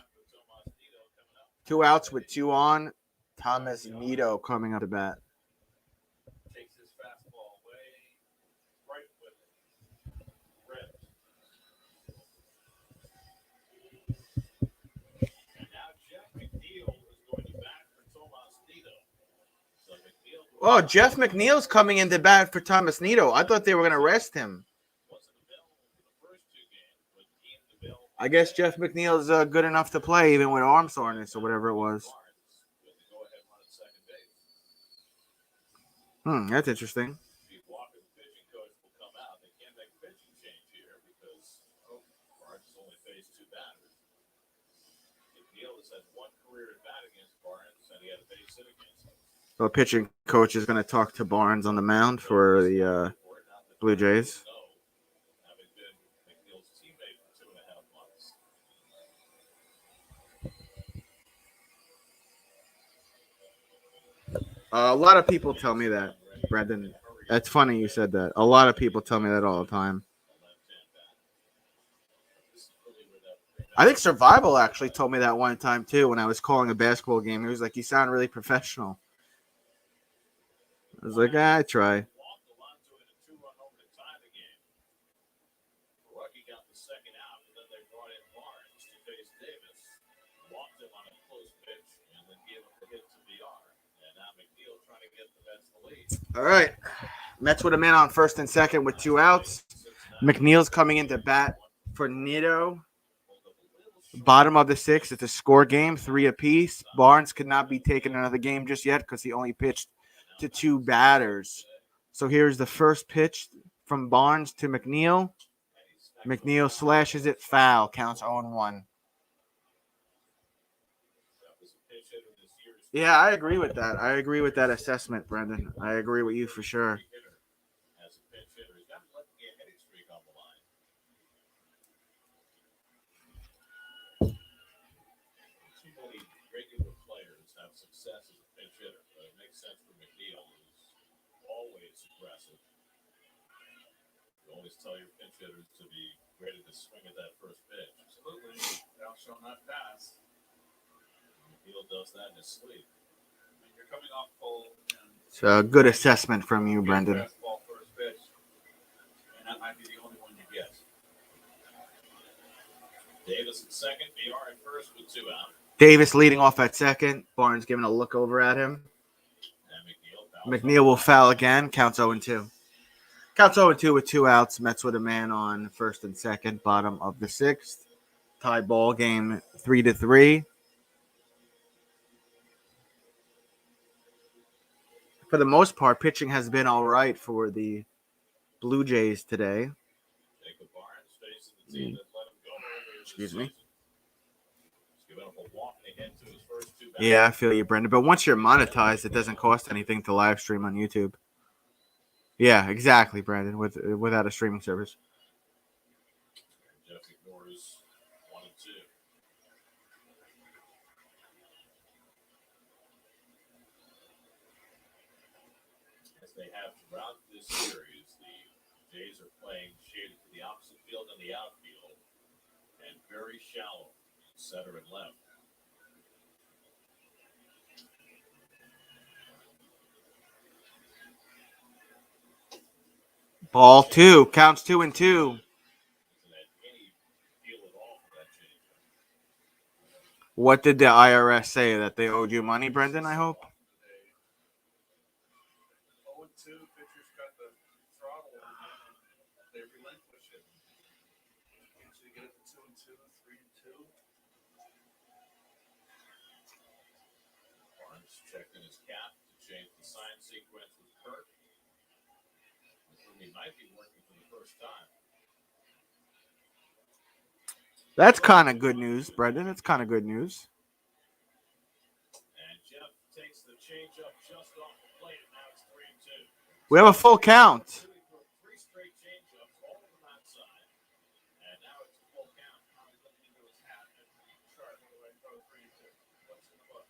2 outs with 2 on. Thomas Nito coming up to bat. Takes his fastball away. Right with it. Red. And now Jeff McNeil is going to bat for Tomas Nito. So McNeil Oh, Jeff McNeil's coming into bat for Thomas Nito. I thought they were going to rest him. wasn't available for the first 2 games, but deemed available. I guess Jeff McNeil's good enough to play even with arm soreness or whatever it was. Barnes with the go-ahead run at second base. That's interesting. Steve Walker, the pitching coach, will come out. They can't make a pitching change here because Barnes has only faced 2 batters. McNeil has had 1 career at bat against Barnes, and he had a base hit against him. So the pitching coach is going to talk to Barnes on the mound for the Blue Jays. No, having been McNeil's teammate for 2.5 months. A lot of people tell me that, Brendan. That's funny you said that. A lot of people tell me that all the time. I think Survival actually told me that one time too when I was calling a basketball game. He was like, "You sound really professional." I was like, I try. Walked Alonso in a 2-run homer to tie the game. Rocky got the second out, and then they brought in Barnes to face Davis. Walked him on a close pitch, and then gave him the hit to VR. And now McNeil trying to get the Mets the lead. All right. Mets with a man on first and second with 2 outs. McNeil's coming into bat for Nito. Bottom of the 6th. It's a score game, 3 apiece. Barnes could not be taking another game just yet because he only pitched to 2 batters. So here's the first pitch from Barnes to McNeil. McNeil slashes it foul. Counts 0-1. Yeah, I agree with that. I agree with that assessment, Brendan. I agree with you for sure. As a pinch hitter, he's not letting a hitting streak on the line. Too many regular players have success as a pinch hitter, but it makes sense for McNeil, who's always aggressive. You always tell your pinch hitters to be ready to swing at that first pitch. Absolutely. Thou shalt not pass. McNeil does that in his sleep. You're coming off cold and It's a good assessment from you, Brendan. fastball first pitch, and that might be the only one you get. Davis at second, VR at first with 2 out. Davis leading off at second. Barnes giving a look over at him. And McNeil will foul again. Counts 0-2. Counts 0-2 with 2 outs. Mets with a man on first and second. Bottom of the 6th. Tie ball game 3-3. For the most part, pitching has been all right for the Blue Jays today. Jacob Barnes facing the team that let him go earlier this Excuse me. season. He's giving up a walk and a hit to his first 2 batters. Yeah, I feel you, Brendan. But once you're monetized, it doesn't cost anything to live stream on YouTube. Yeah, exactly, Brandon, without a streaming service. Jeff ignores 1 and 2. As they have throughout this series, the Jays are playing shaded to the opposite field and the outfield, and very shallow in center and left. Ball 2. Counts 2-2. Isn't that any feel at all for that change? What did the IRS say? That they owed you money, Brendan, I hope? 0-2, pitchers got the throttle on and they relinquish it. So you get it to 2-2, 3-2. Barnes checked in his cap to change the sign sequence with Kirk. He might be working for the first time. That's kind of good news, Brendan. That's kind of good news. And Jeff takes the changeup just off the plate, and now it's 3-2. We have a full count. Three straight changeups all from outside, and now it's a full count. Now he's looking into his hat and chart what do I throw 3-2. What's in the book?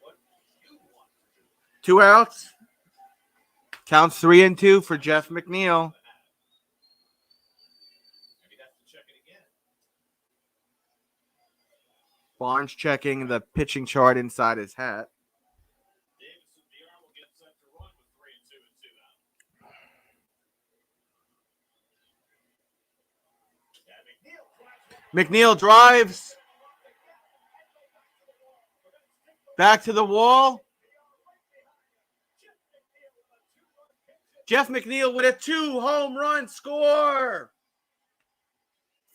What do you want to do? 2 outs. Counts 3-2 for Jeff McNeil. Maybe that's to check it again. Barnes checking the pitching chart inside his hat. Davidson VR will get set to run with 3-2 and 2 out. Yeah, McNeil drives. Back to the wall. Jeff McNeil with a 2-home run score.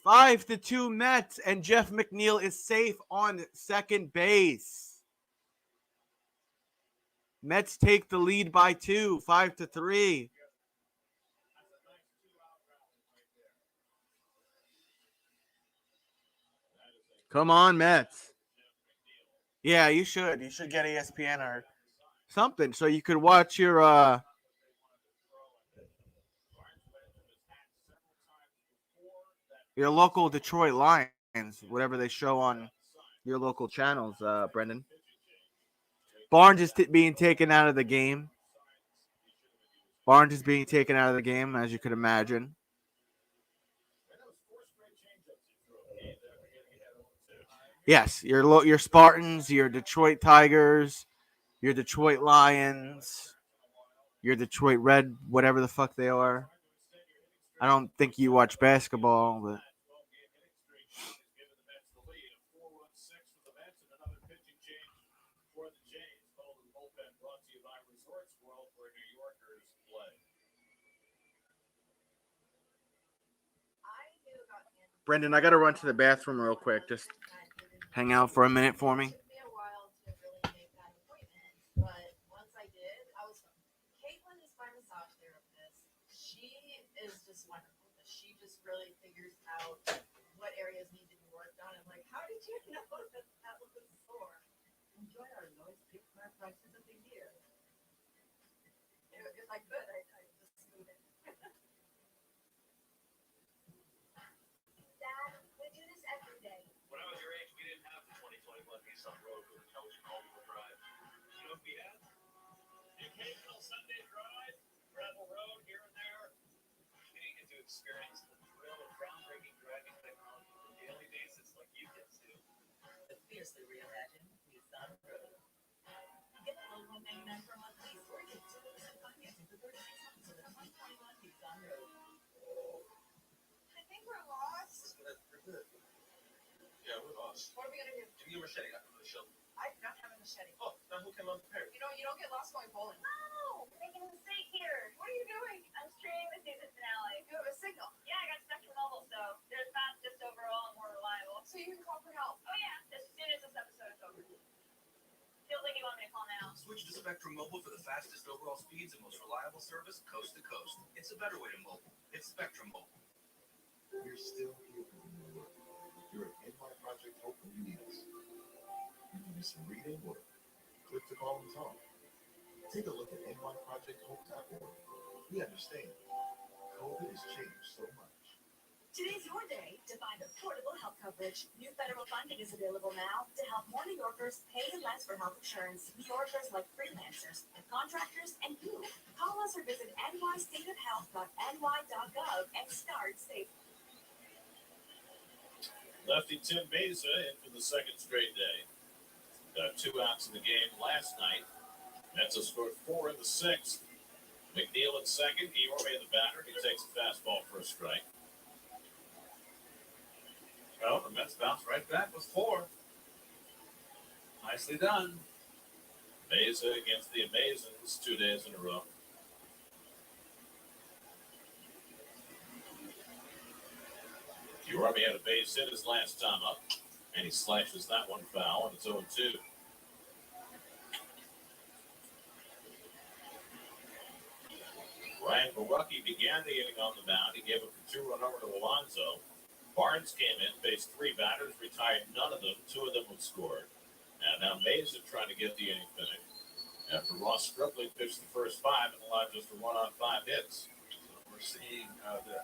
5-2 Mets, and Jeff McNeil is safe on second base. Mets take the lead by 2, 5-3. Come on, Mets. Yeah, you should. You should get ESPN or something so you could watch your local Detroit Lions, whatever they show on your local channels, Brendan. Barnes is being taken out of the game. Barnes is being taken out of the game, as you could imagine. Yes, your Spartans, your Detroit Tigers, your Detroit Lions, your Detroit Red, whatever the fuck they are. I don't think you watch basketball, but Brendan, I got to run to the bathroom real quick. Just hang out for a minute for me. It took me a while to really make that appointment, but once I did, I was fine. Caitlin is my massage therapist. She is just wonderful. She just really figures out what areas need to be worked on. I'm like, how did you know that that was sore? Enjoy our noise. Pick my prices of the year. If I could, I just move it. Dad, we do this every day. When I was your age, we didn't have the 2021 Nissan Rogue with intelligent all-wheel drive. You know what we had? The occasional Sunday drive, gravel road here and there. We didn't get to experience the thrill of groundbreaking driving technology on a daily basis like you kids do. The fiercely reimagined Nissan Rogue. Get the low 199 per month lease or get 2% financing for 36 months with a 2021 Nissan Rogue. I think we're lost. Yeah, we're lost. What are we gonna do? Give me your machete out for the show. I don't have a machete. Oh, now who came unprepared? You don't get lost going bowling. No, we're making a mistake here. What are you doing? I'm streaming the season finale. You have a signal, Yeah, I got Spectrum Mobile, so they're fastest overall and more reliable. so you can call for help. Oh yeah, as soon as this episode is over. Feels like you want me to call now. Switch to Spectrum Mobile for the fastest overall speeds and most reliable service coast to coast. It's a better way to mobile. It's Spectrum Mobile. We're still here when you need us. You're at NY Project Hope when you need us. You need some reading or click to call and talk. Take a look at nyprojecthope.org. We understand. COVID has changed so much. Today's your day to find affordable health coverage. New federal funding is available now to help more New Yorkers pay less for health insurance. New Yorkers like freelancers, contractors, and you. Call us or visit nystateofhealth.ny.gov and start safe. Lefty Tim Beza in for the second straight day. Got 2 outs in the game last night. Mets have scored 4 in the 6th. McNeil at second. Eorme the batter. He takes a fastball for a strike. Well, the Mets bounce right back with 4. Nicely done. Beza against the Amazons 2 days in a row. Eorme had a base hit his last time up, and he slashes that one foul, and it's 0-2. Ryan Barucki began the inning on the mound. He gave up a 2-run homer to Alonso. Barnes came in, faced 3 batters, retired none of them. 2 of them would score. And now Mays is trying to get the inning finished. After Ross Stripling pitched the first 5 and allowed just a 1-on-5 hits. So we're seeing the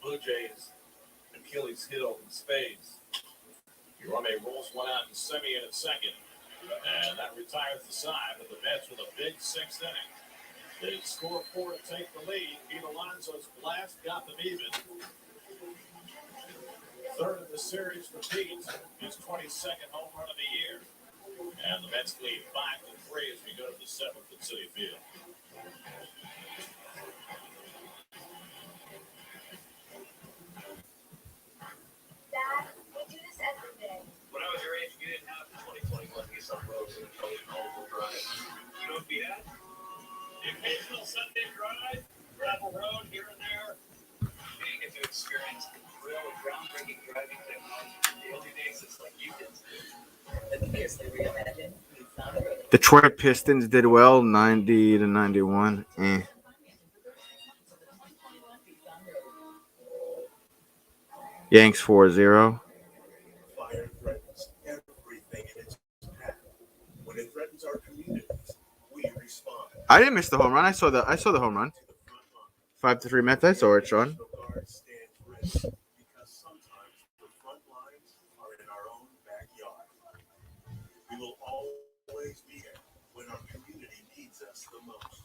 Blue Jays Achilles heel in spades. Urame rolls one out to Semien at second. And that retires the side of the Mets with a big 6th inning. They score 4 to take the lead. Pete Alonso's blast got them even. Third of the series for Pete, his 22nd home run of the year. And the Mets lead 5-3 as we go to the 7th at Citi Field. Dad, we do this every day. When I was your age, you didn't have the 2021 Nissan Rogue and all-wheel drive. You know what we had? The occasional Sunday drive, gravel road here and there. You get to experience real groundbreaking driving technology on a daily basis like you did. The fiercely reimagined Nissan Rogue. Detroit Pistons did well, 90-91. Yanks 4-0. Fire threatens everything in its path. When it threatens our communities, we respond. I didn't miss the home run. I saw the home run. 5-3 Mets. I saw it, Sean. National Guard stands ready because sometimes the front lines are in our own backyard. We will always be there when our community needs us the most.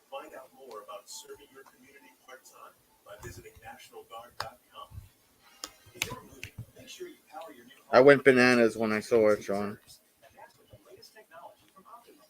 Find out more about serving your community part-time by visiting nationalguard.com. If you're moving, make sure you power your new home. I went bananas when I saw it, Sean. And that's with the latest technology from Optimum.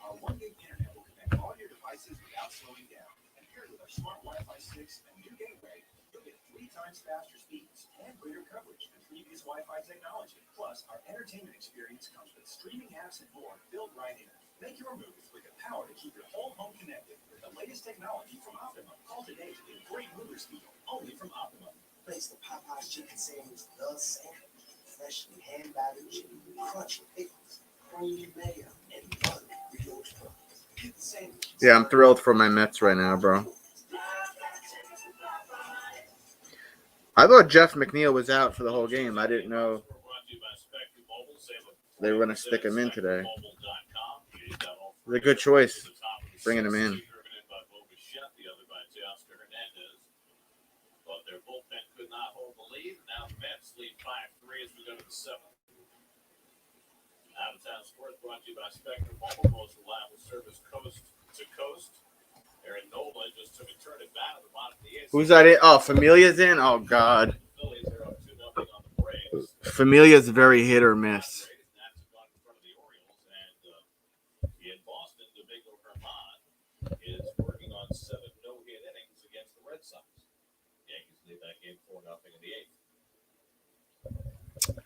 Our 1 gig internet will connect all your devices without slowing down. And paired with our smart Wi-Fi 6 and new gateway, you'll get 3 times faster speeds and greater coverage than previous Wi-Fi technology. Plus, our entertainment experience comes with streaming apps and more built right in. Make your move with the power to keep your whole home connected with the latest technology from Optimum. Call today to get great mover speed only from Optimum. Place the Popeyes chicken sandwich, the sandwich, freshly hand-battered chicken, crunchy pickles, creamy mayo, and butter brioche buns. Get the sandwich. Yeah, I'm thrilled for my Mets right now, bro. I thought Jeff McNeil was out for the whole game. I didn't know they were going to stick him in today. It was a good choice, bringing him in. But their bullpen could not hold the lead. Now the Mets lead 5-3 as we go to the 7th. Out of Town Sports brought to you by Spectrum Mobile, most reliable service coast to coast. Aaron Nola just took a turn at bat at the bottom of the 8th. Who's that in? Oh, Familia's in? Oh, God. Phillies are up 2-0 on the Braves. Familia's very hit or miss. That's gone in front of the Orioles. And in Boston, Domingo Germán is working on 7 no-hit innings against the Red Sox. Yankees lead that game 4-0 in the 8th.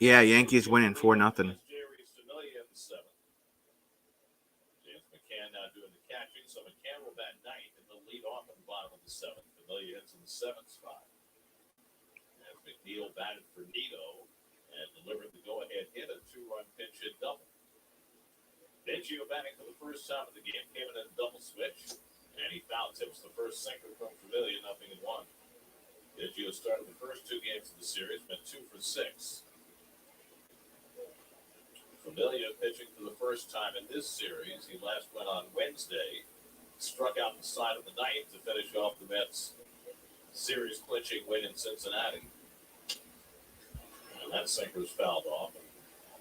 Yeah, Yankees winning 4-0. Jerry's Familia in the 7th. James McCann now doing the catching. So McCann will bat 9th and they'll lead off at the bottom of the 7th. Familia hits in the 7th spot. As McNeil batted for Nito and delivered the go-ahead hit, a 2-run pinch hit double. Biggio batting for the first time of the game, came in a double switch, and he foul tips the first sinker from Familia, 0-1. Biggio started the first 2 games of the series, went 2 for 6. Familia pitching for the first time in this series. He last went on Wednesday, struck out the side of the 9th to finish off the Mets' series clinching win in Cincinnati. And that sinker was fouled off.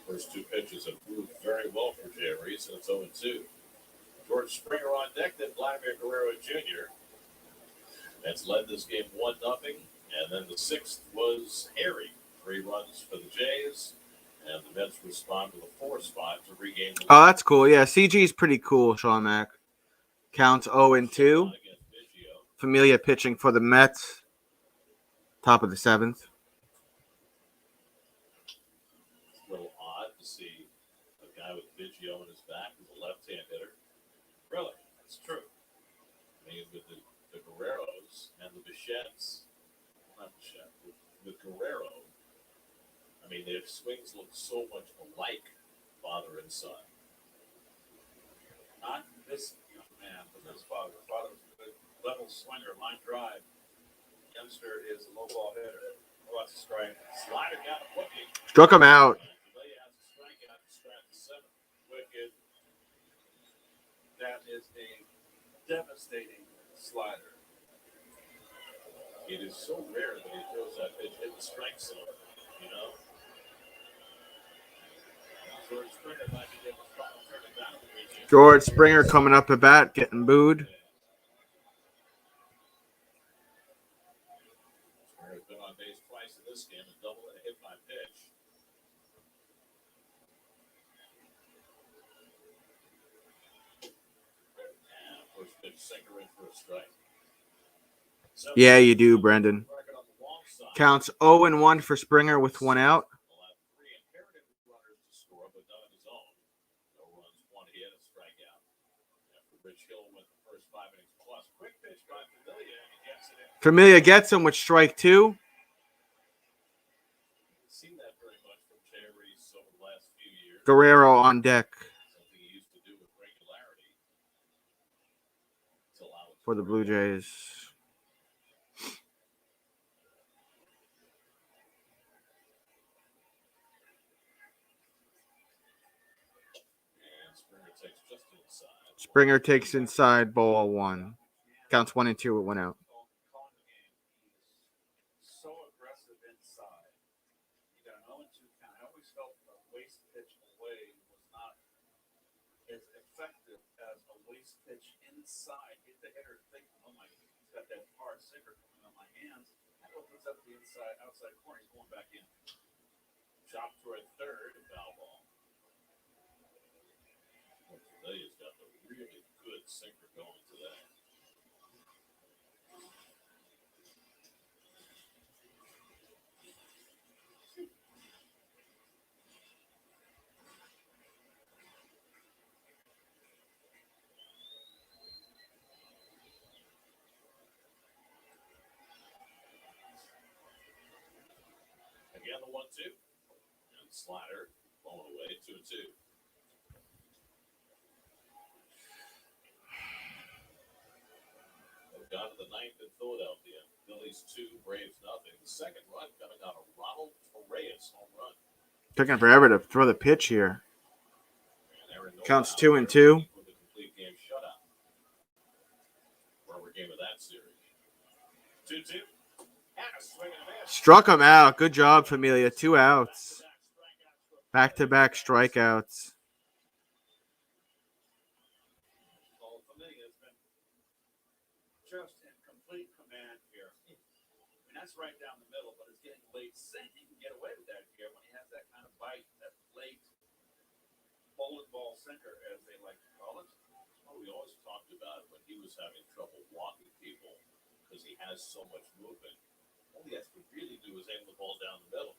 First 2 pitches have moved very well for Jay Reese, and it's 0-2. George Springer on deck, then Vladimir Guerrero Jr. Mets led this game 1-0, and then the 6th was Harry. 3 runs for the Jays. And the Mets respond to the 4th spot to regain the lead. Oh, that's cool. Yeah, CG's pretty cool, Sean Mack. Counts 0-2. Familia pitching for the Mets. Top of the 7th. It's a little odd to see a guy with Biggio in his back who's a left-hand hitter. Really, that's true. I mean, with the Guerreros and the Bichettes, not Bichette, with Guerrero, I mean, their swings look so much alike, father and son. Not this young man, but his father. His father was good. Swinger, line drive. Youngster is a low ball hitter. Wants a strike. Slider down the wicket. Struck him out. Delia has a strikeout to strike the seventh. Wicket. That is a devastating slider. It is so rare that he throws that pitch in the strike zone, you know? George Springer might be able to turn it down. George Springer coming up at bat, getting booed. Springer's been on base twice in this game, a double and a hit by pitch. And first pitch sinker in for a strike. Yeah, you do, Brendan. Counts 0-1 for Springer with 1 out. Will have 3 imperative runners to score, but none of his own. No runs, 1 hit, a strikeout. After Rich Hill went the first 5 innings plus. Quick pitch by Familia, and he gets it in. Familia gets him with strike 2. Seen that very much from Jay Reese over the last few years. Guerrero on deck Something he used to do with regularity. To allow it to for the Blue Jays. And Springer takes just inside. Springer takes inside, ball 1. Counts 1 and 2 with 1 out. Calling the game. He's so aggressive inside. You got an 0-2 count. I always felt a waste pitch away was not as effective as a waste pitch inside. Get the hitter thinking, oh my, he's got that hard sinker coming on my hands. That opens up the outside corner. He's going back in. Chop toward third, foul ball. Familia's got the really good sinker going today. Again, the 1-2. And slider blown away, 2-2. We've gone to the ninth in Philadelphia. Phillies 2, Braves nothing. The second run coming out of Ronald Torreyes, home run. Taking forever to throw the pitch here. And Aaron Nola Counts out 2 there and 2. with a complete game shutout. Rubber game of that series. 2-2. And a swing and a miss. Struck him out. Good job, Familia. 2 outs. Back-to-back strikeouts. Well, Familia's been just in complete command here. I mean, that's right down the middle, but it's getting late. He can get away with that here when he has that kind of bite, that late bowling ball sinker, as they like to call it. Well, we always talked about it when he was having trouble walking people because he has so much movement. All he has to really do is aim the ball down the middle,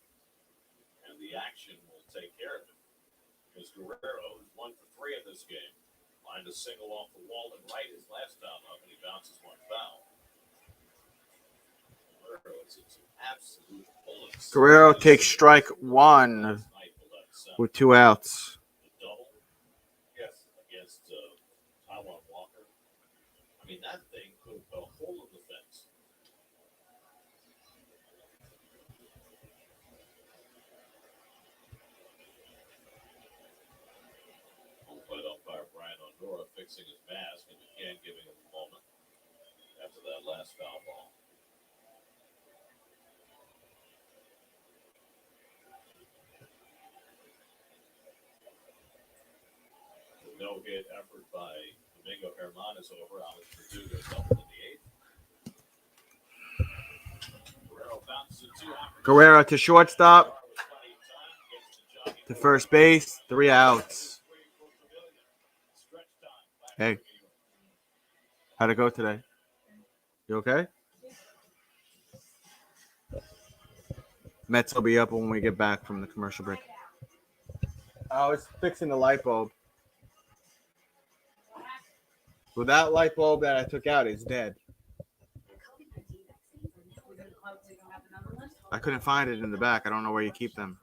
and the action will take care of it. Because Guerrero is 1 for 3 in this game. Lined a single off the wall and right his last time up, and he bounces 1 foul. Guerrero is an absolute bullet. Guerrero takes strike 1 with 2 outs. The double, yes, against Taiwan Walker. I mean, that thing could have put a hole in the fence. Home plate umpire Brian Ondora fixing his mask, and McCann giving him a moment after that last foul ball. The no-hit effort by Domingo Germán is over. Alex Verdugo doubled in the 8th. Guerrero bounces it 2 after. Guerrero to shortstop. To first base. 3 outs. Hey. How'd it go today? You okay? Mets will be up when we get back from the commercial break. I was fixing the light bulb. Well, that light bulb that I took out is dead. I couldn't find it in the back. I don't know where you keep them.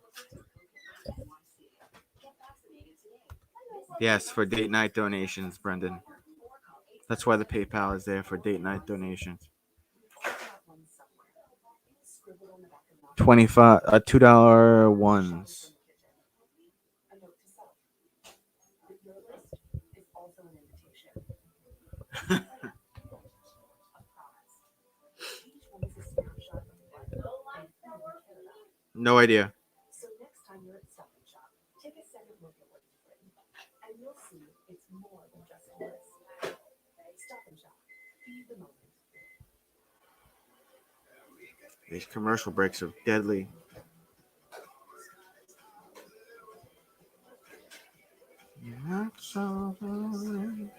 Yes, for date night donations, Brendan. That's why the PayPal is there for date night donations. $25, $2 ones. A note to self. Your list is also an invitation. A promise. Each one is a snapshot of life and who you care about. No idea. So next time you're at Stop and Shop, take a second look at what you've written, and you'll see it's more than just a list. Stop and Shop. Feed the moment. These commercial breaks are deadly. Not so good.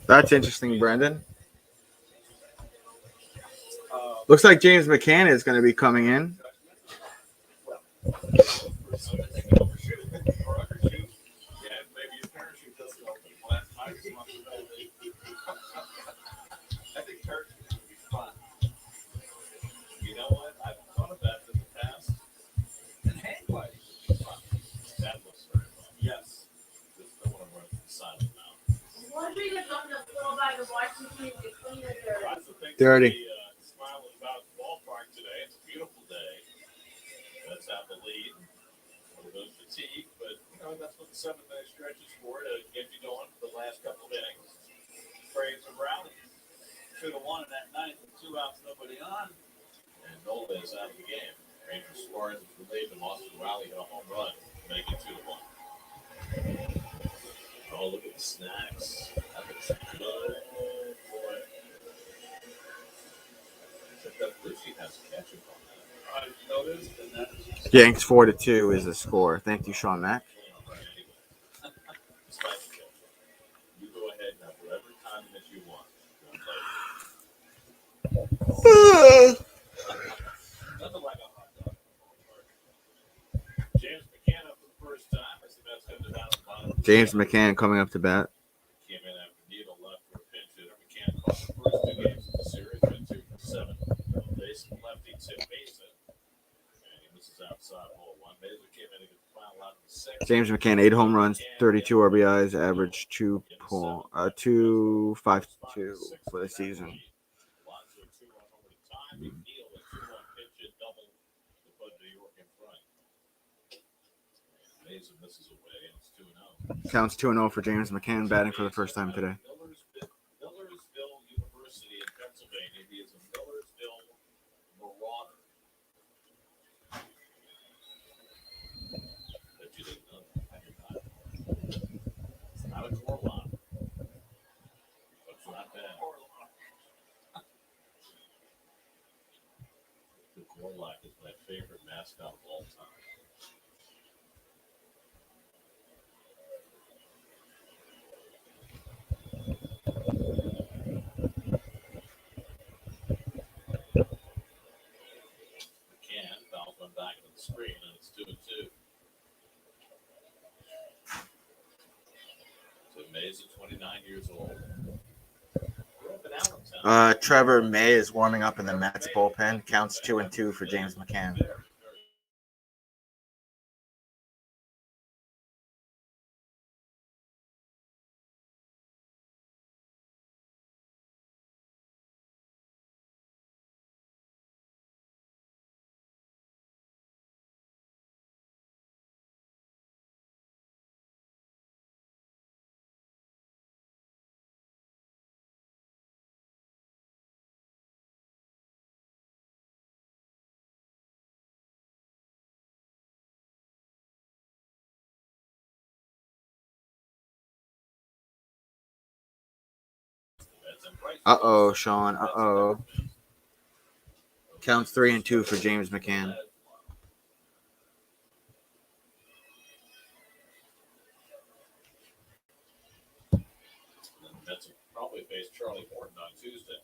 That's interesting, Brandon. Looks like James McCann is going to be coming in. I think parachute would be fun. You know what? I've thought of that in the past. And hang gliding would be fun. That looks very fun. Yes. Just don't want to run to the side of the mountain. Lots of things Dirty. to be smiling about the ballpark today. It's a beautiful day. Let's have the lead. A little bit of fatigue, but you know that's what the 7-minute stretch is for, to get you going for the last couple of innings. Braves have rallied. Should have won in that ninth with 2 outs, nobody on. And Nola is out of the game. Ranger Suarez is relieved, and Austin Riley hit a home run, make it 2-1. Oh, look at the snacks. That looks good. Boy. Except that blue sheet has ketchup on that. I noticed, and that is Yanks 4-2 is the score. Thank you, Sean Mack. spicy ketchup. You go ahead and have whatever condiment you want. Nothing like a hot dog. James McCann up for the first time as the Mets come down the bottom. James McCann coming up to bat. Came in after Needle left for a pinch hitter. McCann caught the first 2 games of the series, went 2 for 7. Base lefty Tim Mason, and he misses outside hole 1. Mason came in to get the final out of the 6th. James McCann, 8 home runs, 32 RBIs, average 2.252 for the season. Lonzo 2-run over to time. McNeil with 2-1 pitch hit double to put New York in front. Mason misses away, and it's 2-0. Counts 2-0 for James McCann, batting for the first time today. Millersville University in Pennsylvania. He is a Millersville Marauder. Bet you didn't know that. I did not. It's not a Corlon. But it's not bad. The Corlock is my favorite mascot of all time. McCann fouls one back into the screen, and it's 2-2. Mays at 29 years old. Grew up in Allentown. Trevor May is warming up in the Mets bullpen. Counts 2-2 for James McCann. Uh-oh, Sean. Uh-oh. Counts 3-2 for James McCann. Mets will probably face Charlie Morton on Tuesday.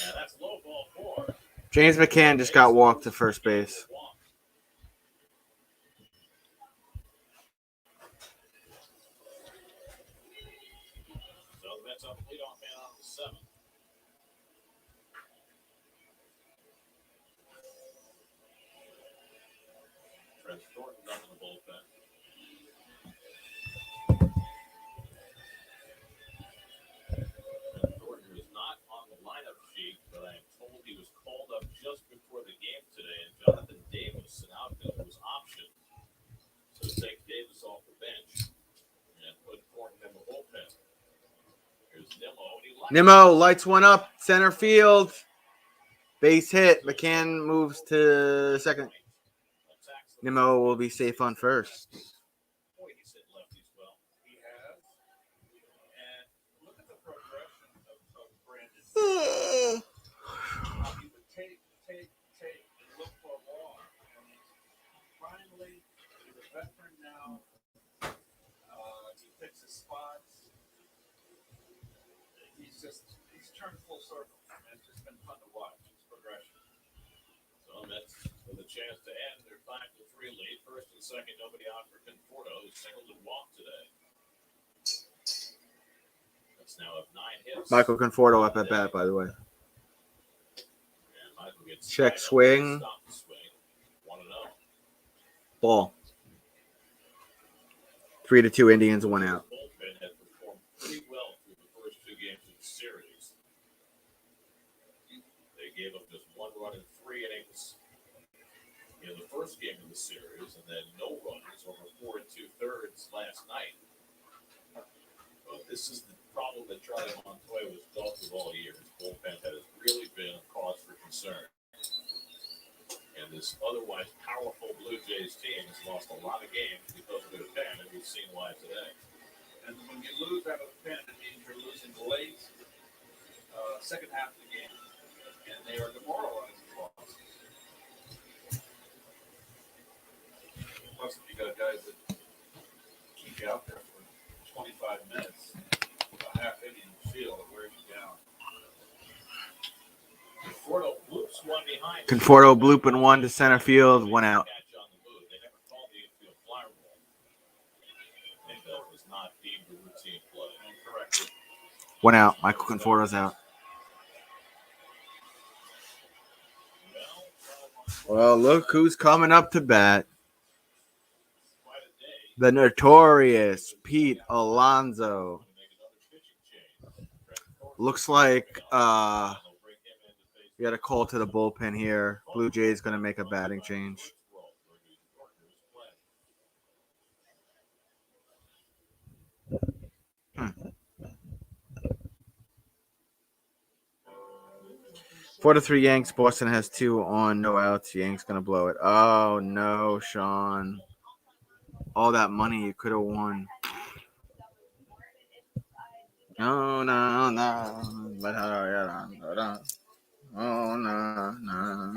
And that's low ball 4. James McCann just got walked to first base. So the Mets up leadoff man on the 7th. Trent Thornton up in the bullpen. Trent Thornton, who is not on the lineup sheet, but I am told he was called up just before the game today, and Jonathan Davis, an outfielder, was optioned to take Davis off the bench and put Thornton in the bullpen. Here's Nimmo. And he likes Nimmo lights one up, center field. Base hit. McCann moves to second. Nimmo will be safe on first. Boy, he's hit lefties well. He has. And look at the progression of Brandon. How he would take, and look for a wall. And finally, he's a veteran now. He picks his spots. He's turned full circle. And it's just been fun to watch his progression. So Mets with a chance to end their 5-3 lead. First and second, nobody out for Conforto, who singled and walked today. Mets now have 9 hits. Michael Conforto up at bat, by the way. And Michael gets Check tied up. swing. Stop the swing. 1-0. Ball. 3-2 Indians, 1 out. The bullpen had performed pretty well through the first 2 games of the series. They gave up just 1 run in 3 innings in the first game of the series, and then no runs over 4 2/3 last night. But this is the problem that Charlie Montoya was dealt with all year. His bullpen has really been a cause for concern. And this otherwise powerful Blue Jays team has lost a lot of games because of their pen, and we've seen why today. And when you lose out of the pen, it means you're losing the late second half of the game. And they are demoralized. Plus, if you got guys that keep you out there for 25 minutes, a half inning in the field, it wears you down. Conforto bloops one behind. Conforto blooping 1 to center field, 1 out. Catch on the move. They never called the infield fly rule. And that was not deemed a routine play. Incorrect. 1 out. Michael Conforto's out. Well, look who's coming up to bat. Quite a day. The notorious Pete Alonso. Looks like we got a call to the bullpen here. Blue Jays going to make a batting change. Four to 3 Yanks. Boston has 2 on, no outs. Yanks going to blow it. Oh, no, Sean. All that money you could have won. No, no, no. Oh, no, no.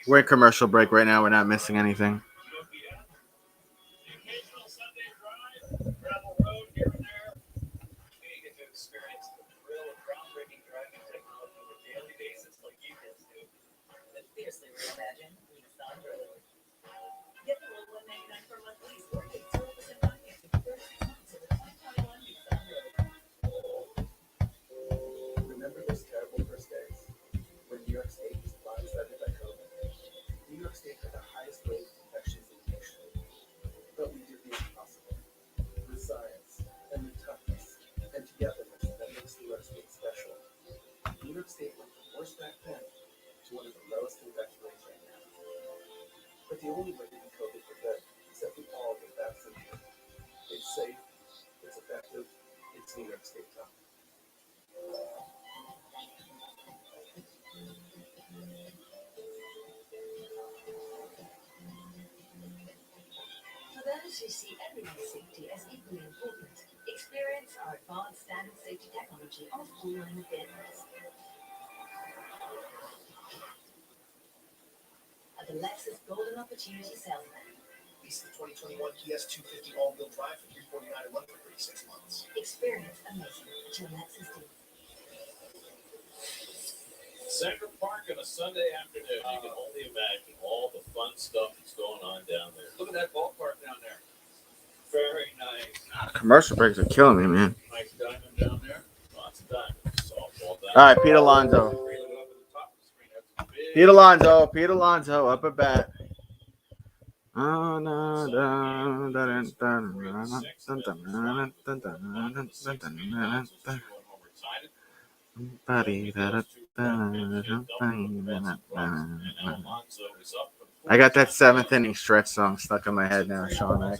We're in commercial break right now. We're not missing anything. only way to beat COVID for good is that we all get vaccinated. It's safe, it's effective, it's New York State time. For those who see everyday safety as equally important, experience our advanced standard safety technology on a full line of vehicles. At the Lexus Golden Opportunity Salesman, Lease the 2021 ES250 all-wheel drive for $349 a month for 36 months. experience amazing at your Lexus dealer. Central Park on a Sunday afternoon. You can only imagine all the fun stuff that's going on down there. Look at that ballpark down there. Very nice. Commercial breaks are killing me, man. Nice diamond down there. Lots of diamonds. Softball diamond. All right, Pete Alonso. Look up at the top of the screen. That's big. Pete Alonso, up at bat. Oh, no, I got that seventh inning stretch song stuck in my head now, Sean. All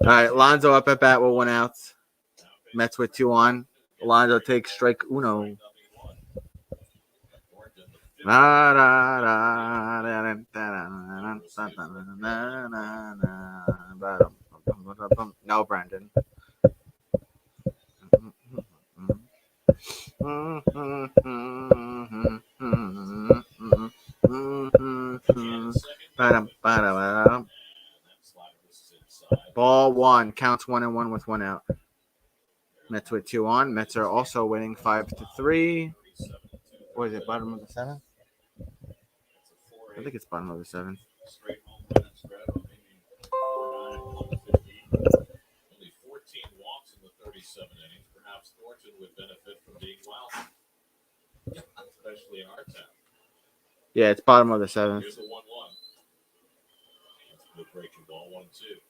right, Lonzo up at bat with 1 out. Mets with 2 on. Alonso takes strike uno. No, Brandon. Ball 1. Counts 1-1 with 1 out. Mets with 2 on. Mets are also winning 5-3. What is it? Bottom of the 7th? I think it's bottom of the 7th. Straight home run and spread on maybe 4-9, 1-15. Only 14 walks in the 37 innings. Perhaps Thornton would benefit from being wild, especially in our town. Yeah, it's bottom of the 7th. Here's the 1-1. That's a good breaking ball. 1-2.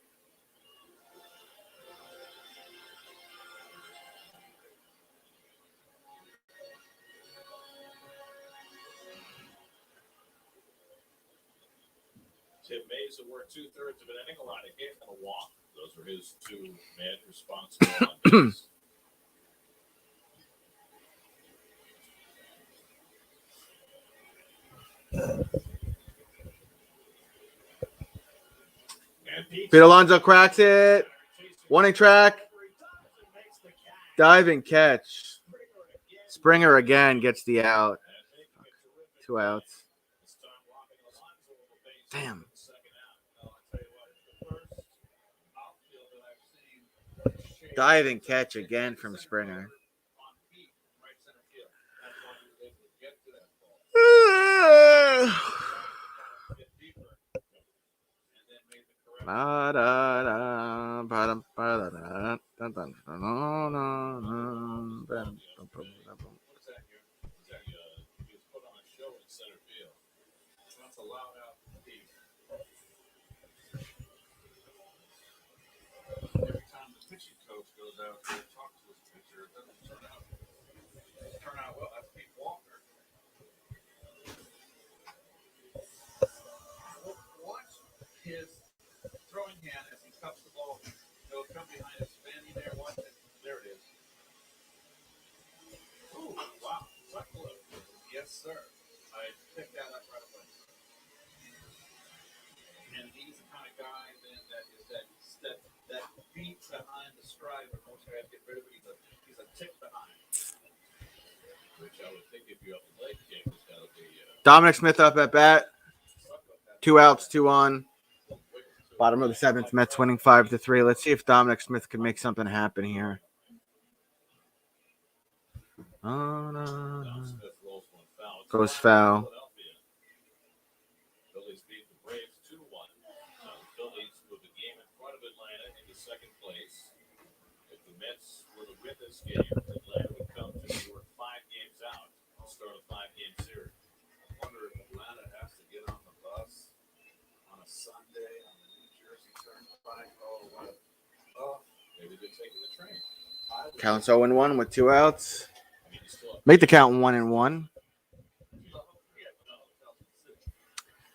Tim Mays worked 2/3 of an inning, a lot of hit and a walk. Those are his 2 men responsible on base. Pete Alonso cracks it. 1 track. Diving catch. Springer again gets the out. 2 outs. Damn. Diving catch again from Springer. Every time the pitching coach goes out there and talks to his pitcher, it doesn't turn out well. That's Pete Walker. Watch his throwing hand as he cups the ball. He'll come behind his standing there. Watch it. There it is. Ooh, wow. Suckler. Yes, sir. I picked that up right away. And he's the kind of guy that is that beat behind the stride, but most guys get rid of it. He's a tick behind. Which I would think if you have a leg kick, it's got to be. Dominic Smith up at bat. 2 outs, 2 on. Bottom of the 7th. Mets winning 5-3. Let's see if Dominic Smith can make something happen here. Oh, no. Goes foul. Phillies beat the Braves 2-1. Phillies with the game in front of Atlanta into second place. If the Mets were to win this game, Atlanta would come to New York 5 games out and start a 5-game series. I wonder if Atlanta has to get on the bus on a Sunday on the New Jersey Turnpike. Oh, what? Oh, Maybe they're taking the train. Counts 0-1 with 2 outs. Make the count 1-1.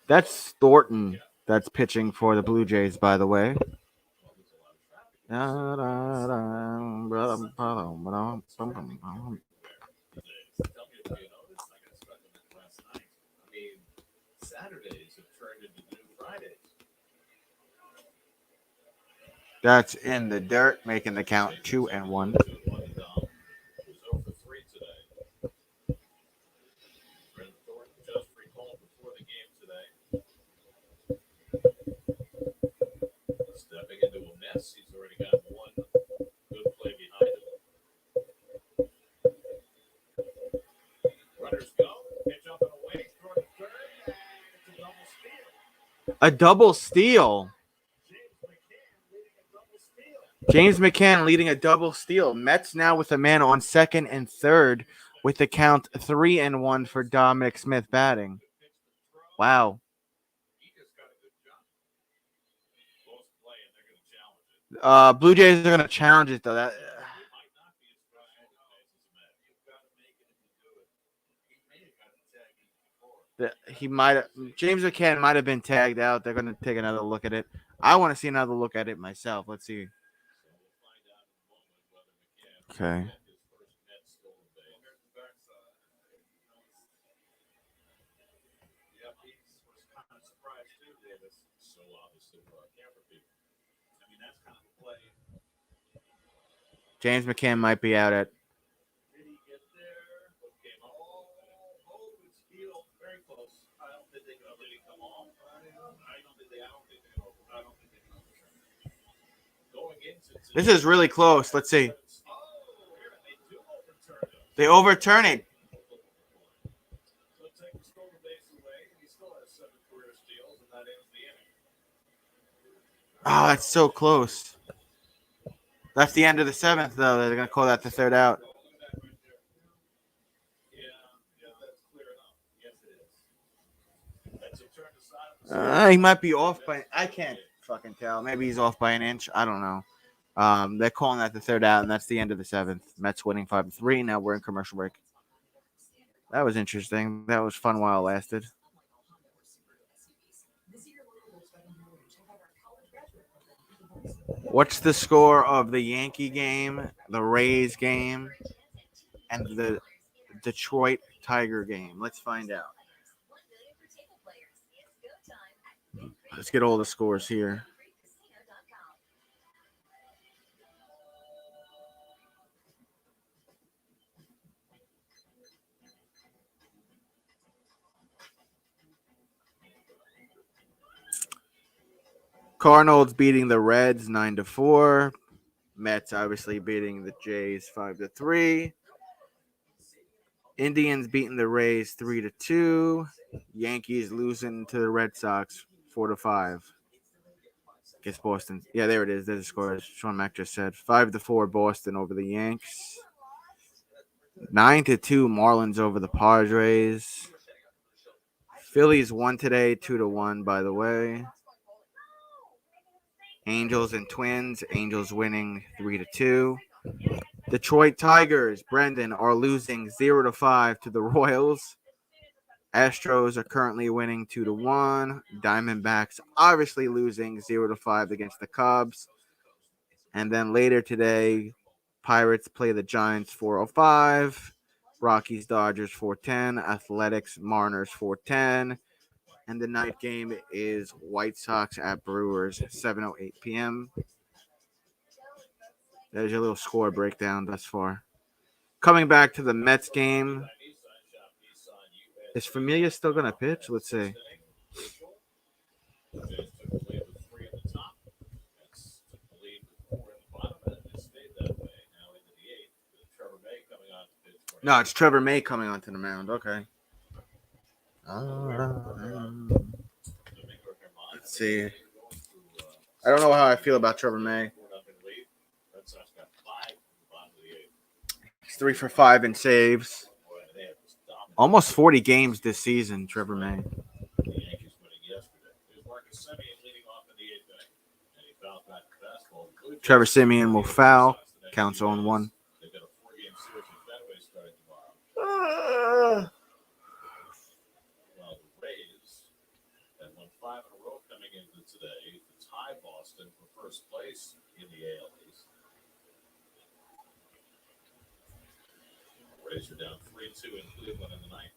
That's Thornton. That's pitching for the Blue Jays, by the way. Tell me if you noticed, I got stuck on it last night. I mean, Saturdays have turned into new Fridays. That's in the dirt, making the count 2-1. Was 0 for 3 today. Brent Thornton just recalled before the game today. Stepping into a mess. He's already got one good play behind him. Runners go. Pitch up and away. Throw to third. And it's a double steal. A double steal. James McCann leading a double steal. Mets now with a man on second and third with the count 3-1 for Dominic Smith batting. Wow. He just got a good job. Close play, and they're going to challenge it. Blue Jays are going to challenge it, though. That It might not be as frustrating as Matt. You've got to make it if you do it. He may have got the tag before. he might have, James McCann might have been tagged out. They're going to take another look at it. I want to see another look at it myself. Let's see. So we'll find out in a moment whether McCann Okay. had his first net stolen base. Here's the backside. Yeah, he was kind of surprised too, Davis. So obviously for our camera people. I mean, that's kind of a play. James McCann might be out at. Did he get there? Came all over his heel. Very close. I don't think they can really come off. I don't think they can overturn. Going into This is really close. Let's see. they do overturn it. They overturn it. So take the stolen base away, and he still has 7 career steals, and that ends the inning. Oh, that's so close. That's the end of the 7th, though. They're going to call that the third out. Look at that right there. Yeah, that's clear enough. Yes, it is. That's a turn to side. He might be off by. I can't fucking tell. Maybe he's off by an inch. I don't know. They're calling that the third out, and that's the end of the 7th. Mets winning 5-3. Now we're in commercial break. That was interesting. That was fun while it lasted. What's the score of the Yankee game, the Rays game, and the Detroit Tiger game? Let's find out. Let's get all the scores here. Cardinals beating the Reds 9-4. Mets obviously beating the Jays 5-3. Indians beating the Rays 3-2. Yankees losing to the Red Sox 4-5. Guess Boston. Yeah, there it is. There's the score. Sean Mack just said 5-4 Boston over the Yanks. 9-2 Marlins over the Padres. Phillies won today 2-1. By the way. Angels and Twins. Angels winning 3-2. Detroit Tigers, Brendan, are losing 0-5 to the Royals. Astros are currently winning 2-1. Diamondbacks obviously losing 0-5 against the Cubs. And then later today, Pirates play the Giants 4-5. Rockies, Dodgers 4-10. Athletics, Mariners 4-10. And the night game is White Sox at Brewers, 7:08 p.m. There's your little score breakdown thus far. Coming back to the Mets game. Is Familia still going to pitch? Let's see. No, it's Trevor May coming onto the mound. Okay. Let's see. I don't know how I feel about Trevor May. He's 3 for 5 in saves. Almost 40 games this season, Trevor May. Trevor Simeon will foul. Counts on 1. Well, the Rays that won 5 in a row coming in Boston for first place in the AL East. Rays are down 3-2 in Cleveland in the ninth.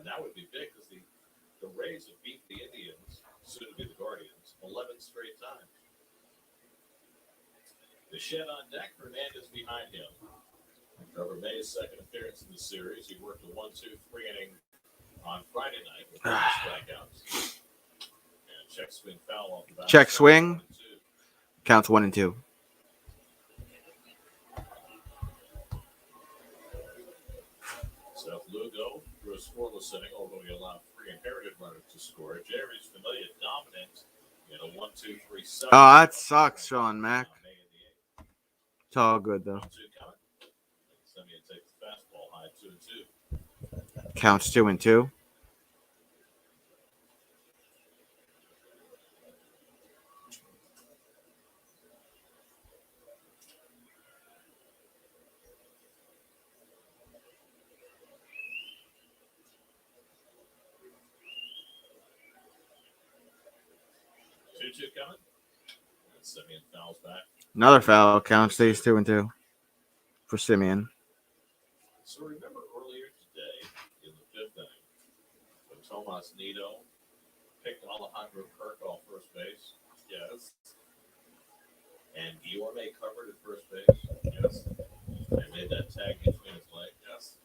And that would be big because the Rays have beat the Indians, soon to be the Guardians, 11 straight times. The shed on deck, Hernandez behind him. Trevor May's second appearance in the series. He worked a 1-2-3 inning on Friday night with 3 strikeouts. And check swing foul off the bat. Check swing. Counts 1 and 2. Seth Lugo threw a scoreless inning, although he allowed 3 inherited runners to score. Jerry's Familia dominant in a 1-2-3-7. Oh, that sucks, Sean Mack. It's all good, though. Simeon takes the fastball high 2-2. Counts 2 and 2. Coming. And Simeon fouls back. Another foul. Count stays 2 and 2 for Simeon. So remember earlier today in the 5th inning when Tomas Nido picked Alejandro Kirk off first base? Yes. And Guillorme covered at first base? Yes. They made that tag between his legs? Yes.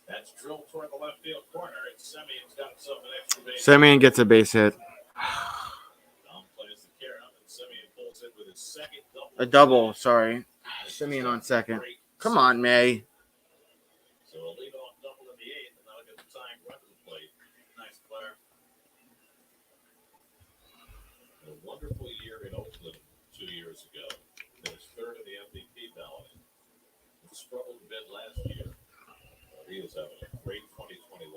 That's drilled toward the left field corner, and Simeon's got himself an extra base. Simeon gets a base hit. Dom plays the carry up, and Simeon pulls it with his second double. A double, sorry. Simeon on second. Come on, May. So a leadoff double in the 8th, and that'll get the tying run to the plate. Nice player. A wonderful year in Oakland 2 years ago. Finished 3rd in the MVP ballot. He struggled a bit last year. He is having a great 2021.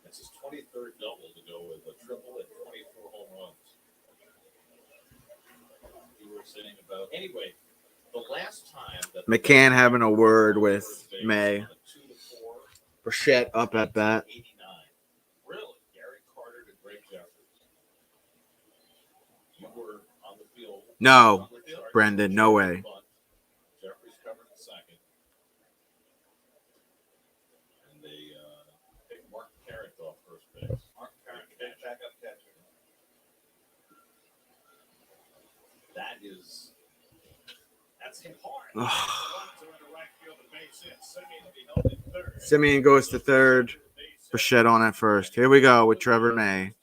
That's his 23rd double to go with a triple and 24 home runs. You were saying about anyway. The last time that McCann having a word with May. Bichette up at bat. 89. Really, Gary Carter to Greg Jeffers. You were on the field. No, Brendan, no way. Jeffries covered the second. And they picked Mark Carrick off first base. Mark Carrick, backup catcher. That's hit hard. Simeon goes to third. Bichette on at first. Here we go with Trevor May.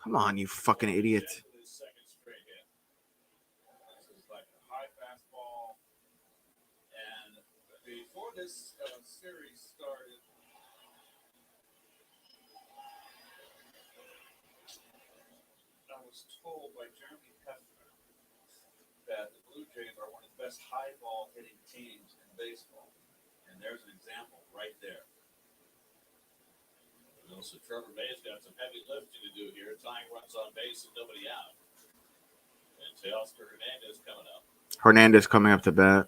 Come on, you fucking idiot. And before this series started, I was told by Jeremy Hefner that the Blue Jays are one of the best high ball hitting teams in baseball. And there's an example right there. So Trevor May's got some heavy lifting to do here. Tying runs on base and nobody out. And Teoscar Hernandez coming up. Hernandez coming up to bat.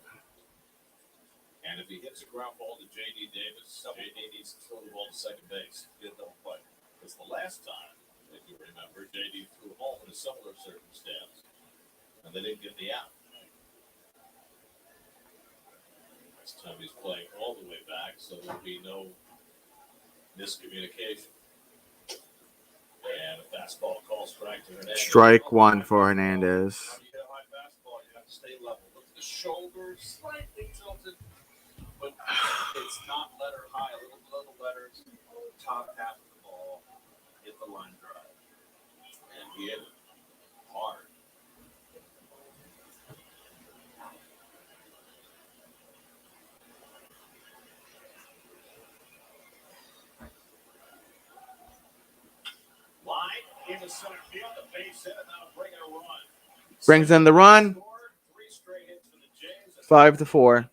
And if he hits a ground ball to J.D. Davis, J.D. needs to throw the ball to second base. Get a double play. Because the last time, if you remember, J.D. threw home in a similar circumstance. And they didn't get the out. This time he's playing all the way back, so there'll be no miscommunication. And a fastball call strike to Hernandez. Strike one for Hernandez. When you hit a high fastball, you have to stay level. Look at the shoulders, slightly tilted, but it's not letter high. Little letters, top half of the ball, hit the line drive. And he hit it hard. Line into center field, the base hit, and that'll bring in a run. Brings in the run. 3 straight hits for the Jays. 5-4.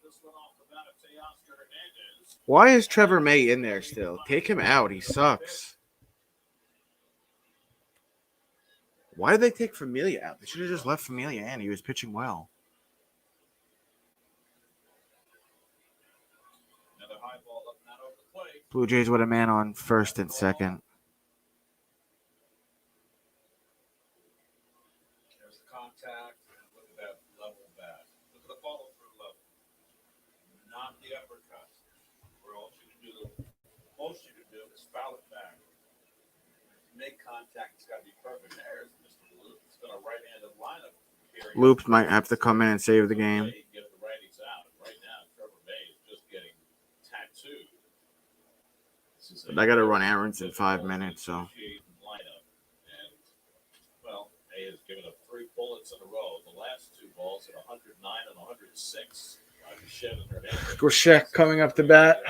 This one off the bat of Teoscar Hernandez. Why is Trevor May in there still? Take him out. He sucks. Why did they take Familia out? They should have just left Familia in. He was pitching well. Another high Fly ball up and out over the plate. Blue Jays with a man on first and second. There's the contact. Look at that level bat. Look at the follow through level. Not the uppercut. Where all you can do, most you can do is foul it back. To make contact, it's got to be perfect. There's Mr. Loop. It's got a right-handed lineup here. Loops might have to come in and save the game. Get the righties out. Right now, Trevor May is just getting tattooed. But I got to run errands in 5 minutes, so. Lineup. And, well, May has given up 3 bullets in a row. The last 2 balls at 109 and 106. Grishek coming up to bat.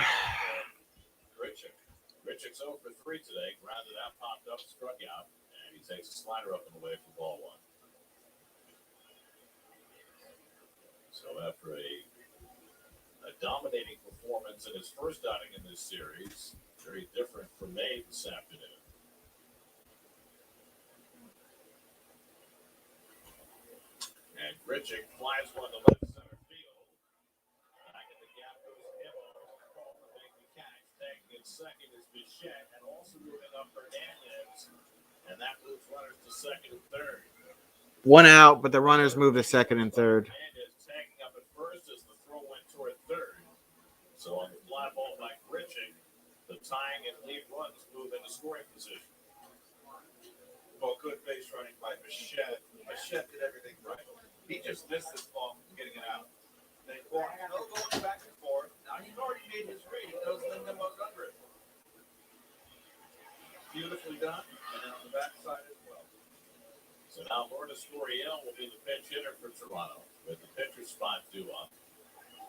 Richard's 0 for 3 today. Grounded out, popped up, struck out. And he takes a slider up and away for ball 1. So after a dominating performance in his first outing in this series, very different from May this afternoon. And Grichuk flies one to left center field. Back in the gap goes Hibble. Call to make the catch. Taking in second is Bichette, and also moving up Hernandez. And that moves runners to second and third. 1 out, but the runners move to second and third. Hernandez tagging up at first as the throw went toward third. So on the fly ball by Grichuk, the tying and lead runs move into scoring position. Well, good base running by Bichette. Bichette did everything right. He just missed this ball from getting it out. They walked, no going back and forth. Now he's already made his read. He knows Linda was under it. Beautifully done. And then on the backside as well. So now Lourdes Gurriel will be the pinch hitter for Toronto with the pitcher spot due up.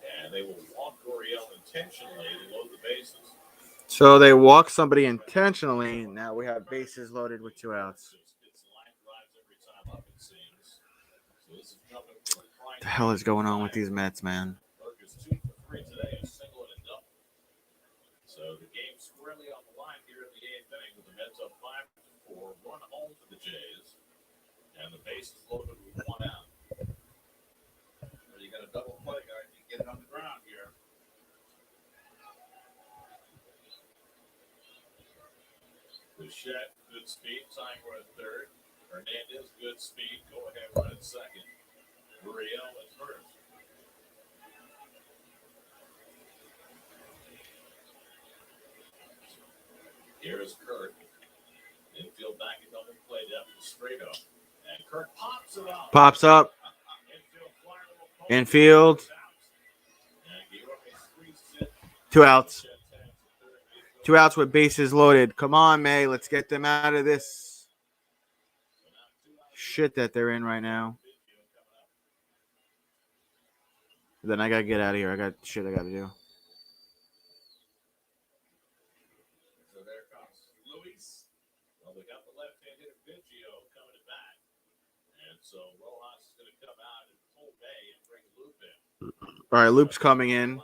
And they will walk Gurriel intentionally to load the bases. So they walk somebody intentionally. Now we have bases loaded with 2 outs. It's line drives every time up, it seems. So this is coming from What the hell is going on with these Mets, man? Burgers 2 for 3 today, a single and a double. So the game squarely on the line here in the 8th inning with the Mets up 5-4, 1 home for the Jays, and the base is loaded with 1 out. Well, you got a double play guy. You get it on the ground here. Bichette, good speed, tying run at third. Hernandez, good speed, go ahead run at second. Gurriel at first. Here's Kirk. Infield back at double play depth to straight up. And Kirk pops it up. Pops up. Infield. 2 outs. 2 outs with bases loaded. Come on, May. Let's get them out of this shit that they're in right now. Then I got to get out of here. I got shit I got to do. So there comes Luis. Well, we got the left-hand hitter Biggio coming to bat. And so Rojas is going to come out and pull May and bring Loop in. All right, Loop's coming in.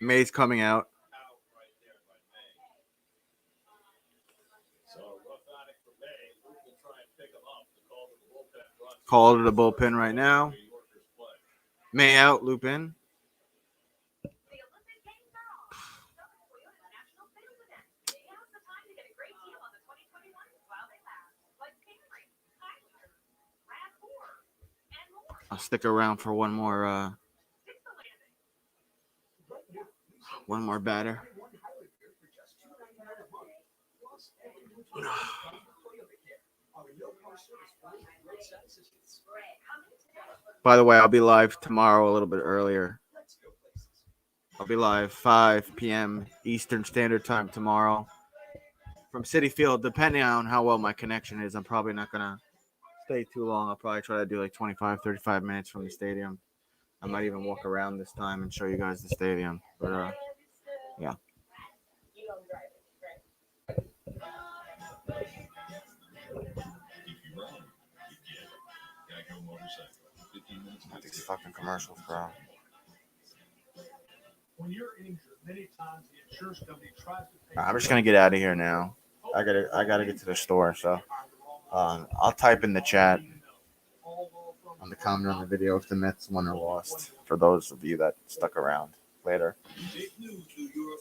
May's coming out. Call to the bullpen right now. May out, Loop in. I'll stick around for one more batter. By the way, I'll be live tomorrow a little bit earlier. I'll be live 5 p.m. Eastern Standard Time tomorrow from Citi Field. Depending on how well my connection is, I'm probably not going to stay too long. I'll probably try to do like 25, 35 minutes from the stadium. I might even walk around this time and show you guys the stadium. But, yeah. These fucking commercials, bro. When you're injured, many times the insurance company tries to pay. I'm just gonna get out of here now. I gotta get to the store. So, I'll type in the chat on the comment on the video if the Mets won or lost. For those of you that stuck around. Later. Big news, New York.